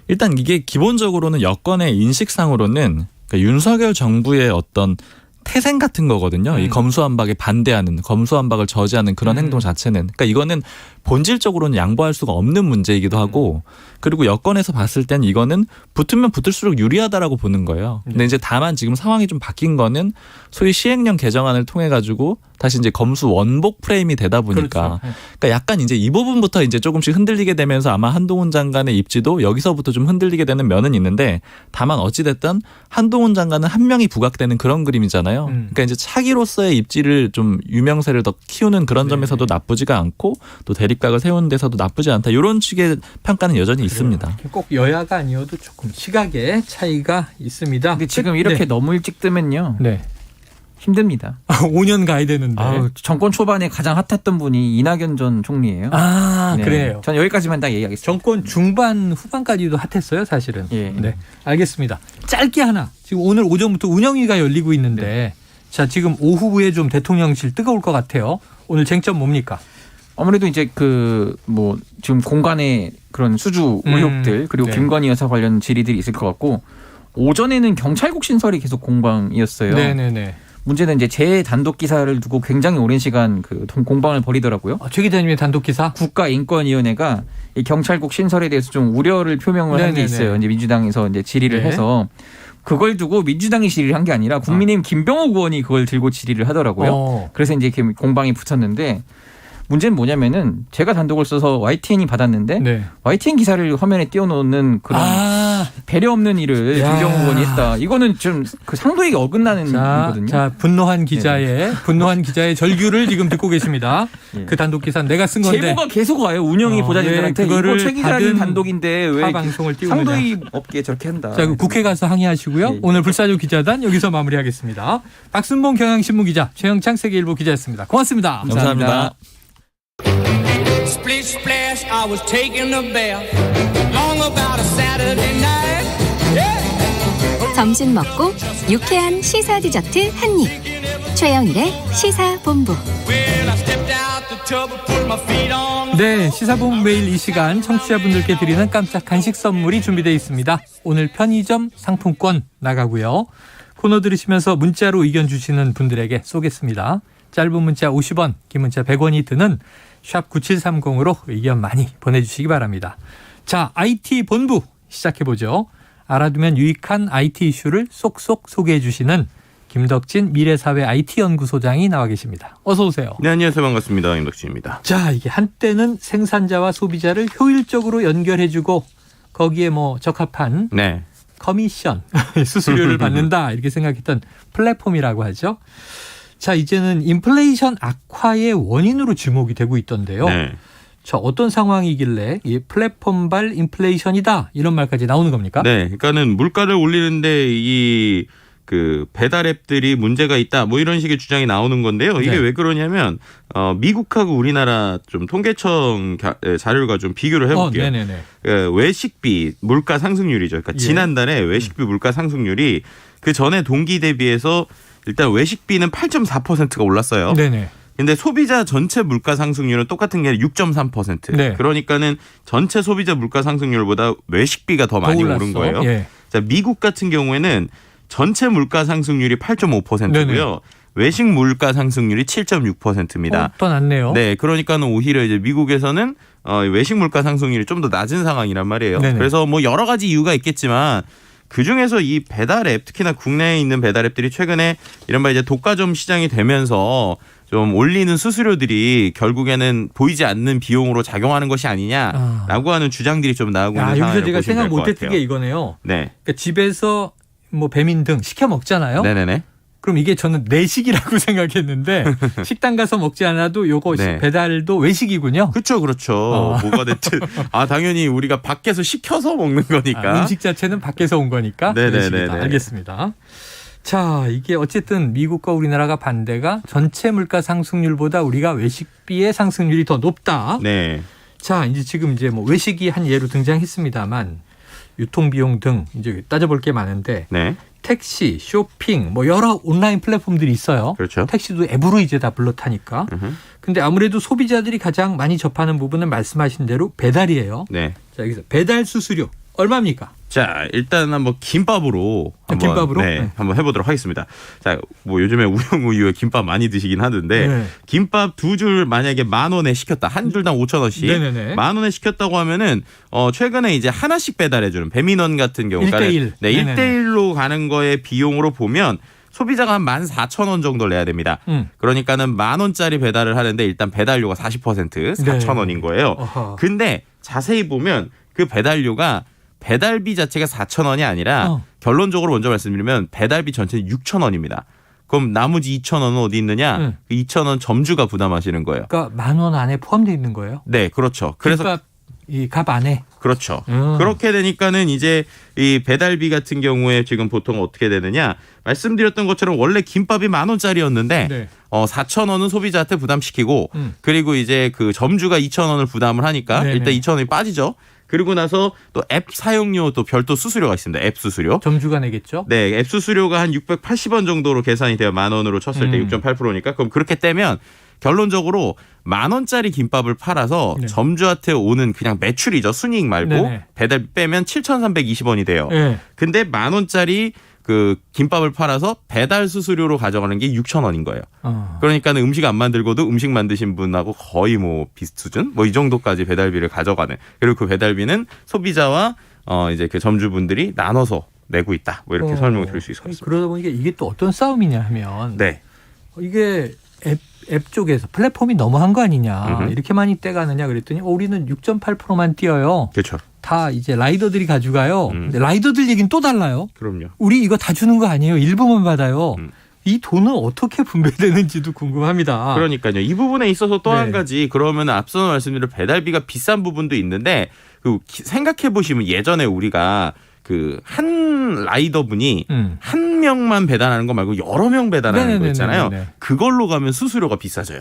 일단 이게 기본적으로는 여권의 인식상으로는 그러니까 윤석열 정부의 어떤 태생 같은 거거든요. 이 검수완박에 반대하는, 검수완박을 저지하는 그런 행동 자체는. 그러니까 이거는 본질적으로는 양보할 수가 없는 문제이기도 하고, 그리고 여권에서 봤을 땐 이거는 붙으면 붙을수록 유리하다라고 보는 거예요. 근데 이제 다만 지금 상황이 좀 바뀐 거는 소위 시행령 개정안을 통해 가지고 다시 이제 검수 원복 프레임이 되다 보니까, 그렇죠. 그러니까 약간 이제 이 부분부터 이제 조금씩 흔들리게 되면서 아마 한동훈 장관의 입지도 여기서부터 좀 흔들리게 되는 면은 있는데, 다만 어찌됐든 한동훈 장관은 한 명이 부각되는 그런 그림이잖아요. 그러니까 이제 차기로서의 입지를 좀 유명세를 더 키우는 그런 점에서도 나쁘지가 않고, 또 대립각을 세우는 데서도 나쁘지 않다. 이런 식의 평가는 여전히 있습니다. 꼭 여야가 아니어도 조금 시각의 차이가 있습니다. 근데 지금 이렇게 너무 일찍 뜨면요. 힘듭니다. 5년 가야 되는데. 정권 초반에 가장 핫했던 분이 이낙연 전 총리예요. 그래요. 전 여기까지만 딱 얘기하겠습니다. 정권 중반 후반까지도 핫했어요, 사실은. 네, 알겠습니다. 짧게 하나. 지금 오늘 오전부터 운영위가 열리고 있는데, 자, 지금 오후에 좀 대통령실 뜨거울 것 같아요. 오늘 쟁점 뭡니까? 아무래도 이제 지금 공간의 그런 수주 의혹들, 그리고 김건희 여사 관련 질의들이 있을 것 같고, 오전에는 경찰국 신설이 계속 공방이었어요. 네네네. 문제는 이제 제 단독 기사를 두고 굉장히 오랜 시간 공방을 벌이더라고요. 최 기자님의 단독 기사? 국가인권위원회가 이 경찰국 신설에 대해서 좀 우려를 표명을 한 게 있어요. 이제 민주당에서 이제 질의를 해서, 그걸 두고 민주당이 질의를 한 게 아니라 국민의힘 김병욱 의원이 그걸 들고 질의를 하더라고요. 그래서 이제 공방이 붙었는데, 문제는 뭐냐면은 제가 단독을 써서 YTN이 받았는데 YTN 기사를 화면에 띄워놓는 그런 배려 없는 일을 김병욱 의원이 했다. 이거는 좀 그 상도에게 어긋나는 일이거든요. 자, 분노한 기자의 절규를 지금 듣고 계십니다. 그 단독 기사 내가 쓴 건데 제보가 계속 와요. 운영이 보좌진들한테 이거 최 기자님 단독인데 왜 방송을 띄우느냐. 상도의 없게 저렇게 한다. 자, 국회 가서 항의하시고요. 오늘 불사조 기자단 여기서 마무리하겠습니다. 박순봉 경향신문 기자, 최영창 세계일보 기자였습니다. 고맙습니다. 감사합니다. Splish splash, I was taking a bath. Long about a Saturday night. Yeah. 점심 먹고 유쾌한 시사 디저트 한 입. 최영일의 시사본부. Well, I stepped out to tub and put my feet on. 네, 시사본 매일 이 시간 청취자분들께 드리는 깜짝 간식 선물이 준비되어 있습니다. 오늘 편의점 상품권 나가고요. 코너 들으시면서 문자로 의견 주시는 분들에게 쏘겠습니다. 짧은 문자 50원, 긴 문자 100원이 드는 샵 9730으로 의견 많이 보내주시기 바랍니다. 자, IT 본부 시작해보죠. 알아두면 유익한 IT 이슈를 쏙쏙 소개해 주시는 김덕진 미래사회 IT연구소장이 나와 계십니다. 어서 오세요. 네, 안녕하세요. 반갑습니다. 김덕진입니다. 자, 이게 한때는 생산자와 소비자를 효율적으로 연결해주고 거기에 뭐 적합한 네. 커미션, 수수료를 받는다 이렇게 생각했던 플랫폼이라고 하죠. 자, 이제는 인플레이션 악화의 원인으로 지목이 되고 있던데요. 네. 자, 어떤 상황이길래 이 플랫폼발 인플레이션이다 이런 말까지 나오는 겁니까? 네, 그러니까는 물가를 올리는데 이 그 배달 앱들이 문제가 있다 뭐 이런 식의 주장이 나오는 건데요. 이게 네. 왜 그러냐면 미국하고 우리나라 좀 통계청 자료가 좀 비교를 해볼게요. 네네네. 외식비 물가 상승률이죠. 그러니까 예. 지난달에 외식비 물가 상승률이 그 전에 동기 대비해서 일단 외식비는 8.4%가 올랐어요. 네네. 근데 소비자 전체 물가 상승률은 똑같은 게 6.3%. 네. 그러니까는 전체 소비자 물가 상승률보다 외식비가 더 많이 올랐어. 오른 거예요. 예. 자, 미국 같은 경우에는 전체 물가 상승률이 8.5%고요. 네네. 외식 물가 상승률이 7.6%입니다. 더 낫네요. 네, 그러니까는 오히려 이제 미국에서는 외식 물가 상승률이 좀 더 낮은 상황이란 말이에요. 네네. 그래서 뭐 여러 가지 이유가 있겠지만 그 중에서 이 배달 앱, 특히나 국내에 있는 배달 앱들이 최근에 이른바 이제 독과점 시장이 되면서 좀 올리는 수수료들이 결국에는 보이지 않는 비용으로 작용하는 것이 아니냐라고 하는 주장들이 좀 나오고 있는 상황이라고 여기서 제가 보시면 생각 될 것 못했던 같아요. 게 이거네요. 네. 그러니까 집에서 뭐 배민 등 시켜 먹잖아요. 네네네. 그럼 이게 저는 내식이라고 생각했는데 식당 가서 먹지 않아도 요거 네. 배달도 외식이군요. 그렇죠, 그렇죠. 뭐가 됐든 당연히 우리가 밖에서 시켜서 먹는 거니까. 음식 자체는 밖에서 온 거니까. 네네네. 외식이다. 알겠습니다. 자, 이게 어쨌든 미국과 우리나라가 반대가 전체 물가 상승률보다 우리가 외식비의 상승률이 더 높다. 네. 자, 지금 뭐 외식이 한 예로 등장했습니다만 유통비용 등 이제 따져볼 게 많은데 네. 택시, 쇼핑, 뭐 여러 온라인 플랫폼들이 있어요. 그렇죠. 택시도 앱으로 이제 다 불러 타니까. 근데 아무래도 소비자들이 가장 많이 접하는 부분은 말씀하신 대로 배달이에요. 네. 자, 여기서 배달 수수료 얼마입니까? 자, 일단 한번 김밥으로 네, 한번 해보도록 하겠습니다. 자, 뭐 요즘에 우영우유에 김밥 많이 드시긴 하는데 네. 김밥 2줄 만약에 10,000원에 시켰다. 한 줄당 5,000원씩 네네네. 10,000원에 시켰다고 하면은 최근에 이제 하나씩 배달해주는 배민원 같은 경우 1:1. 네, 1:1로 가는 거에 비용으로 보면 소비자가 한 14,000원 정도를 내야 됩니다. 그러니까는 10,000원짜리 배달을 하는데 일단 배달료가 40% 4,000원인 거예요. 어허. 근데 자세히 보면 그 배달료가 배달비 자체가 4,000원이 아니라 결론적으로 먼저 말씀드리면 배달비 전체는 6,000원입니다. 그럼 나머지 2,000원은 어디 있느냐? 그 2,000원 점주가 부담하시는 거예요. 그러니까 10,000원 안에 포함되어 있는 거예요? 네, 그렇죠. 그래서 이 값 안에. 그렇죠. 그렇게 되니까는 이제 이 배달비 같은 경우에 지금 보통 어떻게 되느냐? 말씀드렸던 것처럼 원래 김밥이 10,000원짜리였는데 네. 4,000원은 소비자한테 부담시키고 그리고 이제 그 점주가 2,000원을 부담을 하니까 네네. 일단 2,000원이 빠지죠. 그리고 나서 또 앱 사용료 또 별도 수수료가 있습니다. 앱 수수료. 점주가 내겠죠? 네, 앱 수수료가 한 680원 정도로 계산이 돼요. 10,000원으로 쳤을 때 6.8%니까. 그럼 그렇게 떼면 결론적으로 10,000원짜리 김밥을 팔아서 네. 점주한테 오는 그냥 매출이죠. 순이익 말고 네네. 배달 빼면 7,320원이 돼요. 네. 근데 10,000원짜리 그 김밥을 팔아서 배달 수수료로 가져가는 게 6,000원인 거예요. 그러니까는 음식 안 만들고도 음식 만드신 분하고 거의 뭐 비슷 수준? 뭐 이 정도까지 배달비를 가져가는. 그리고 그 배달비는 소비자와 이제 그 점주분들이 나눠서 내고 있다. 뭐 이렇게 설명을 드릴 수 있을 것 같습니다. 그러다 보니까 이게 또 어떤 싸움이냐 하면 네. 이게 앱 쪽에서 플랫폼이 너무한 거 아니냐. 이렇게 많이 떼가느냐 그랬더니 우리는 6.8%만 띄어요. 그렇죠. 다 이제 라이더들이 가져가요. 근데 라이더들 얘기는 또 달라요. 그럼요. 우리 이거 다 주는 거 아니에요. 일부만 받아요. 이 돈은 어떻게 분배되는지도 궁금합니다. 그러니까요. 이 부분에 있어서 또 네. 한 가지 그러면 앞서 말씀드린 배달비가 비싼 부분도 있는데 생각해 보시면 예전에 우리가 그 한 라이더분이 한 명만 배달하는 거 말고 여러 명 배달하는 거 있잖아요. 그걸로 가면 수수료가 비싸져요.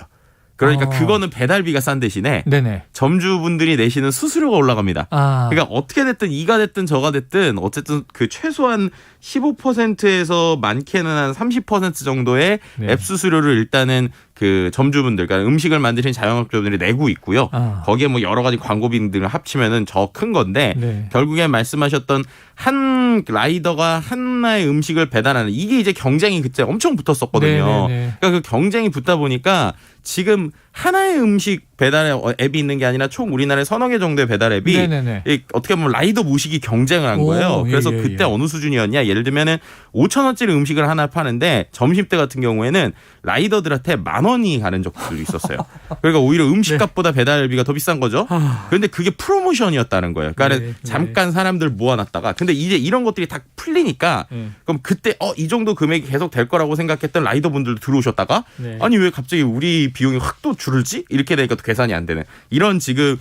그러니까 그거는 배달비가 싼 대신에 네네. 점주분들이 내시는 수수료가 올라갑니다. 그러니까 어떻게 됐든 이가 됐든 저가 됐든 어쨌든 그 최소한 15%에서 많게는 한 30% 정도의 네. 앱 수수료를 일단은 그 점주분들, 그러니까 음식을 만드신 자영업자분들이 내고 있고요. 거기에 뭐 여러 가지 광고비 등을 합치면은 저 큰 건데 네. 결국에 말씀하셨던 한 라이더가 하나의 음식을 배달하는 이게 이제 경쟁이 그때 엄청 붙었었거든요. 네네네. 그러니까 그 경쟁이 붙다 보니까 지금 하나의 음식 배달 앱이 있는 게 아니라 총 우리나라에 서너 개 정도의 배달 앱이 네네네. 어떻게 보면 라이더 모시기 경쟁을 한 거예요. 오, 그래서 예, 예, 그때 예. 어느 수준이었냐? 예를 들면은 5,000원짜리 음식을 하나 파는데 점심때 같은 경우에는 라이더들한테 10,000원이 가는 적들도 있었어요. 그러니까 오히려 음식값보다 배달비가 더 비싼 거죠. 그런데 그게 프로모션이었다는 거예요. 그러니까 네, 잠깐 사람들 모아놨다가 근데 이제 이런 것들이 다 풀리니까 그럼 그때 이 정도 금액이 계속 될 거라고 생각했던 라이더분들도 들어오셨다가 네. 아니 왜 갑자기 우리 비용이 확 또 줄을지 이렇게 되니까 또 계산이 안 되는 이런 지금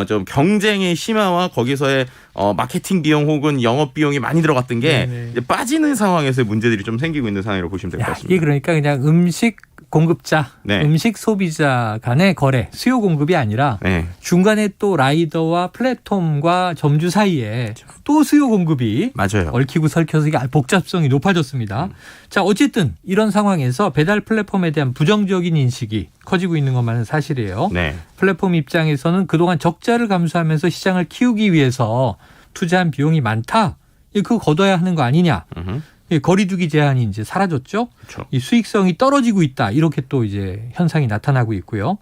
좀 경쟁의 심화와 거기서의 마케팅 비용 혹은 영업 비용이 많이 들어갔던 게 네네. 이제 빠지는 상황에서의 문제들이 좀 생기고 있는 상황이라고 보시면 될 것 같습니다. 이게 그러니까 그냥 음식 공급자, 네. 음식 소비자 간의 거래, 수요 공급이 아니라 네. 중간에 또 라이더와 플랫폼과 점주 사이에 또 수요 공급이 맞아요. 얽히고 설켜서 이게 복잡성이 높아졌습니다. 자, 어쨌든 이런 상황에서 배달 플랫폼에 대한 부정적인 인식이 커지고 있는 것만은 사실이에요. 네. 플랫폼 입장에서는 그동안 적자를 감수하면서 시장을 키우기 위해서 투자한 비용이 많다. 그거 걷어야 하는 거 아니냐. 거리두기 제한이 이제 사라졌죠. 그렇죠. 이 수익성이 떨어지고 있다. 이렇게 또 이제 현상이 나타나고 있고요.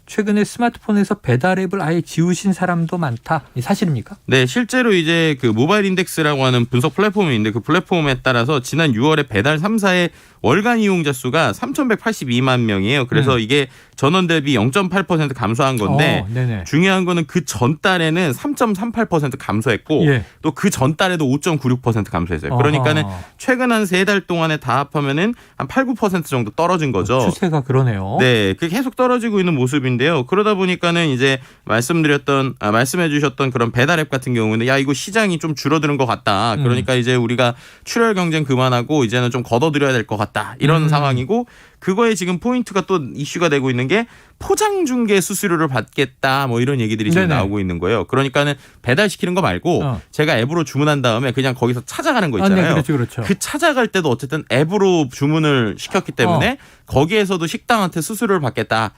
최근에 스마트폰에서 배달 앱을 아예 지우신 사람도 많다. 이 사실입니까? 네, 실제로 이제 그 모바일 인덱스라고 하는 분석 플랫폼이 있는데 그 플랫폼에 따라서 지난 6월에 배달 3사의 월간 이용자 수가 3,182만 명이에요. 그래서 이게 전원 대비 0.8% 감소한 건데 네네. 중요한 거는 그 전달에는 3.38% 감소했고 예. 또 그 전달에도 5.96% 감소했어요. 그러니까는 최근 한 3달 동안에 다 합하면은 한 8, 9% 정도 떨어진 거죠. 추세가 그러네요. 네, 그게 계속 떨어지고 있는 모습인데요. 그러다 보니까는 이제 말씀해 주셨던 그런 배달 앱 같은 경우는 야 이거 시장이 좀 줄어드는 것 같다. 그러니까 이제 우리가 출혈 경쟁 그만하고 이제는 좀 걷어들여야 될 것 같다. 이런 상황이고 그거에 지금 포인트가 또 이슈가 되고 있는 게 포장 중개 수수료를 받겠다 뭐 이런 얘기들이 지금 네네. 나오고 있는 거예요. 그러니까는 배달시키는 거 말고 제가 앱으로 주문한 다음에 그냥 거기서 찾아가는 거 있잖아요. 네, 그렇죠, 그렇죠. 그 찾아갈 때도 어쨌든 앱으로 주문을 시켰기 때문에 거기에서도 식당한테 수수료를 받겠다.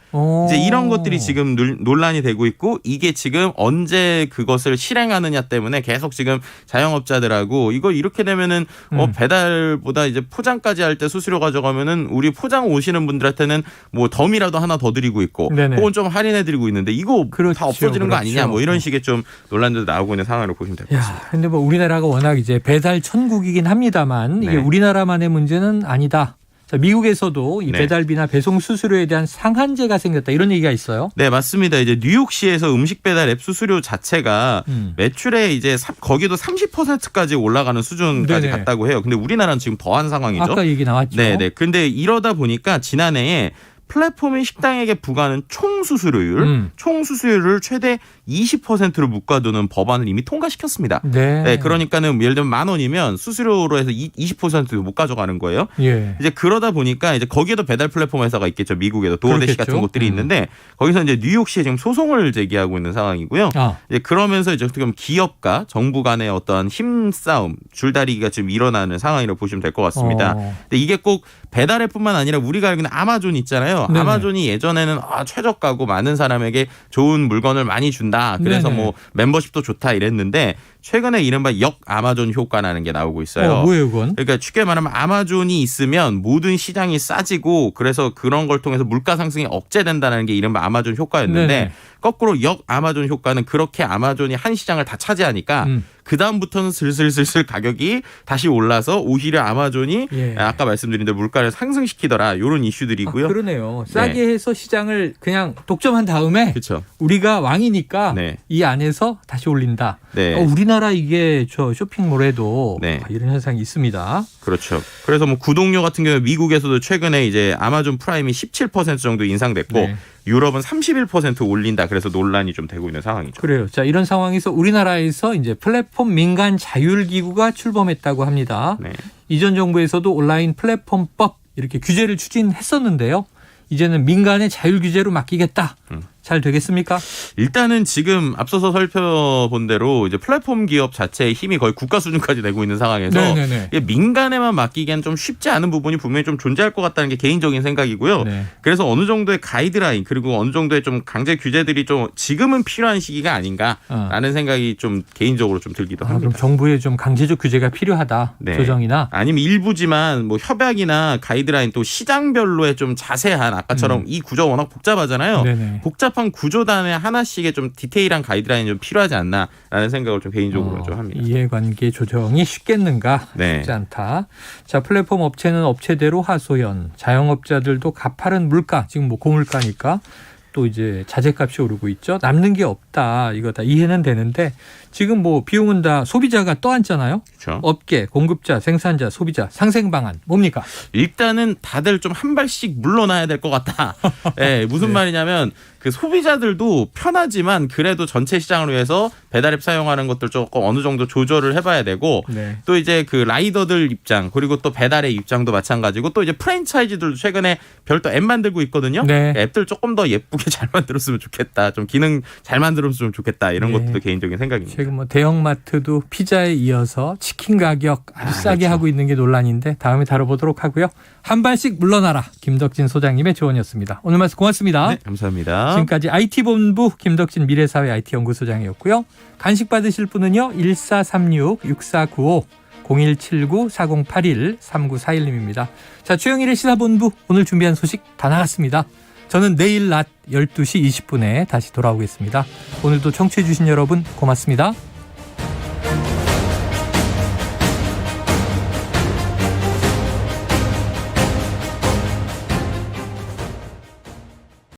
이제 이런 것들이 지금 논란이 되고 있고 이게 지금 언제 그것을 실행하느냐 때문에 계속 지금 자영업자들하고 이거 이렇게 되면은 배달보다 이제 포장까지 할 때 수수료 가져가면은 우리 포장 오시는 분들한테는 뭐 덤이라도 하나 더 드리고 있고 네네. 혹은 좀 할인해 드리고 있는데 이거 그렇죠, 다 없어지는 거 아니냐 뭐 이런 그렇죠. 식의 좀 논란도 나오고 있는 상황으로 보시면 될 것 같습니다. 근데 뭐 우리나라가 워낙 이제 배달 천국이긴 합니다만 이게 네. 우리나라만의 문제는 아니다. 자, 미국에서도 이 네. 배달비나 배송 수수료에 대한 상한제가 생겼다 이런 얘기가 있어요. 네, 맞습니다. 이제 뉴욕시에서 음식 배달 앱 수수료 자체가 매출에 이제 거기도 30%까지 올라가는 수준까지 네네. 갔다고 해요. 근데 우리나라는 지금 더한 상황이죠. 아까 얘기 나왔죠. 네, 네. 근데 이러다 보니까 지난해에 플랫폼이 식당에게 부과하는 총 수수료를 최대 20%로 묶어두는 법안을 이미 통과시켰습니다. 네. 그러니까는 예를 들면 10,000원이면 수수료로 해서 20% 못 가져가는 거예요. 예. 이제 그러다 보니까 이제 거기에도 배달 플랫폼 회사가 있겠죠. 미국에도 도어대시 그렇겠죠. 같은 곳들이 있는데 거기서 이제 뉴욕시에 지금 소송을 제기하고 있는 상황이고요. 이제 그러면서 이제 어떻게 보면 기업과 정부 간의 어떤 힘싸움, 줄다리기가 지금 일어나는 상황이라고 보시면 될 것 같습니다. 근데 이게 꼭 배달 앱뿐만 아니라 우리가 알고 있는 아마존 있잖아요. 네네. 아마존이 예전에는 최저가고 많은 사람에게 좋은 물건을 많이 준다. 그래서 네네. 뭐 멤버십도 좋다 이랬는데 최근에 이른바 역 아마존 효과라는 게 나오고 있어요. 뭐예요, 그건? 그러니까 쉽게 말하면 아마존이 있으면 모든 시장이 싸지고 그래서 그런 걸 통해서 물가 상승이 억제된다는 게 이른바 아마존 효과였는데 네네. 거꾸로 역 아마존 효과는 그렇게 아마존이 한 시장을 다 차지하니까 그 다음부터는 슬슬 가격이 다시 올라서 오히려 아마존이 아까 말씀드린 대로 물가를 상승시키더라 이런 이슈들이고요. 그러네요. 싸게 해서 시장을 그냥 독점한 다음에 그렇죠. 우리가 왕이니까 이 안에서 다시 올린다. 네. 우리나라 이게 저 쇼핑몰에도 이런 현상이 있습니다. 그렇죠. 그래서 뭐 구독료 같은 경우 미국에서도 최근에 이제 아마존 프라임이 17% 정도 인상됐고 유럽은 31% 올린다. 그래서 논란이 좀 되고 있는 상황이죠. 그래요. 자, 이런 상황에서 우리나라에서 이제 플랫폼 민간 자율 기구가 출범했다고 합니다. 이전 정부에서도 온라인 플랫폼법 이렇게 규제를 추진했었는데요. 이제는 민간의 자율 규제로 맡기겠다. 잘 되겠습니까? 일단은 지금 앞서서 살펴본 대로 이제 플랫폼 기업 자체의 힘이 거의 국가 수준까지 되고 있는 상황에서 네네네. 이게 민간에만 맡기기엔 좀 쉽지 않은 부분이 분명히 좀 존재할 것 같다는 게 개인적인 생각이고요. 네. 그래서 어느 정도의 가이드라인 그리고 어느 정도의 좀 강제 규제들이 좀 지금은 필요한 시기가 아닌가라는 생각이 좀 개인적으로 좀 들기도 합니다. 그럼 정부의 좀 강제적 규제가 필요하다. 네. 조정이나 아니면 일부지만 뭐 협약이나 가이드라인 또 시장별로의 좀 자세한 아까처럼 이 구조 워낙 복잡하잖아요. 네네. 복잡한 구조단에 하나씩의 좀 디테일한 가이드라인이 좀 필요하지 않나라는 생각을 좀 개인적으로 좀 합니다. 이해관계 조정이 쉽겠는가? 네. 쉽지 않다. 자, 플랫폼 업체는 업체대로 하소연, 자영업자들도 가파른 물가, 지금 뭐 고물가니까 또 이제 자재값이 오르고 있죠. 남는 게 없다. 이거 다 이해는 되는데 지금 뭐 비용은 다 소비자가 떠안잖아요. 그렇죠. 업계, 공급자, 생산자, 소비자 상생 방안 뭡니까? 일단은 다들 좀 한 발씩 물러나야 될 것 같다. 네, 무슨 말이냐면 그 소비자들도 편하지만 그래도 전체 시장을 위해서 배달앱 사용하는 것들 조금 어느 정도 조절을 해봐야 되고 또 이제 그 라이더들 입장 그리고 또 배달의 입장도 마찬가지고 또 이제 프랜차이즈들도 최근에 별도 앱 만들고 있거든요. 앱들 조금 더 예쁘게 잘 만들었으면 좋겠다. 좀 기능 잘 만들었으면 좋겠다. 이런 것도 개인적인 생각입니다. 지금 뭐 대형마트도 피자에 이어서 치킨 가격 아주 싸게 그렇죠. 하고 있는 게 논란인데 다음에 다뤄보도록 하고요. 한 발씩 물러나라. 김덕진 소장님의 조언이었습니다. 오늘 말씀 고맙습니다. 네, 감사합니다. 지금까지 IT본부 김덕진 미래사회 IT연구소장이었고요. 간식 받으실 분은요. 1436-6495 0179-4081-3941님입니다. 자, 최영일의 시사본부 오늘 준비한 소식 다 나갔습니다. 저는 내일 낮 12시 20분에 다시 돌아오겠습니다. 오늘도 청취해 주신 여러분 고맙습니다.